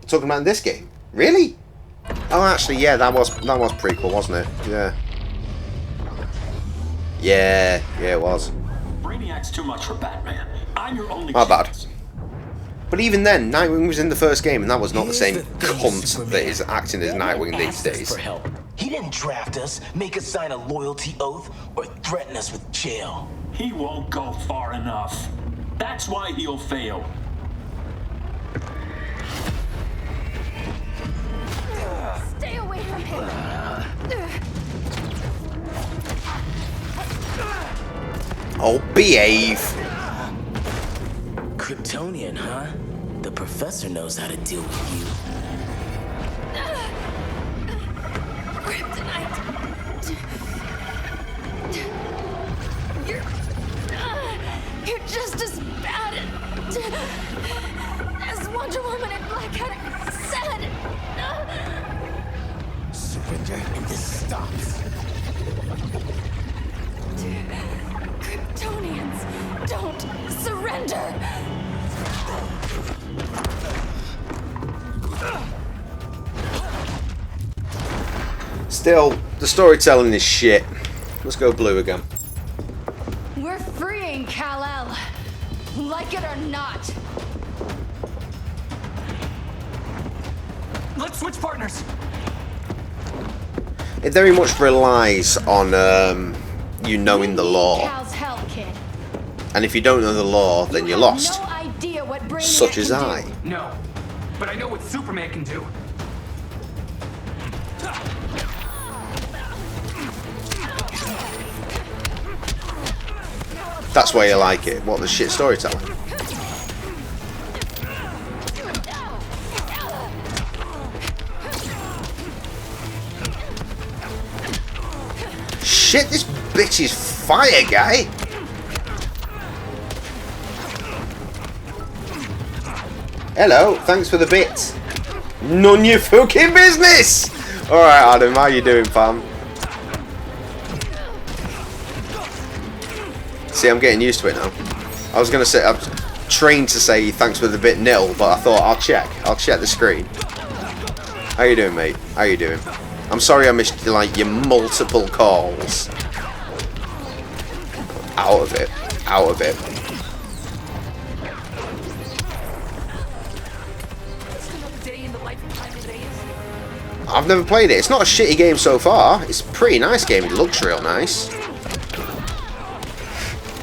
Speaker 4: Talking about this game? Really? Oh, actually, yeah, that was pretty cool, wasn't it? Yeah. Yeah, it was.
Speaker 24: Brainiac's too much for Batman. I'm your only
Speaker 4: Not bad.
Speaker 24: chance.
Speaker 4: But even then, Nightwing was in the first game, and that was not the same cunt that is acting as Nightwing these days.
Speaker 10: For help. He didn't draft us, make us sign a loyalty oath, or threaten us with jail.
Speaker 24: He won't go far enough. That's why he'll fail.
Speaker 14: Stay away from him.
Speaker 4: Oh, behave.
Speaker 10: Kryptonian, huh? The professor knows how to deal with you.
Speaker 14: Kryptonite. You're just as bad as Wonder Woman and Black Cat said.
Speaker 10: Surrender and this stops.
Speaker 14: Kryptonians, don't surrender.
Speaker 4: Still, the storytelling is shit. Let's go blue again.
Speaker 7: We're freeing Kal-El, like it or not.
Speaker 11: Let's switch partners.
Speaker 4: It very much relies on you knowing the law.
Speaker 7: Cal's help, kid.
Speaker 4: And if you don't know the law, then you're lost.
Speaker 7: No idea what Brainiac
Speaker 4: Such as
Speaker 7: can
Speaker 4: I.
Speaker 7: do.
Speaker 11: No, but I know what Superman can do.
Speaker 4: That's why you like it. What, the shit storytelling? Shit, this bitch is fire, guy. Hello, thanks for the bits. None your fucking business. All right, Adam, how you doing, fam? See, I'm getting used to it now. I was gonna say I'm trained to say thanks for the bit nil, but I thought I'll check the screen. How you doing, mate? How you doing? I'm sorry I missed like your multiple calls. Out of it. Out of it. I've never played it. It's not a shitty game so far. It's a pretty nice game. It looks real nice.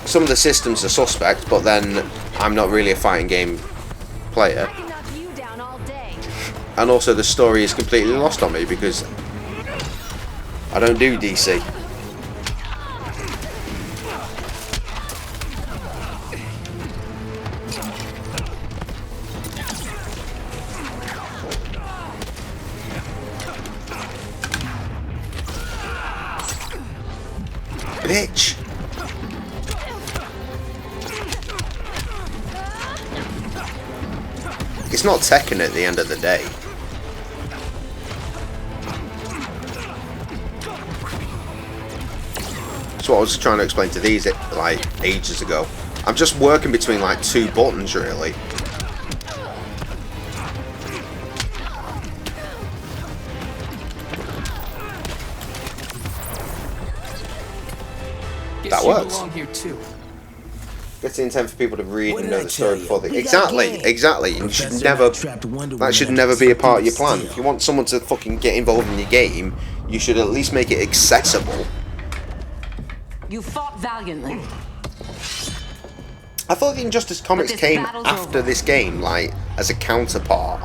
Speaker 4: Some of the systems are suspect, but then I'm not really a fighting game player. And also the story is completely lost on me because I don't do DC. Bitch. It's not Tekken at the end of the day. That's what I was trying to explain to these like ages ago. I'm just working between like two buttons really. That works.
Speaker 11: Belong here too.
Speaker 4: It's the intent for people to read and know the story before they... Exactly. You should never... That should never be a part of your plan. If you want someone to fucking get involved in your game, you should at least make it accessible.
Speaker 5: You fought valiantly.
Speaker 4: I thought the Injustice comics came after this game, like, as a counterpart.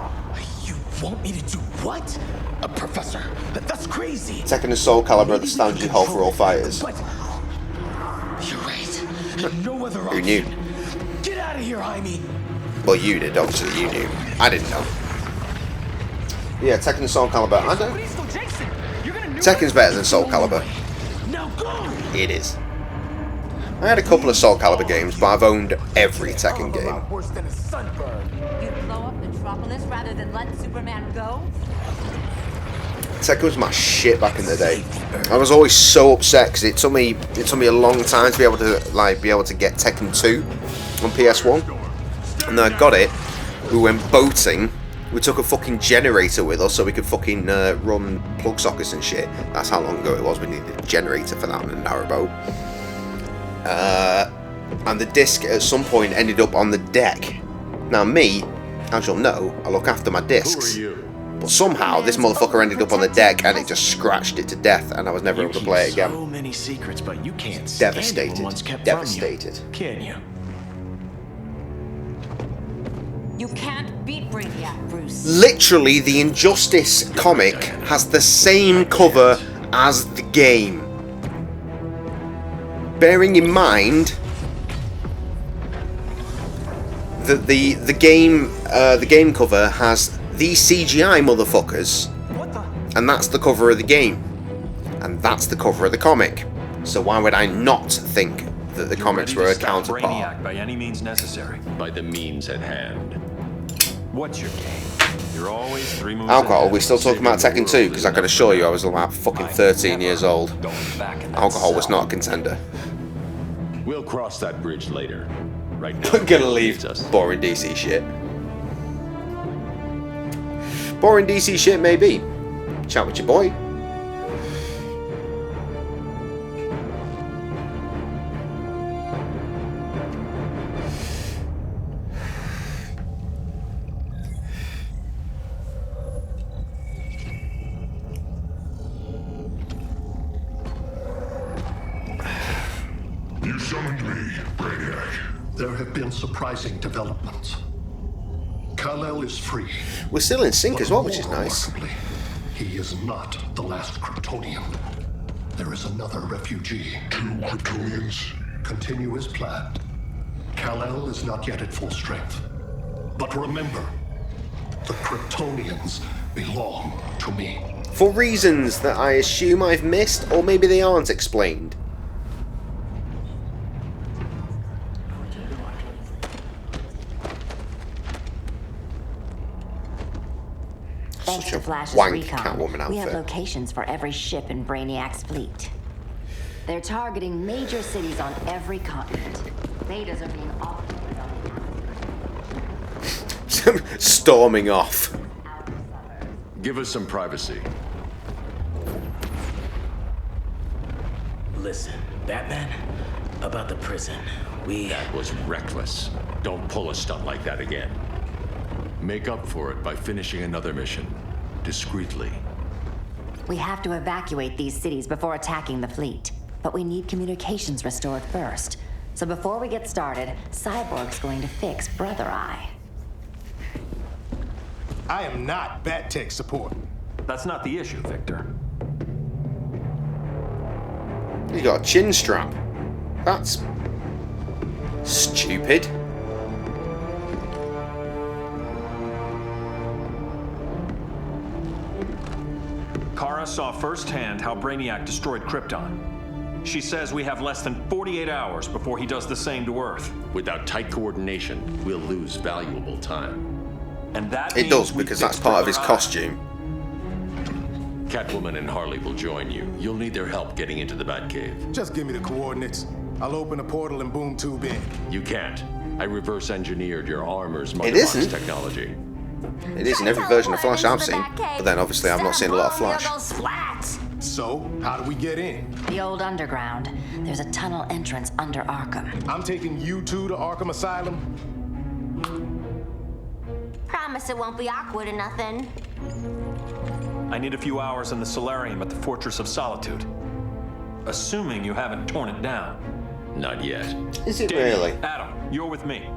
Speaker 10: You want me to do what? Professor, that's crazy.
Speaker 4: Tekken and Soul Calibur at the standard you hold for all fighters.
Speaker 10: But you're right. No other
Speaker 4: Who knew?
Speaker 10: Get out of here, Jaime.
Speaker 4: Well, you did, obviously you knew. I didn't know. Yeah, Tekken and Soul Calibur. I don't... Tekken's better than Soul Calibur. It is. I had a couple of Soul Calibur games, but I've owned every Tekken game.
Speaker 5: You'd blow up Metropolis rather than let Superman go?
Speaker 4: Tekken was my shit back in the day. I was always so upset because it took me a long time to be able to get Tekken 2 on PS1. And then I got it. We went boating. We took a fucking generator with us so we could fucking run plug sockets and shit. That's how long ago it was. We needed a generator for that on a narrowboat. And the disc at some point ended up on the deck. Now me, as you'll know, I look after my discs.
Speaker 22: Who are you?
Speaker 4: But somehow this motherfucker ended up on the deck and it just scratched it to death and I was never able to play it again.
Speaker 1: So many secrets, but you can't
Speaker 4: Devastated.
Speaker 1: stand one's kept
Speaker 4: Devastated.
Speaker 1: From you, can you?
Speaker 5: You can't beat Brainiac, Bruce.
Speaker 4: Literally, the Injustice comic has the same cover as the game. Bearing in mind that the game cover has these CGI motherfuckers, and that's the cover of the game, and that's the cover of the comic. So why would I not think that the comics were a counterpart?
Speaker 8: Brainiac by any means necessary.
Speaker 22: By the means at hand.
Speaker 8: What's your game? You're always 3 moves
Speaker 4: Alcohol,
Speaker 8: ahead.
Speaker 4: we're still talking about Tekken 2, because I can assure you I was about fucking 13 years old. Alcohol was not a contender.
Speaker 22: We'll cross that bridge later. Right now,
Speaker 4: I'm gonna leave boring DC shit. Boring DC shit, maybe. Chat with your boy.
Speaker 21: me, Brainiac.
Speaker 15: There have been surprising developments. Kal-El is free.
Speaker 4: We're still in sync as well, which is
Speaker 15: More
Speaker 4: nice.
Speaker 15: remarkably, he is not the last Kryptonian. There is another refugee.
Speaker 21: 2 Kryptonians?
Speaker 15: Continue as planned. Kal-El is not yet at full strength. But remember, the Kryptonians belong to me.
Speaker 4: For reasons that I assume I've missed, or maybe they aren't explained.
Speaker 5: Thanks
Speaker 4: Such a
Speaker 5: to Flash's
Speaker 4: wank
Speaker 5: recon,
Speaker 4: Catwoman
Speaker 5: we have
Speaker 4: outfit.
Speaker 5: locations for every ship in Brainiac's fleet. They're targeting major cities on every continent. Betas are being offloaded on the
Speaker 4: Storming off.
Speaker 22: Give us some privacy.
Speaker 10: Listen, Batman, about the prison,
Speaker 22: That was reckless. Don't pull a stunt like that again. Make up for it by finishing another mission. Discreetly.
Speaker 5: We have to evacuate these cities before attacking the fleet. But we need communications restored first. So before we get started, Cyborg's going to fix Brother Eye.
Speaker 6: I am not Bat-Tech support.
Speaker 8: That's not the issue, Victor.
Speaker 4: You got a chin strap. That's stupid.
Speaker 8: Kara saw firsthand how Brainiac destroyed Krypton. She says we have less than 48 hours before he does the same to Earth.
Speaker 22: Without tight coordination, we'll lose valuable time.
Speaker 8: And that
Speaker 4: It
Speaker 8: means
Speaker 4: does,
Speaker 8: we
Speaker 4: because
Speaker 8: fix
Speaker 4: that's part of his
Speaker 8: Brother Eye.
Speaker 4: costume.
Speaker 22: Catwoman and Harley will join you. You'll need their help getting into the Batcave.
Speaker 6: Just give me the coordinates. I'll open a portal and boom tube in.
Speaker 22: You can't. I reverse engineered your armor's
Speaker 4: It
Speaker 22: motherbox
Speaker 4: isn't.
Speaker 22: technology.
Speaker 4: It is in every version of Flash I've seen. But then obviously I've not seen a lot of Flash.
Speaker 6: So, how do we get in?
Speaker 5: The old underground. There's a tunnel entrance under Arkham.
Speaker 6: I'm taking you two to Arkham Asylum.
Speaker 14: Promise it won't be awkward or nothing.
Speaker 8: I need a few hours in the solarium at the Fortress of Solitude. Assuming you haven't torn it down.
Speaker 22: Not yet.
Speaker 4: Is it
Speaker 8: Damian,
Speaker 4: really?
Speaker 8: Adam, you're with me.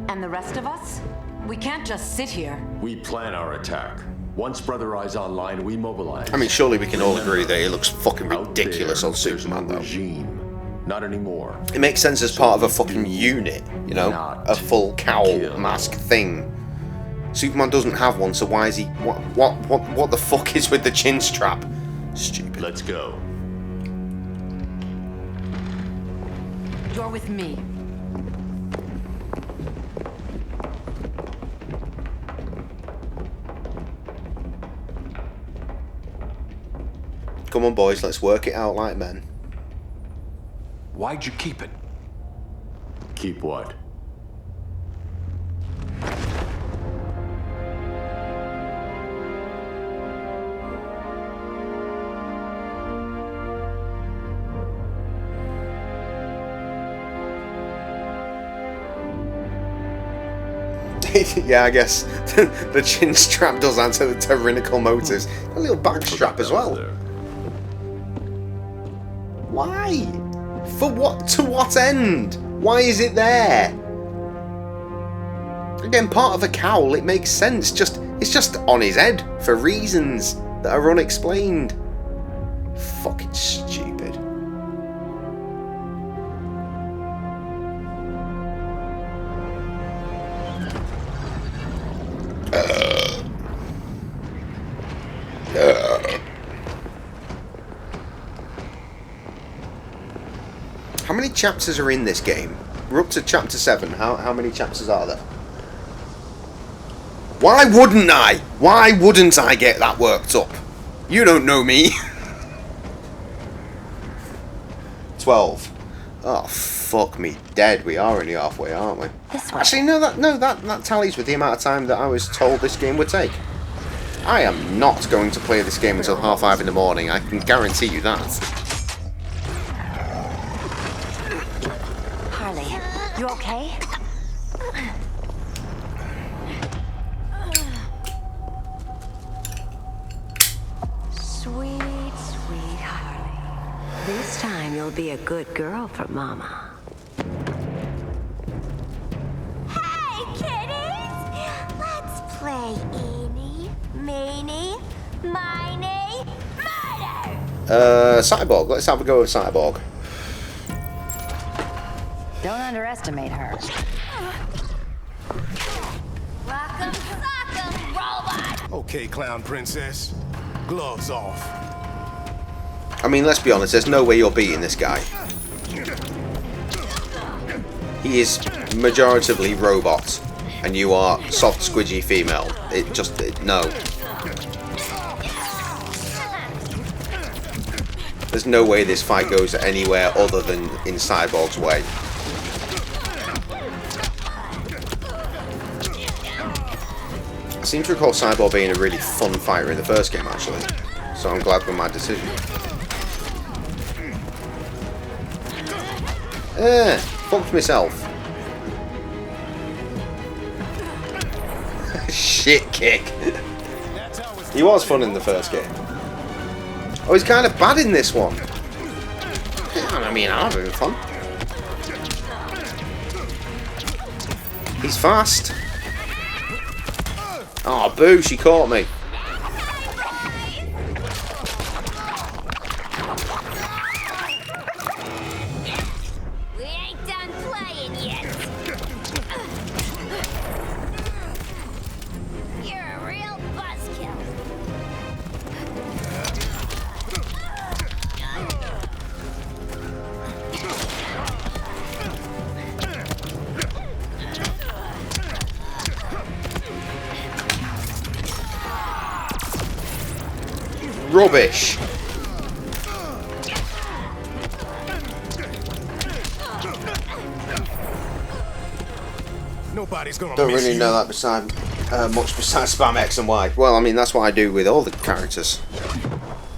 Speaker 5: And the rest of us? We can't just sit here.
Speaker 22: We plan our attack. Once Brother Eye's online, we mobilize.
Speaker 4: I mean, surely we can all agree that it looks fucking ridiculous on
Speaker 22: There's
Speaker 4: Superman,
Speaker 22: no
Speaker 4: though.
Speaker 22: regime. Not anymore.
Speaker 4: It makes sense as part of a fucking unit, you know?
Speaker 22: Not
Speaker 4: A full cowl
Speaker 22: kill.
Speaker 4: mask thing. Superman doesn't have one, so why is he... What the fuck is with the chin strap? Stupid.
Speaker 22: Let's go.
Speaker 5: You're with me.
Speaker 4: Come on, boys, let's work it out like men.
Speaker 8: Why'd you keep it?
Speaker 22: Keep what?
Speaker 4: Yeah, I guess the chin strap does answer the tyrannical motives. A little back strap as well. Why? For what? To what end? Why is it there? Again, part of a cowl, it makes sense. It's just on his head for reasons that are unexplained. Fucking stupid. How many chapters are in this game? We're up to chapter 7. How many chapters are there? Why wouldn't I? Why wouldn't I get that worked up? You don't know me. 12. Oh, fuck me dead. We are only halfway, aren't we? Actually, no, that tallies with the amount of time that I was told this game would take. I am not going to play this game until 5:30 in the morning. I can guarantee you that.
Speaker 5: Harley, you okay?
Speaker 9: Sweet, sweet Harley. This time you'll be a good girl for Mama.
Speaker 14: play eeny, meeny, miny, murder!
Speaker 4: Cyborg. Let's have a go with Cyborg.
Speaker 5: Don't underestimate her.
Speaker 14: Rock'em sock'em, robot!
Speaker 6: Okay, clown princess. Gloves off.
Speaker 4: I mean, let's be honest, there's no way you're beating this guy. He is majoritively robot, and you are soft, squidgy female. No. There's no way this fight goes anywhere other than in Cyborg's way. I seem to recall Cyborg being a really fun fighter in the first game, actually. So I'm glad with my decision. Fucked myself. Shit kick. He was fun in the first game. Oh, he's kind of bad in this one. I mean, I'm having fun. He's fast. Oh, boo, she caught me.
Speaker 14: We ain't done playing yet. You're a real buzzkill.
Speaker 4: Rubbish.
Speaker 6: Nobody's gonna
Speaker 4: Don't
Speaker 6: miss
Speaker 4: really
Speaker 6: you.
Speaker 4: know that much besides spam X and Y. Well, I mean, that's what I do with all the characters.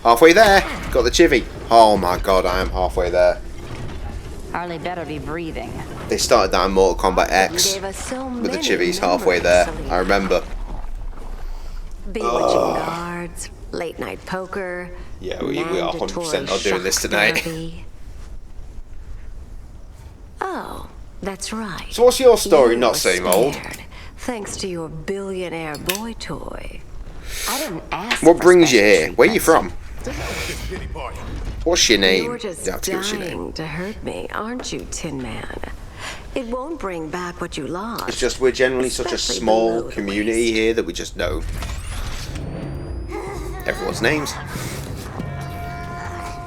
Speaker 4: Halfway there. Got the chivvy. Oh my god, I am halfway there.
Speaker 5: Harley better be breathing.
Speaker 4: They started that in Mortal Kombat X
Speaker 9: Gave us so
Speaker 4: with the
Speaker 9: many
Speaker 4: chivvies halfway there.
Speaker 9: memories,
Speaker 4: I remember.
Speaker 9: Bewitching guards, late night poker.
Speaker 4: Yeah, we are 100% not doing this tonight.
Speaker 9: Oh, that's right.
Speaker 4: So what's your story?
Speaker 9: You
Speaker 4: Not
Speaker 9: were
Speaker 4: same old.
Speaker 9: spared, thanks to your billionaire boy toy.
Speaker 5: I didn't ask.
Speaker 4: What
Speaker 5: for
Speaker 4: brings you
Speaker 5: special
Speaker 4: here? Where you from?
Speaker 6: Anybody.
Speaker 4: What's your name?
Speaker 9: You're just
Speaker 4: You have to give us your name.
Speaker 9: dying to hurt me, aren't you, Tin Man? It won't bring back what you lost.
Speaker 4: It's just we're generally such a
Speaker 9: especially
Speaker 4: small
Speaker 9: below the
Speaker 4: community here that we just know everyone's names.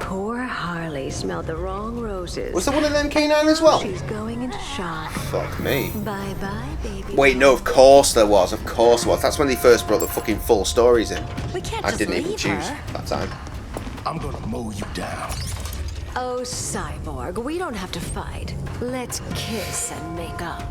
Speaker 9: Poor Harley smelled the wrong roses.
Speaker 4: Was there one of them K9 as well?
Speaker 9: She's going into shock.
Speaker 4: Fuck me.
Speaker 9: Bye bye, baby.
Speaker 4: Wait, no, of course there was. Of course there was. That's when they first brought the fucking full stories in.
Speaker 5: We can't
Speaker 4: I
Speaker 5: just
Speaker 4: didn't even
Speaker 5: leave
Speaker 4: choose
Speaker 5: her.
Speaker 4: that time.
Speaker 6: I'm gonna mow you down.
Speaker 9: Oh, Cyborg, we don't have to fight. Let's kiss and make up.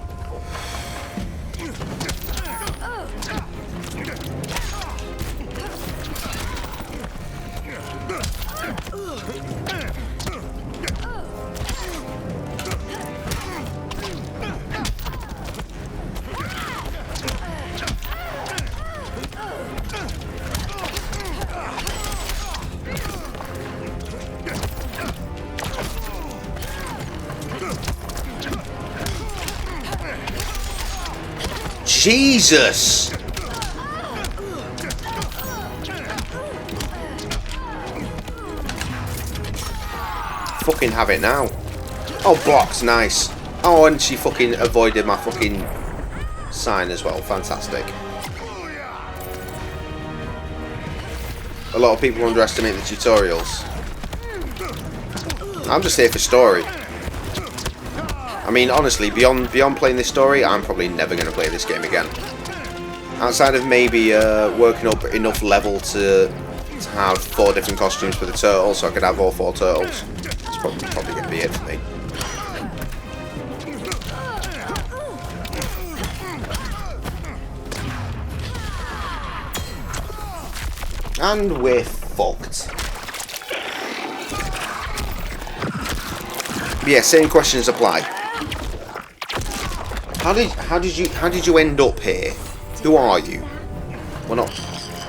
Speaker 4: Jesus! Fucking have it now. Oh, blocks, nice. Oh, and she fucking avoided my fucking sign as well. Fantastic. A lot of people underestimate the tutorials. I'm just here for story. I mean, honestly, beyond playing this story, I'm probably never going to play this game again. Outside of maybe working up enough level to have 4 different costumes for the turtles, so I could have all 4 turtles. That's probably going to be it for me. And we're fucked. Yeah, same questions apply. How did you end up here? Who are you? Well, not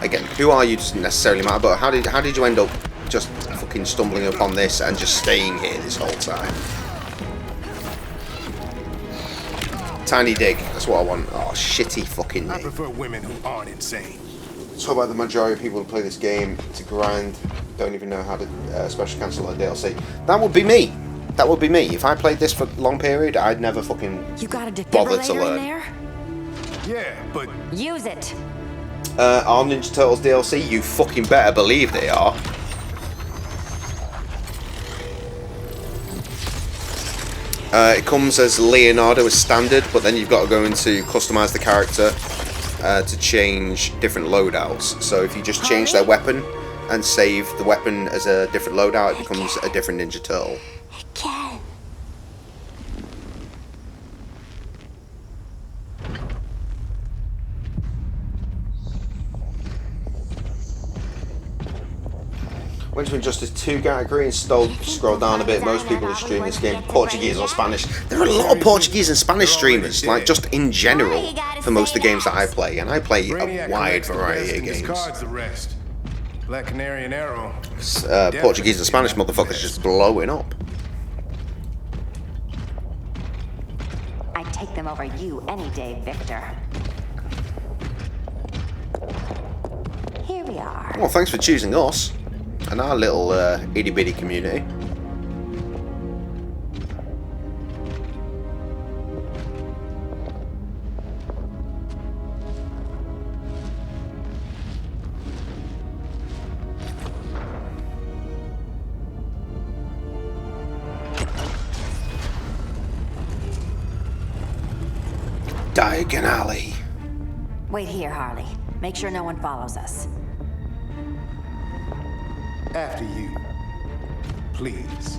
Speaker 4: again. Who are you doesn't necessarily matter. But how did you end up just fucking stumbling upon this and just staying here this whole time? Tiny Dig. That's what I want. Oh, shitty fucking
Speaker 6: I
Speaker 4: name.
Speaker 6: prefer women who aren't insane.
Speaker 4: Talk about the majority of people who play this game to grind, don't even know how to special cancel a DLC. That would be me. That would be me. If I played this for a long period, I'd never fucking
Speaker 5: You got a
Speaker 4: bother to
Speaker 5: defibrillator in
Speaker 4: learn.
Speaker 5: there?
Speaker 6: Yeah, but
Speaker 5: Use it.
Speaker 4: Are Ninja Turtles DLC? You fucking better believe they are. It comes as Leonardo as standard, but then you've got to go into customize the character to change different loadouts. So if you just change their weapon and save the weapon as a different loadout, it becomes a different Ninja Turtle. Went to Injustice 2 category and scroll down a bit. Most people who stream this game Portuguese or Spanish. There are a lot of Portuguese and Spanish streamers, like just in general, for most of the games that I play, and I play a wide variety of games.
Speaker 6: Black Canary and Arrow.
Speaker 4: Portuguese and Spanish motherfuckers just blowing up.
Speaker 5: I'd take them over you any day, Victor. Here we are.
Speaker 4: Well, thanks for choosing us and our little itty bitty community. Diagon Alley.
Speaker 5: Wait here, Harley. Make sure no one follows us.
Speaker 6: After you, please.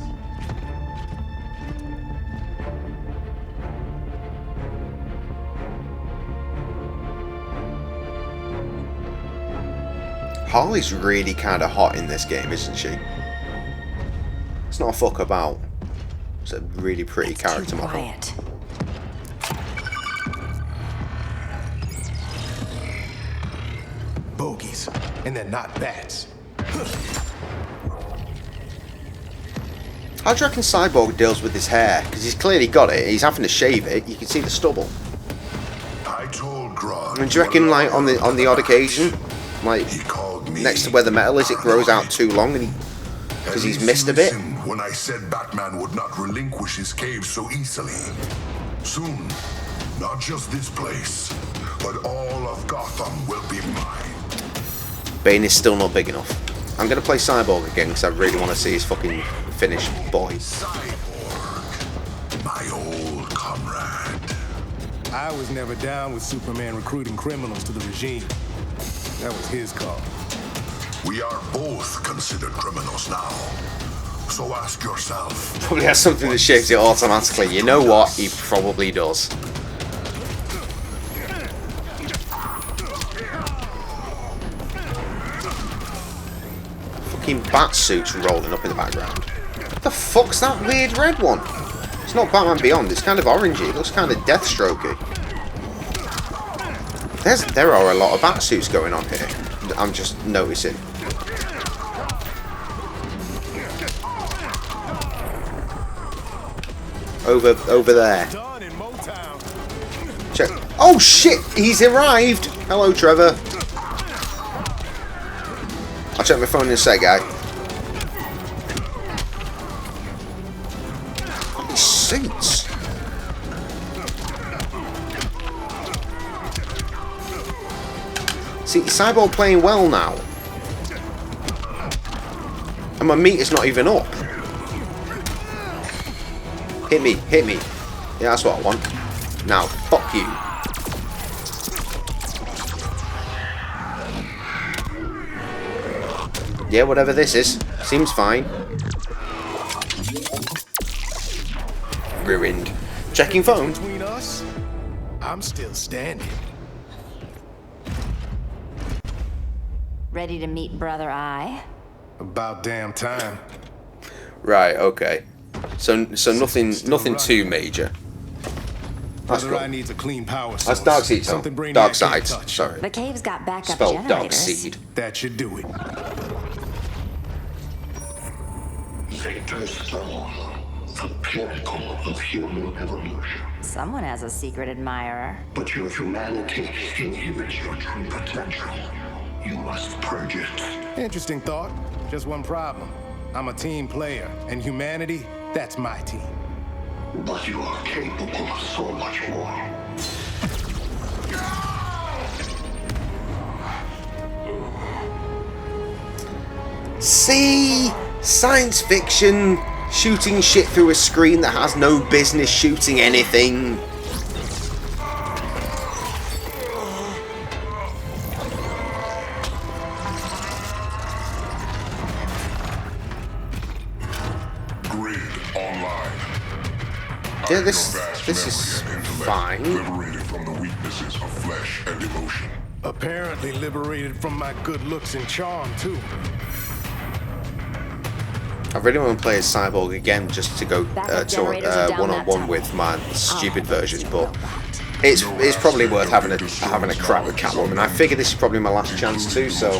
Speaker 4: Harley's really kind of hot in this game, isn't she? It's not a fuck about. It's a really pretty character model.
Speaker 5: Quiet.
Speaker 6: Bogies, and they're not bats.
Speaker 4: How do you reckon Cyborg deals with his hair? Because he's clearly got it. He's having to shave it. You can see the stubble.
Speaker 21: I told Grodd.
Speaker 4: And do you reckon, like on the odd occasion, like next to where the metal is, it grows out too long, and because he's missed a bit?
Speaker 21: When I said Batman would not relinquish his cave so easily. Soon, not just this place, but all of Gotham will be mine.
Speaker 4: Bane is still not big enough. I'm gonna play Cyborg again because I really want to see his fucking finished boy.
Speaker 21: Cyborg, my old comrade.
Speaker 6: I was never down with Superman recruiting criminals to the regime. That was his call.
Speaker 21: We are both considered criminals now. So ask yourself.
Speaker 4: Probably has something that shapes it automatically. You know what? He probably does. Fucking bat suits rolling up in the background. What the fuck's that weird red one? It's not Batman Beyond. It's kind of orangey. It looks kind of Deathstrokey. There are a lot of bat suits going on here. I'm just noticing. Over there. Check. Oh shit! He's arrived. Hello, Trevor. I'll check my phone in a sec, guy. These suits. See, Cyborg playing well now. And my meter's not even up. Hit me, hit me. Yeah, that's what I want. Now, fuck you. Yeah, whatever this is. Seems fine. Ruined. Checking phone.
Speaker 6: Between us, I'm still standing.
Speaker 5: Ready to meet Brother Eye?
Speaker 6: About damn time.
Speaker 4: Right, okay. So nothing too major. That's
Speaker 6: Brother Eye needs a clean power source.
Speaker 4: That's Darkseid,
Speaker 6: Something
Speaker 4: Tom.
Speaker 6: Brainiac
Speaker 4: Darkseid,
Speaker 6: can't touch.
Speaker 4: sorry.
Speaker 5: The cave's got backup
Speaker 4: Spelled
Speaker 5: generators.
Speaker 4: Darkseid.
Speaker 6: That should do it.
Speaker 15: Victor's throne. The pinnacle of human evolution.
Speaker 5: Someone has a secret admirer.
Speaker 15: But your humanity inhibits your true potential. You must purge it.
Speaker 6: Interesting thought. Just one problem. I'm a team player, and humanity, that's my team.
Speaker 15: But you are capable of so much more.
Speaker 4: See? Science fiction shooting shit through a screen that has no business shooting anything. Yeah, this is fine.
Speaker 21: Liberated from the weaknesses of flesh and emotion.
Speaker 6: Apparently liberated from my good looks and charm, too.
Speaker 4: I really want to play as Cyborg again just to go one-on-one with my stupid version, but it's probably worth having a crack with Catwoman. I figure this is probably my last chance too, so.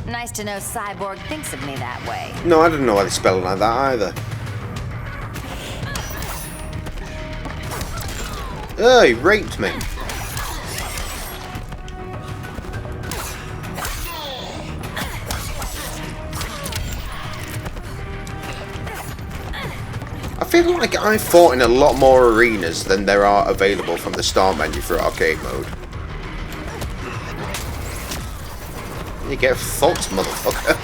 Speaker 5: Nice to know Cyborg thinks of me that way.
Speaker 4: No, I didn't know why they spell it like that either. Oh, he raped me. I feel like I fought in a lot more arenas than there are available from the start menu for arcade mode. You get fucked, motherfucker.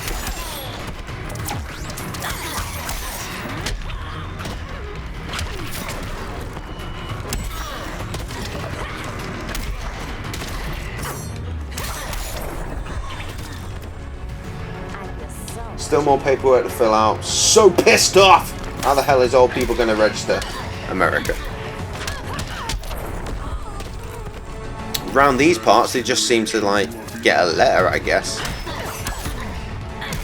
Speaker 4: Still more paperwork to fill out. So pissed off! How the hell is old people going to register? America. Around these parts, they just seem to, like, get a letter, I guess.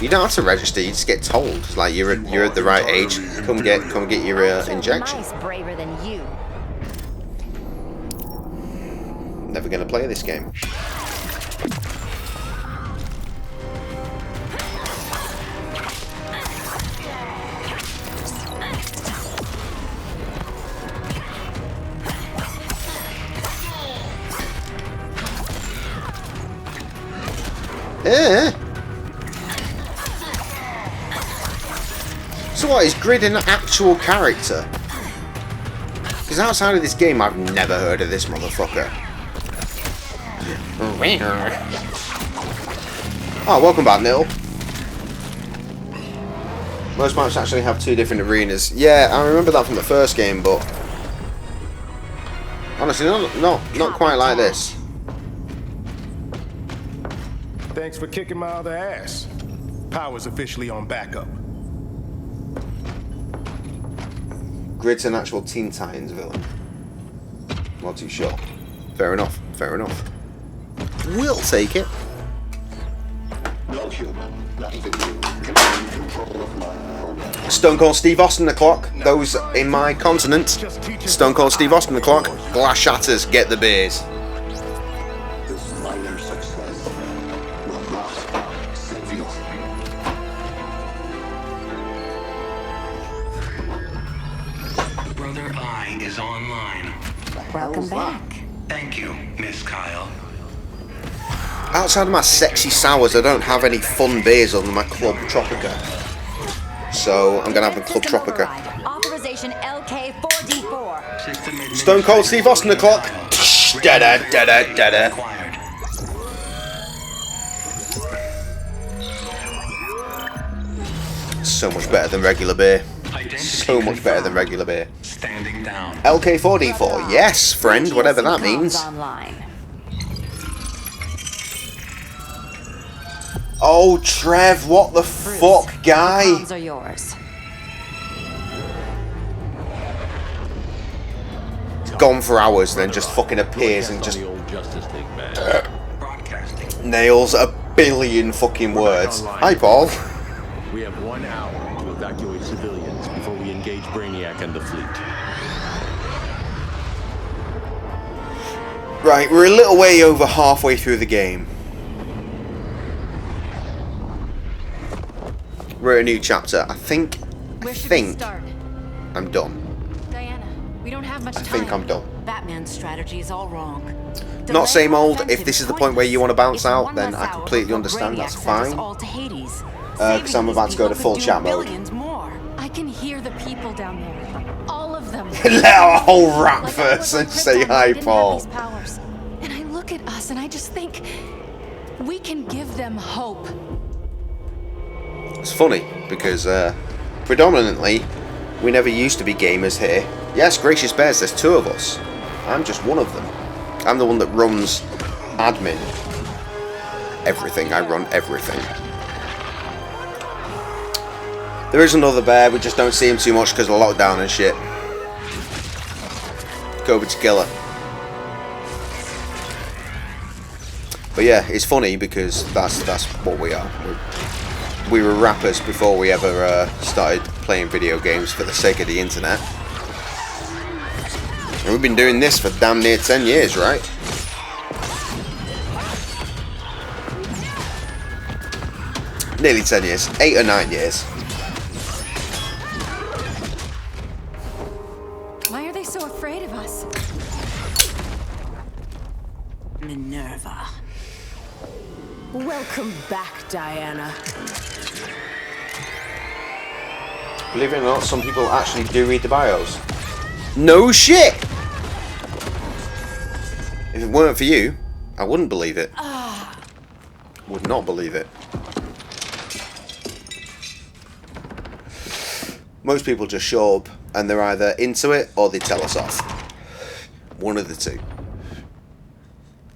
Speaker 4: You don't have to register, you just get told. It's like, you're at the right age, come get your injection.
Speaker 5: Mice braver than you.
Speaker 4: Never going to play this game. So what, is Grid an actual character? Because outside of this game, I've never heard of this motherfucker. Oh, welcome back, Nil. Most maps actually have 2 different arenas. Yeah, I remember that from the first game, but honestly, not quite like this.
Speaker 6: Thanks for kicking my other ass. Power's officially on backup.
Speaker 4: Grid's an actual Teen Titans villain. Not too sure. Fair enough, fair enough. We'll take it.
Speaker 15: No human, not even you, can be in control of my program.
Speaker 4: Stone Cold Steve Austin the clock. Those in my continent. Stone Cold Steve Austin the clock. Glass shatters, get the beers.
Speaker 15: This minor success will not save you.
Speaker 16: Brother I is online.
Speaker 5: Welcome back.
Speaker 16: Thank you, Miss Kyle.
Speaker 4: Outside of my sexy sours, I don't have any fun beers other than my Club Tropica. So I'm gonna have the Club Tropica.
Speaker 5: Authorization LK4D4.
Speaker 4: Stone Cold Steve Austin the clock. Da da da da da da. So much better than regular beer. So much better than regular beer.
Speaker 16: Standing down.
Speaker 4: LK4D4, yes, friend, whatever that means. Oh, Trev, what the fuck, guy?
Speaker 5: Comms are yours.
Speaker 4: Gone for hours, then just fucking appears and just nails a billion fucking words. Hi, Paul.
Speaker 22: We have 1 hour to evacuate civilians before we engage Brainiac and the fleet.
Speaker 4: Right, we're a little way over halfway through the game. wrote a new chapter. I think
Speaker 7: start?
Speaker 4: I'm done.
Speaker 7: Diana, we don't have much time.
Speaker 4: I think I'm done.
Speaker 5: Batman's strategy is all wrong.
Speaker 4: Not same old. If this is the point where you want to bounce out, then I completely understand. That's fine. Because I'm about to go to full chat mode.
Speaker 7: I can hear the people down there. All of them.
Speaker 4: Let our whole rap first and say hi, Paul.
Speaker 7: And I look at us and I just think we can give them hope.
Speaker 4: It's funny because predominantly we never used to be gamers here. Yes, Gracious Bears, there's 2 of us. I'm just one of them. I'm the one that runs admin. Everything. I run everything. There is another bear, we just don't see him too much because of lockdown and shit. COVID killer. But yeah, it's funny because that's what we are. We were rappers before we ever started playing video games for the sake of the internet. And we've been doing this for damn near 10 years, right? Nearly 10 years. 8 or 9 years.
Speaker 7: Why are they so afraid of us?
Speaker 9: Minerva. Welcome back, Diana.
Speaker 4: Believe it or not, some people actually do read the bios. No shit! If it weren't for you, I wouldn't believe it. Would not believe it. Most people just show up and they're either into it or they tell us off. One of the two.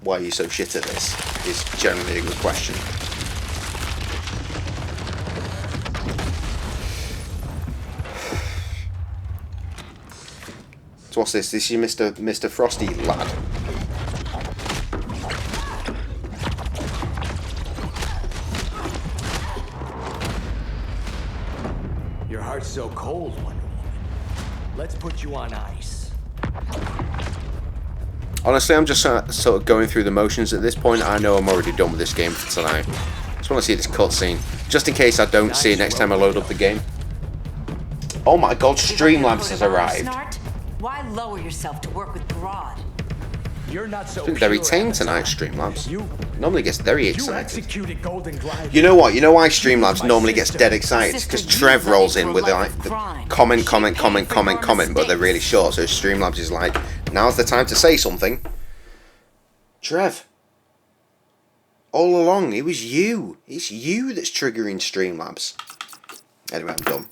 Speaker 4: Why are you so shit at this? Is generally a good question. So what's this? This is your Mr. Frosty lad.
Speaker 1: Your heart's so cold, Wonder Woman. Let's put you on ice.
Speaker 4: Honestly, I'm just sort of going through the motions at this point. I know I'm already done with this game for tonight. Just want to see this cutscene, just in case I don't see it next time I load up the game. Oh my God, Streamlabs has arrived.
Speaker 5: Why lower yourself to work with Grodd?
Speaker 1: You're not so
Speaker 4: I think they're
Speaker 1: pure,
Speaker 4: retained tonight,
Speaker 1: Amazon.
Speaker 4: Streamlabs. Normally gets very
Speaker 1: You
Speaker 4: excited.
Speaker 1: executed Golden Drive.
Speaker 4: You know what? You know why Streamlabs normally gets dead excited? Because Trev rolls in with like the comment, but they're really short. So Streamlabs is like, now's the time to say something. Trev. All along, it was you. It's you that's triggering Streamlabs. Anyway, I'm done.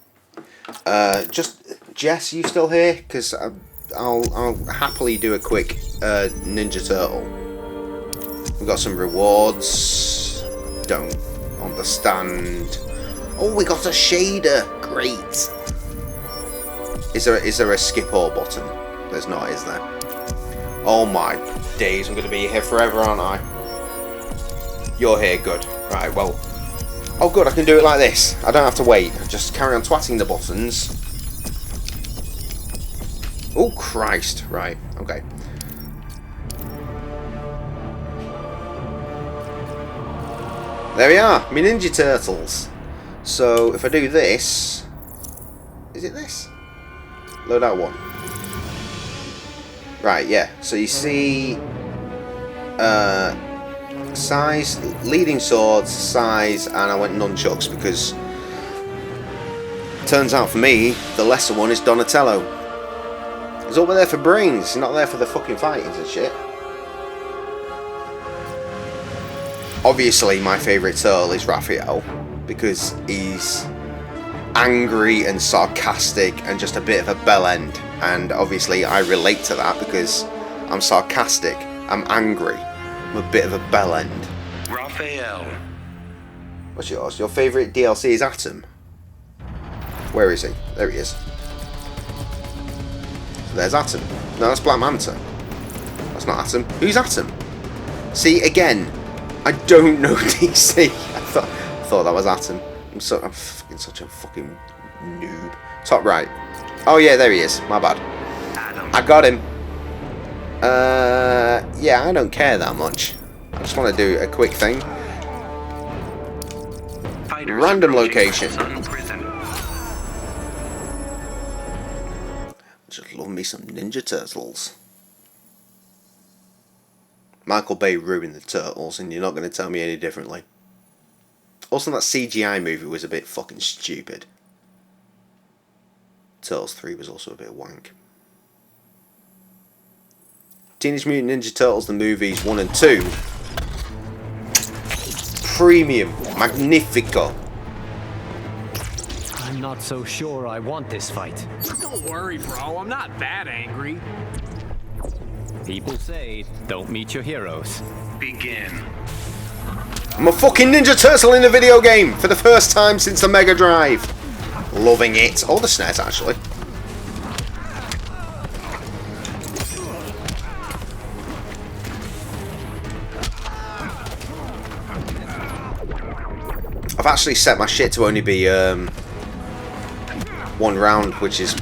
Speaker 4: Just Jess, you still here? Because I'll happily do a quick Ninja Turtle. We've got some rewards. Don't understand. Oh, we got a shader. Great. Is there a skip all button? There's not, is there? Oh my days, I'm going to be here forever, aren't I? You're here, good. Right, well. Oh good, I can do it like this. I don't have to wait. I just carry on twatting the buttons. Oh Christ, right, okay. There we are, my Ninja Turtles. So if I do this, is it this? Load out one. Right, yeah. So you see, size, leading swords, size, and I went nunchucks because turns out for me the lesser one is Donatello. He's over there for brains. He's not there for the fucking fightings and shit. Obviously, my favourite turtle is Raphael because he's angry and sarcastic and just a bit of a bell end. And obviously, I relate to that because I'm sarcastic, I'm angry, I'm a bit of a bell end.
Speaker 16: Raphael.
Speaker 4: What's yours? Your favourite DLC is Atom. Where is he? There he is. So there's Atom. No, that's Black Manta. That's not Atom. Who's Atom? See, again, I don't know DC. I thought that was Atom. I'm fucking such a fucking noob. Top right. Oh yeah, there he is. My bad. I got him. Yeah, I don't care that much. I just want to do a quick thing. Random location. me some Ninja Turtles. Michael Bay ruined the Turtles, and you're not going to tell me any differently. Also, that CGI movie was a bit fucking stupid. Turtles 3 was also a bit wank. Teenage Mutant Ninja Turtles, the movies 1 and 2. Premium. Magnifico.
Speaker 17: I'm not so sure I want this fight.
Speaker 11: Don't worry, bro. I'm not that angry.
Speaker 17: People say, don't meet your heroes.
Speaker 16: Begin.
Speaker 4: I'm a fucking Ninja Turtle in a video game for the first time since the Mega Drive. Loving it. Or the SNES, actually. I've actually set my shit to only be 1 round, which is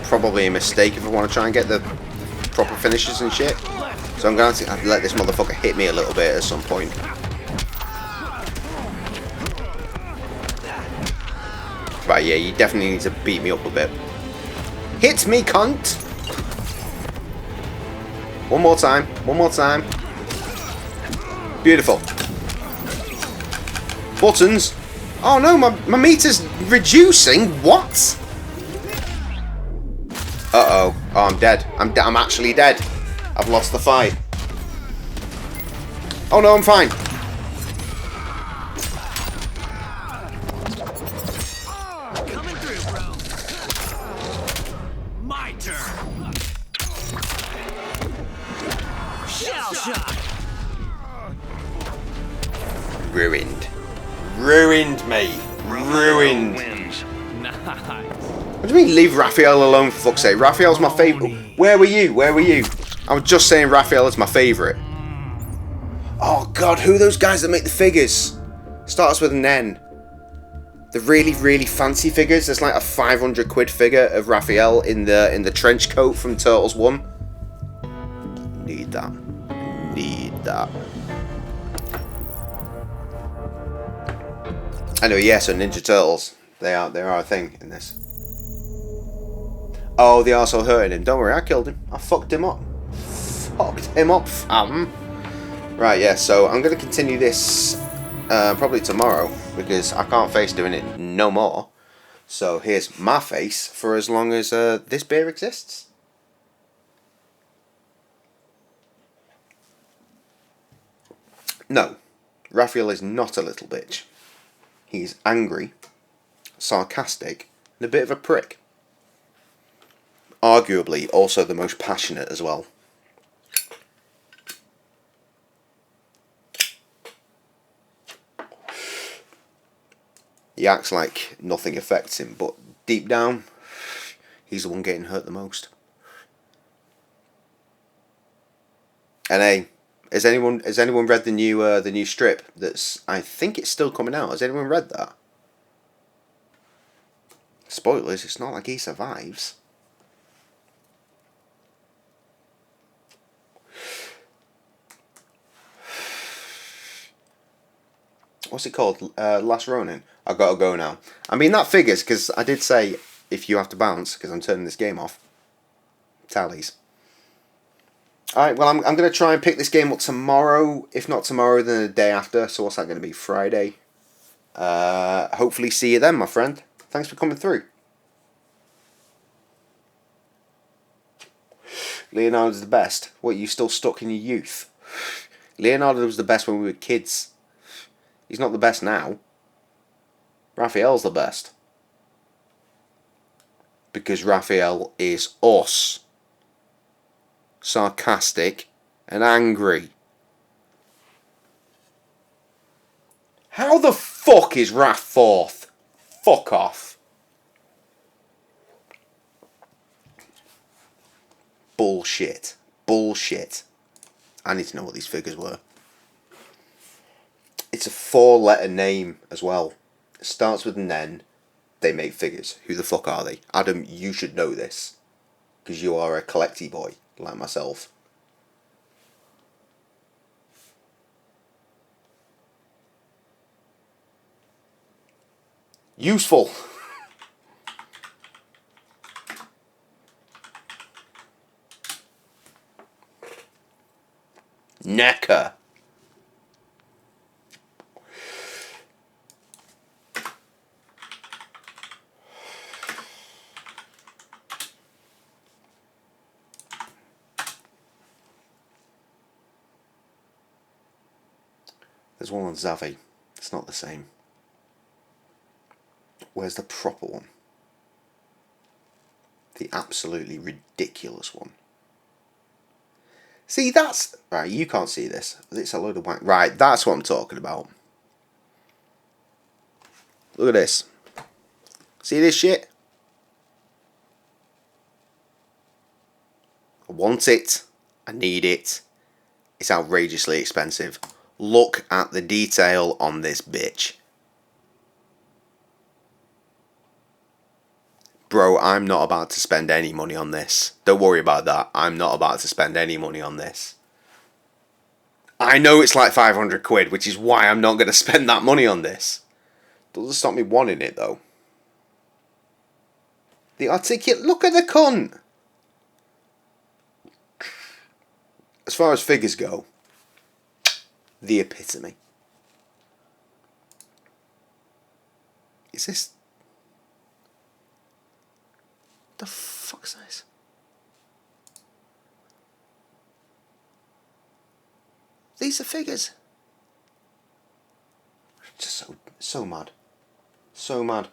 Speaker 4: probably a mistake if I want to try and get the proper finishes and shit. So I'm going to have to let this motherfucker hit me a little bit at some point. Right, yeah, you definitely need to beat me up a bit. Hit me, cunt! One more time. One more time. Beautiful. Buttons. Oh no, my meter's reducing. What? Uh-oh. Oh, I'm dead. I'm actually dead. I've lost the fight. Oh no, I'm fine.
Speaker 10: Coming through, bro. My turn. Shell shock.
Speaker 4: Ruined. Ruined me. Ruined. What do you mean leave Raphael alone, for fuck's sake? Raphael's my favourite. Where were you? Where were you? I was just saying Raphael is my favourite. Oh god, who are those guys that make the figures? Starts with an N. The really, really fancy figures. There's like a 500 quid figure of Raphael in the trench coat from Turtles 1. Need that. Need that. Anyway, yeah, so Ninja Turtles. They are a thing in this. Oh, they are so hurting him. Don't worry, I killed him. I fucked him up. Fucked him up, fam. Right, yeah, so I'm going to continue this probably tomorrow, because I can't face doing it no more. So here's my face for as long as this beer exists. No, Raphael is not a little bitch. He's angry, sarcastic, and a bit of a prick. Arguably also the most passionate as well. He acts like nothing affects him, but deep down, he's the one getting hurt the most. And hey, has anyone read the new strip that's, I think it's still coming out? Has anyone read that? Spoilers, it's not like he survives. What's it called? Last Ronin. I've got to go now. I mean, that figures, because I did say if you have to bounce, because I'm turning this game off. Tallies. Alright, well, I'm going to try and pick this game up tomorrow. If not tomorrow, then the day after. So what's that going to be? Friday. Hopefully see you then, my friend. Thanks for coming through. Leonardo's the best. What, you still stuck in your youth? Leonardo was the best when we were kids. He's not the best now. Raphael's the best. Because Raphael is us. Sarcastic and angry. How the fuck is Raph fourth? Fuck off. Bullshit. Bullshit. I need to know what these figures were. It's a 4-letter name as well. It starts with an N. They make figures. Who the fuck are they? Adam, you should know this. Because you are a collecty boy, like myself. Useful. NECA. There's one on Zavi. It's not the same. Where's the proper one? The absolutely ridiculous one. See, that's... Right, you can't see this. It's a load of wank. Right, that's what I'm talking about. Look at this. See this shit? I want it. I need it. It's outrageously expensive. Look at the detail on this bitch. Bro, I'm not about to spend any money on this. Don't worry about that. I'm not about to spend any money on this. I know it's like 500 quid, which is why I'm not going to spend that money on this. Doesn't stop me wanting it, though. The articulate... Look at the cunt! As far as figures go, the epitome. Is this... The fuck's this? These are figures. Just so mad. So mad.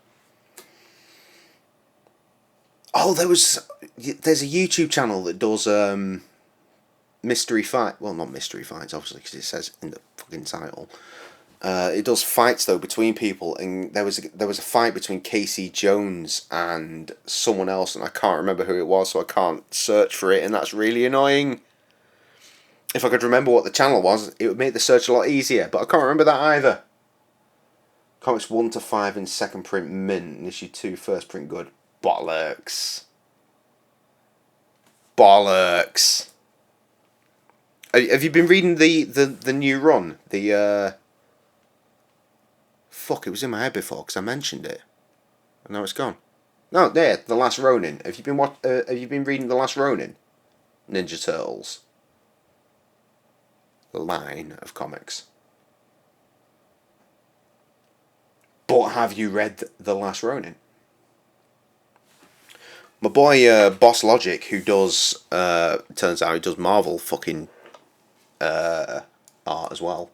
Speaker 4: Oh, there's a YouTube channel that does mystery fight. Well, not mystery fights, obviously, because it says in the fucking title. It does fights though between people, and there was a fight between Casey Jones and someone else, and I can't remember who it was, so I can't search for it, and that's really annoying. If I could remember what the channel was, it would make the search a lot easier, but I can't remember that either. Comics 1 to 5 in second print mint, and issue 2 first print good. Bollocks. Bollocks. Have you been reading the new run? Fuck, it was in my head before because I mentioned it, and now it's gone. No, there, The Last Ronin. Have you been reading The Last Ronin? Ninja Turtles. The line of comics. But have you read The Last Ronin? My boy Boss Logic, who does turns out he does Marvel fucking art as well.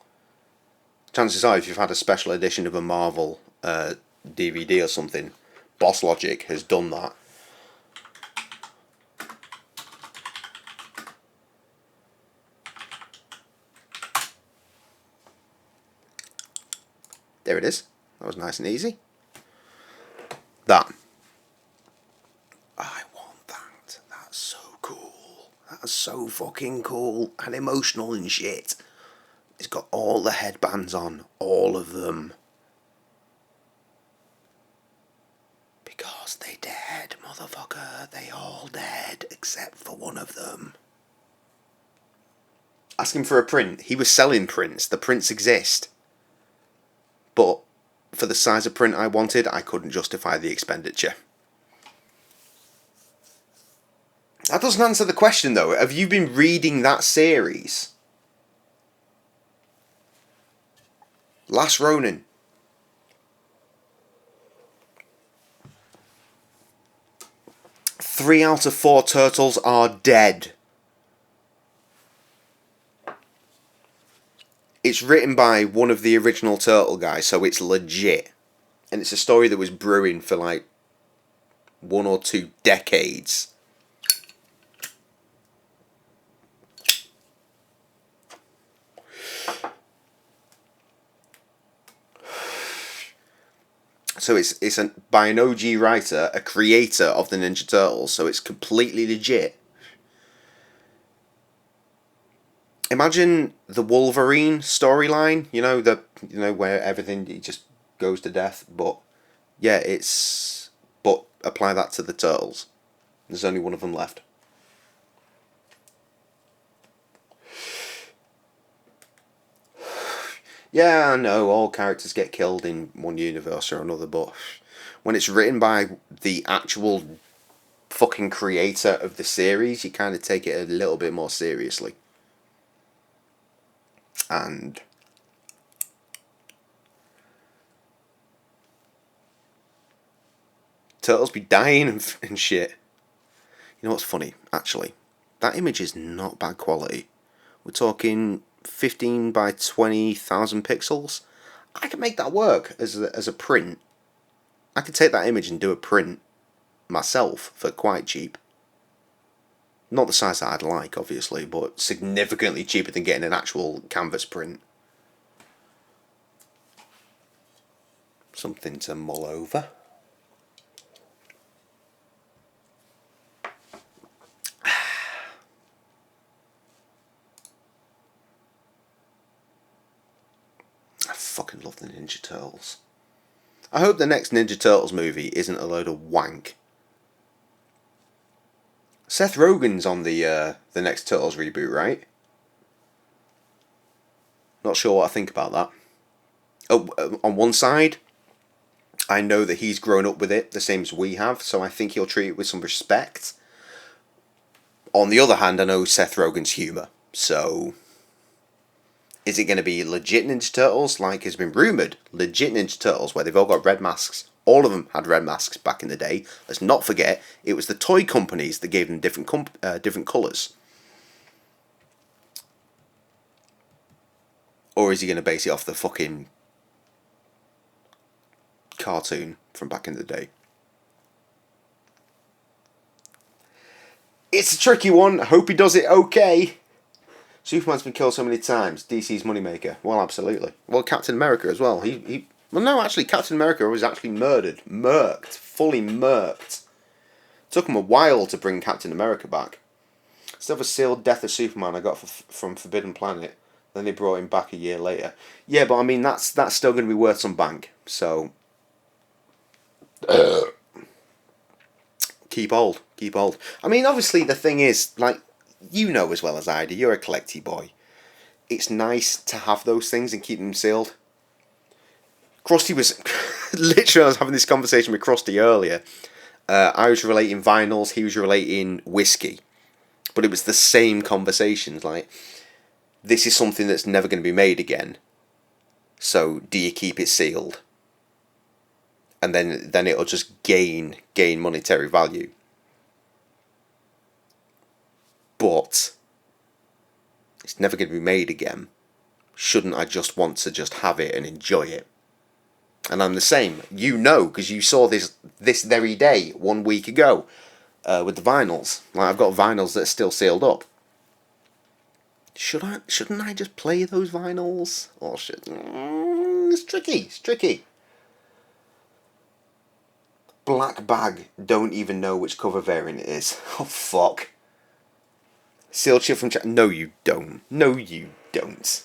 Speaker 4: Chances are, if you've had a special edition of a Marvel DVD or something, Boss Logic has done that. There it is. That was nice and easy. That. I want that. That's so cool. That's so fucking cool and emotional and shit. It's got all the headbands on. All of them. Because they dead, motherfucker. They all dead, except for one of them. Ask him for a print. He was selling prints. The prints exist. But for the size of print I wanted, I couldn't justify the expenditure. That doesn't answer the question, though. Have you been reading that series? Last Ronin. Three out of 4 turtles are dead. It's written by one of the original Turtle guys, so it's legit. And it's a story that was brewing for like 1 or 2 decades. So it's by an OG writer, a creator of the Ninja Turtles, so it's completely legit. Imagine the Wolverine storyline, where everything just goes to death, but yeah, but apply that to the Turtles. There's only one of them left. Yeah, I know, all characters get killed in one universe or another, but when it's written by the actual fucking creator of the series, you kind of take it a little bit more seriously. and Turtles be dying and shit. You know what's funny? Actually, that image is not bad quality. We're talking 15 by 20,000 pixels. I can make that work as a print. I could take that image and do a print myself for quite cheap. Not the size that I'd like, obviously, but significantly cheaper than getting an actual canvas print. Something to mull over. I fucking love the Ninja Turtles. I hope the next Ninja Turtles movie isn't a load of wank. Seth Rogen's on the next Turtles reboot, right? Not sure what I think about that. Oh, on one side, I know that he's grown up with it the same as we have, so I think he'll treat it with some respect. On the other hand, I know Seth Rogen's humour, so is it going to be legit Ninja Turtles, like has been rumoured? Legit Ninja Turtles, where they've all got red masks. All of them had red masks back in the day. Let's not forget, it was the toy companies that gave them different colours. Or is he going to base it off the fucking cartoon from back in the day? It's a tricky one. I hope he does it okay. Superman's been killed so many times. DC's moneymaker. Well, absolutely. Well, Captain America as well. Well, no, actually, Captain America was actually murdered. Murked. Fully murked. Took him a while to bring Captain America back. Instead of a sealed death of Superman I got from Forbidden Planet, then they brought him back a year later. Yeah, but I mean, that's still going to be worth some bank. So, keep hold. Keep hold. I mean, obviously, the thing is, like, you know as well as I do, you're a collecty boy. It's nice to have those things and keep them sealed. Krusty was... literally, I was having this conversation with Krusty earlier. I was relating vinyls, he was relating whiskey. But it was the same conversations, like, this is something that's never going to be made again. So, do you keep it sealed? And then it'll just gain monetary value. But it's never going to be made again. Shouldn't I just want to just have it and enjoy it? And I'm the same. You know, because you saw this very day 1 week ago with the vinyls. Like, I've got vinyls that are still sealed up. Shouldn't I just play those vinyls? Or should... it's tricky. It's tricky. Black Bag don't even know which cover variant it is. Oh, fuck. Sealed shit from... No, you don't. No, you don't.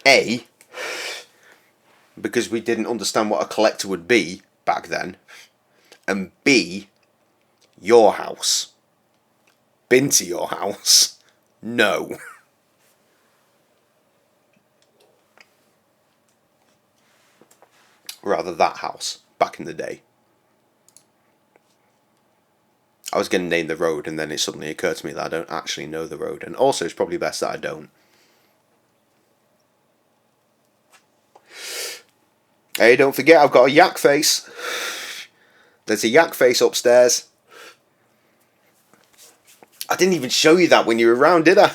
Speaker 4: A, because we didn't understand what a collector would be back then. And B, your house. Been to your house? No. Rather that house, back in the day. I was going to name the road and then it suddenly occurred to me that I don't actually know the road. And also it's probably best that I don't. Hey, don't forget I've got a yak face. There's a yak face upstairs. I didn't even show you that when you were around, did I?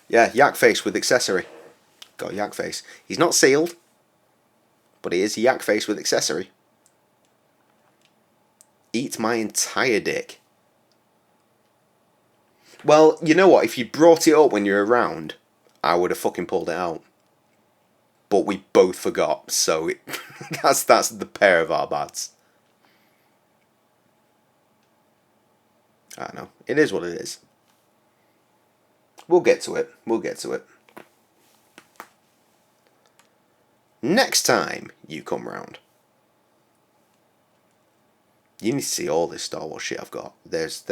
Speaker 4: Yeah, yak face with accessory. Got a yak face. He's not sealed, but he is a yak face with accessory. Eat my entire dick. Well, you know what? If you brought it up when you were around, I would have fucking pulled it out. But we both forgot, so that's the pair of our bads. I don't know. It is what it is. We'll get to it. We'll get to it. Next time you come round, you need to see all this Star Wars shit I've got. There's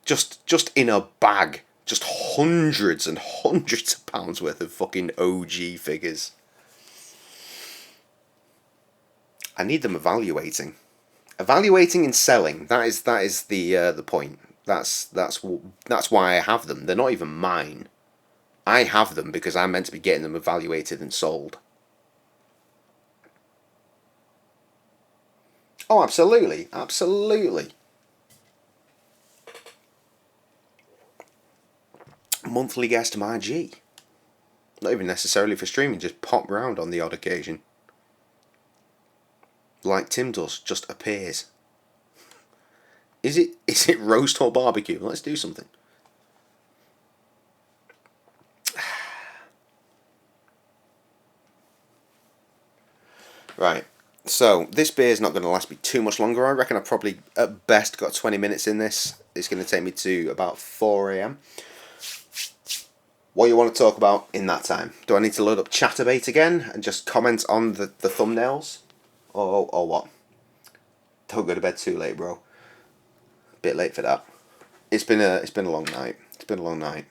Speaker 4: just in a bag, just hundreds and hundreds of pounds worth of fucking OG figures. I need them evaluating. Evaluating and selling. That is the point. That's why I have them. They're not even mine. I have them because I'm meant to be getting them evaluated and sold. Oh, absolutely. Absolutely. Monthly guest MG. Not even necessarily for streaming, just pop round on the odd occasion. Like Tim does, just appears. Is it roast or barbecue? Let's do something. Right. So, this beer is not going to last me too much longer. I reckon I've probably, at best, got 20 minutes in this. It's going to take me to about 4 AM. What you want to talk about in that time? Do I need to load up Chatterbait again and just comment on the thumbnails? Or what? Don't go to bed too late, bro. Bit late for that. It's been a long night. It's been a long night.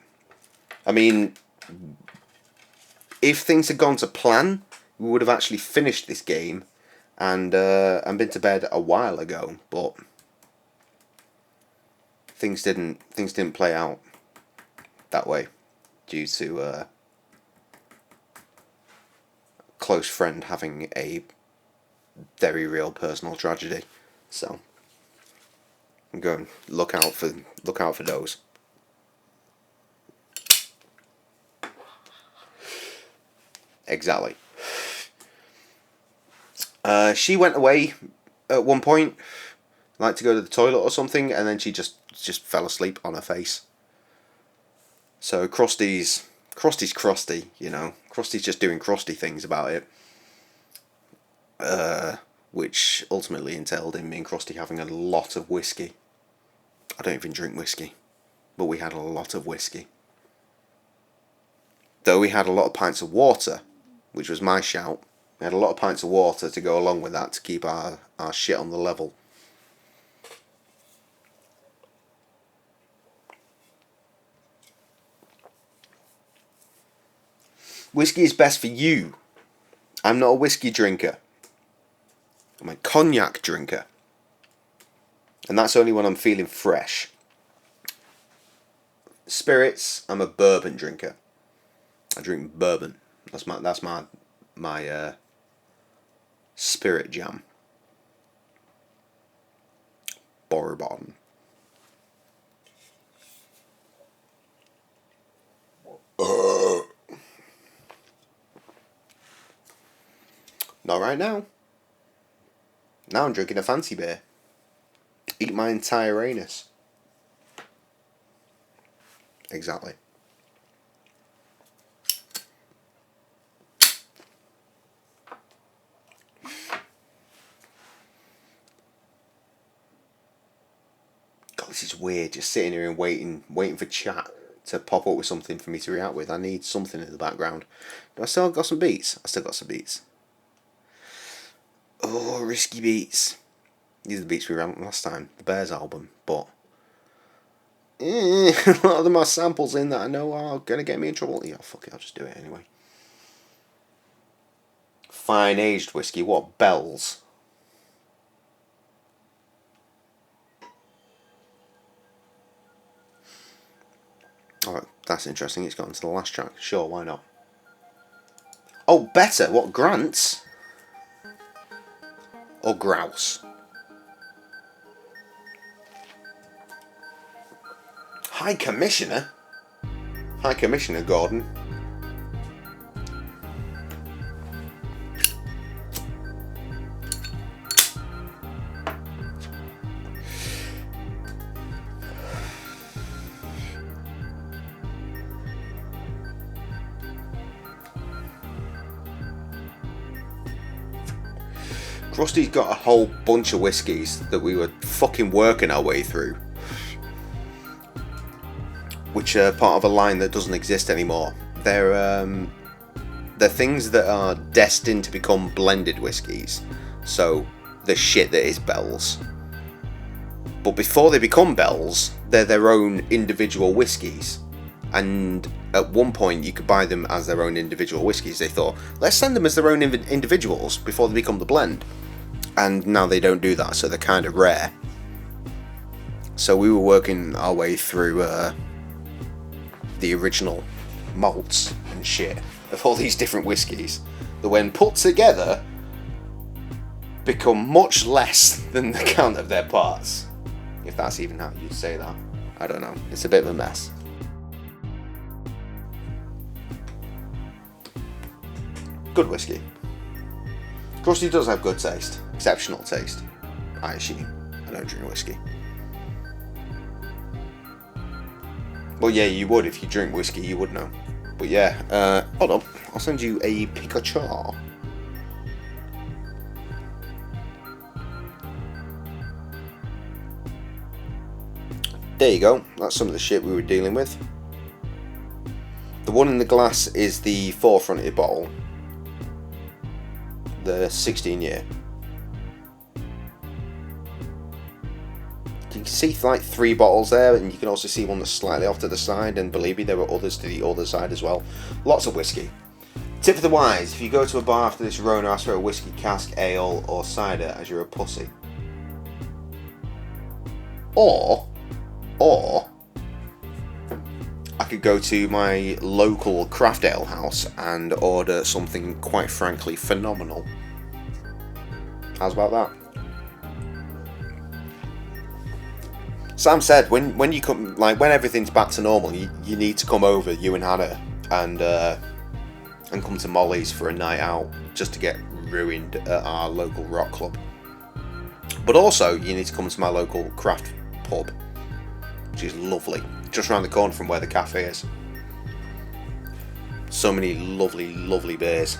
Speaker 4: I mean, if things had gone to plan, we would have actually finished this game and been to bed a while ago. But things didn't play out that way due to a close friend having a very real personal tragedy. So I'm going look out for those. Exactly. She went away at one point, like to go to the toilet or something, and then she just fell asleep on her face. So Krusty's crusty, you know. Krusty's just doing crusty things about it. Which ultimately entailed in me and Krusty having a lot of whiskey. I don't even drink whiskey, but we had a lot of whiskey. Though we had a lot of pints of water, which was my shout. We had a lot of pints of water to go along with that to keep our shit on the level. Whiskey is best for you. I'm not a whiskey drinker. I'm a cognac drinker. And that's only when I'm feeling fresh. Spirits, I'm a bourbon drinker. I drink bourbon. That's my spirit jam. Bourbon. Not right now. Now I'm drinking a fancy beer. Eat my entire anus. Exactly. God, this is weird. Just sitting here and waiting for chat to pop up with something for me to react with. I need something in the background. Do I still got some beats? I still got some beats. Oh, risky beats. These are the beats we ran last time, the Bears album, but a lot of them are samples in that I know are going to get me in trouble. Yeah, fuck it, I'll just do it anyway. Fine aged whiskey, what? Bells? Alright, that's interesting, it's gone to the last track. Sure, why not? Oh, better, what? Grants? Or grouse? High Commissioner? High Commissioner Gordon. Krusty's got a whole bunch of whiskies that we were fucking working our way through, which are part of a line that doesn't exist anymore. They're things that are destined to become blended whiskies. So the shit that is Bell's. But before they become Bell's, they're their own individual whiskies. And at one point you could buy them as their own individual whiskies. They thought, let's send them as their own individuals before they become the blend. and now they don't do that, so they're kind of rare. So we were working our way through the original malts and shit of all these different whiskies that, when put together, become much less than the count of their parts. If that's even how you'd say that. I don't know. It's a bit of a mess. Good whiskey. Krusty does have good taste. Exceptional taste. I assume. I don't drink whiskey. Well, yeah, you would. If you drink whiskey, you would know. But yeah, hold on. I'll send you a Pikachu. There you go. That's some of the shit we were dealing with. The one in the glass is the 4-fronted bottle. The 16-year. You can see like 3 bottles there, and you can also see one that's slightly off to the side, and believe me, there were others to the other side as well. Lots of whiskey. Tip of the wise: if you go to a bar after this run, ask for a whiskey cask, ale, or cider, as you're a pussy. Or I could go to my local craft ale house and order something quite frankly phenomenal. How's about that? Sam said when you come, like when everything's back to normal, you need to come over, you and Hannah, and come to Molly's for a night out, just to get ruined at our local rock club. But also you need to come to my local craft pub, which is lovely, just around the corner from where the cafe is. So many lovely, lovely beers.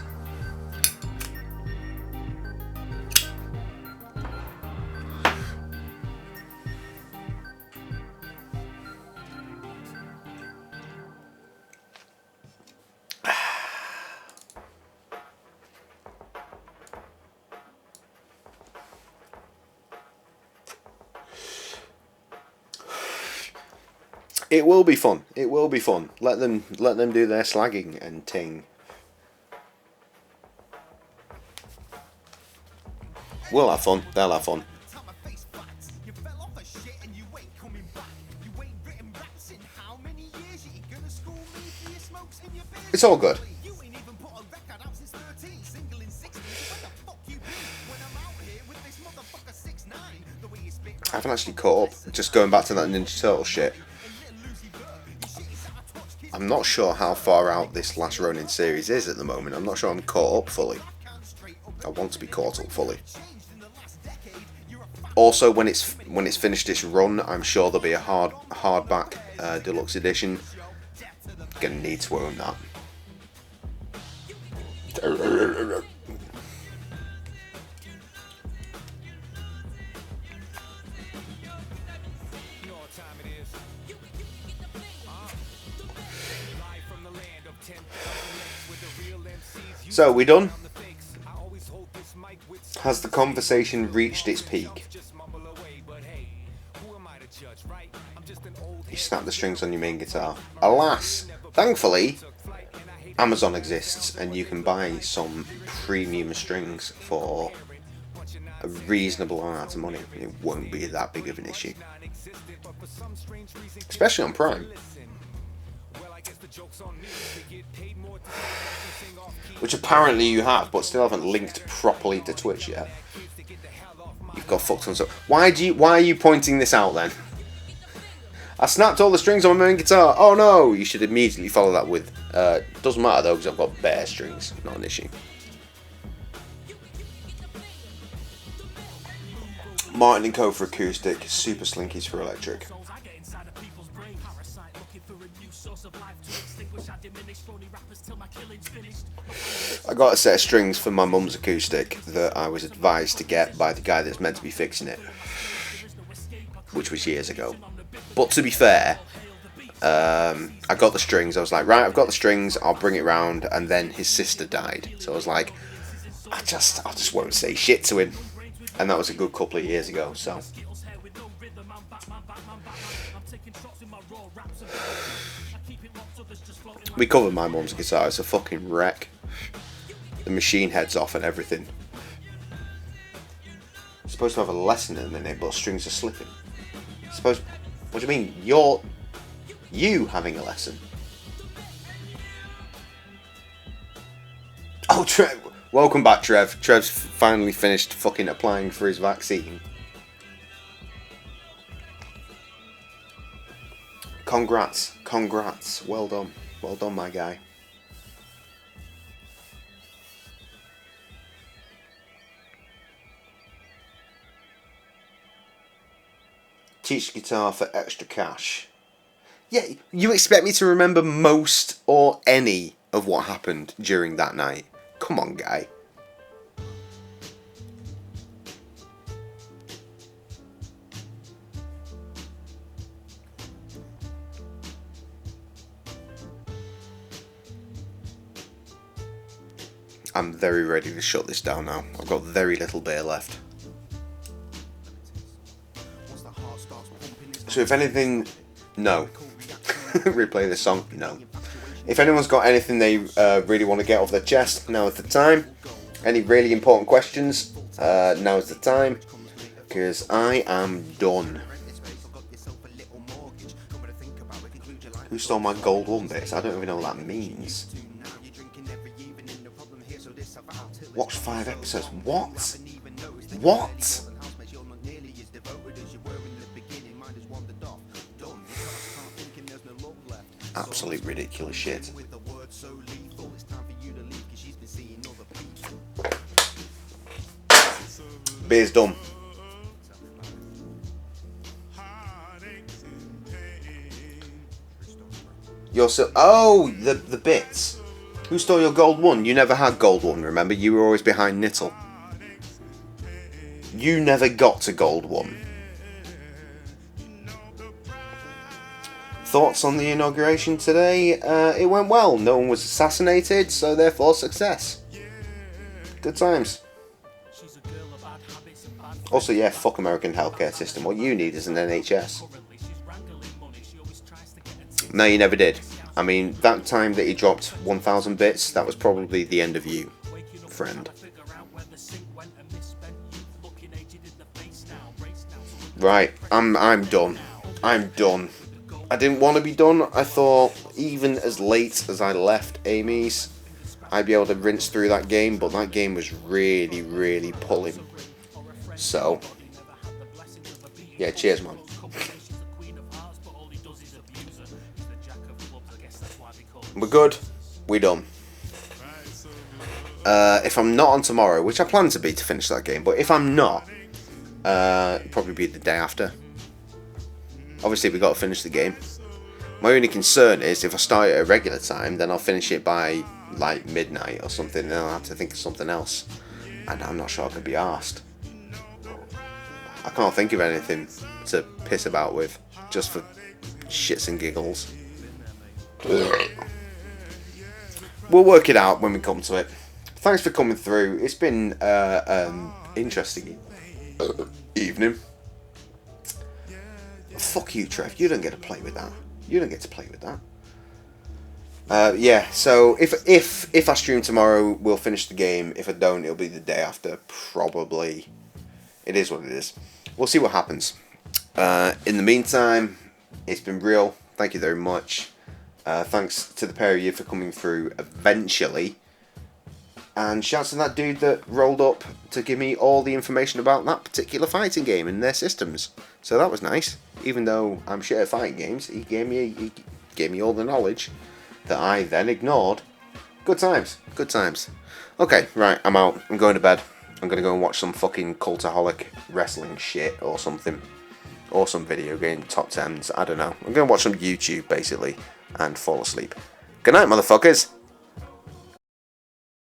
Speaker 4: It will be fun. It will be fun. Let them do their slagging and ting. We'll have fun. They'll have fun. It's all good. I haven't actually caught up. Just going back to that Ninja Turtle shit. I'm not sure how far out this last Ronin series is at the moment. I'm not sure I'm caught up fully. I want to be caught up fully. Also, when it's finished this run, I'm sure there'll be a hardback deluxe edition. Gonna need to own that. So, we done? Has the conversation reached its peak? You snap the strings on your main guitar. Alas, thankfully, Amazon exists and you can buy some premium strings for a reasonable amount of money. It won't be that big of an issue. Especially on Prime. Which apparently you have, but still haven't linked properly to Twitch yet. You've got fucked on so. Why are you pointing this out then? I snapped all the strings on my main guitar. Oh no! You should immediately follow that with. Doesn't matter though, because I've got bare strings. Not an issue. Martin & Co for acoustic. Super Slinkies for electric. I got a set of strings for my mum's acoustic that I was advised to get by the guy that's meant to be fixing it, which was years ago. But to be fair, I got the strings. I was like, right, I've got the strings. I'll bring it round. And then his sister died, so I was like, I just won't say shit to him. And that was a good couple of years ago. So. We covered my mum's guitar. It's a fucking wreck. The machine head's off and everything. supposed to have a lesson in a minute, but strings are slipping. What do you mean? You having a lesson? Oh, Trev. Welcome back, Trev. Trev's finally finished fucking applying for his vaccine. Congrats. Congrats. Well done. Well done, my guy. Teach guitar for extra cash. Yeah, you expect me to remember most or any of what happened during that night? Come on, guy. I'm very ready to shut this down now. I've got very little beer left. So if anything, no. Replay this song, no. If anyone's got anything they really want to get off their chest, now is the time. Any really important questions, now is the time. Because I am done. Who stole my gold 1 bits? I don't even know what that means. Watch 5 episodes. What? What? Absolute ridiculous shit. Beer's done. You're so... Oh, the bits. Who stole your gold 1? You never had gold 1, remember? You were always behind Nittle. You never got to gold 1. Thoughts on the inauguration today? It went well. No one was assassinated, so therefore success. Good times. Also, yeah, fuck American healthcare system. What you need is an NHS. No, you never did. I mean, that time that he dropped 1,000 bits, that was probably the end of you, friend. Right, I'm done. I'm done. I didn't want to be done. I thought even as late as I left Amy's, I'd be able to rinse through that game, but that game was really, really pulling. So, yeah, cheers, man. We're good. We're done. If I'm not on tomorrow, which I plan to be to finish that game, but if I'm not, probably be the day after. Obviously, we got to finish the game. My only concern is if I start at a regular time, then I'll finish it by like midnight or something, and then I'll have to think of something else. And I'm not sure I could be arsed. I can't think of anything to piss about with, just for shits and giggles. We'll work it out when we come to it. Thanks for coming through. It's been interesting evening. Fuck you, Trev. You don't get to play with that. You don't get to play with that. Yeah. So if I stream tomorrow, we'll finish the game. If I don't, it'll be the day after. Probably. It is what it is. We'll see what happens. In the meantime, it's been real. Thank you very much. Thanks to the pair of you for coming through eventually. And shouts to that dude that rolled up to give me all the information about that particular fighting game and their systems. So that was nice. Even though I'm shit at fighting games, he gave me all the knowledge that I then ignored. Good times. Good times. Okay, right, I'm out. I'm going to bed. I'm going to go and watch some fucking cultaholic wrestling shit or something. Or some video game top 10s. I don't know. I'm going to watch some YouTube, basically. And fall asleep. Good night, motherfuckers.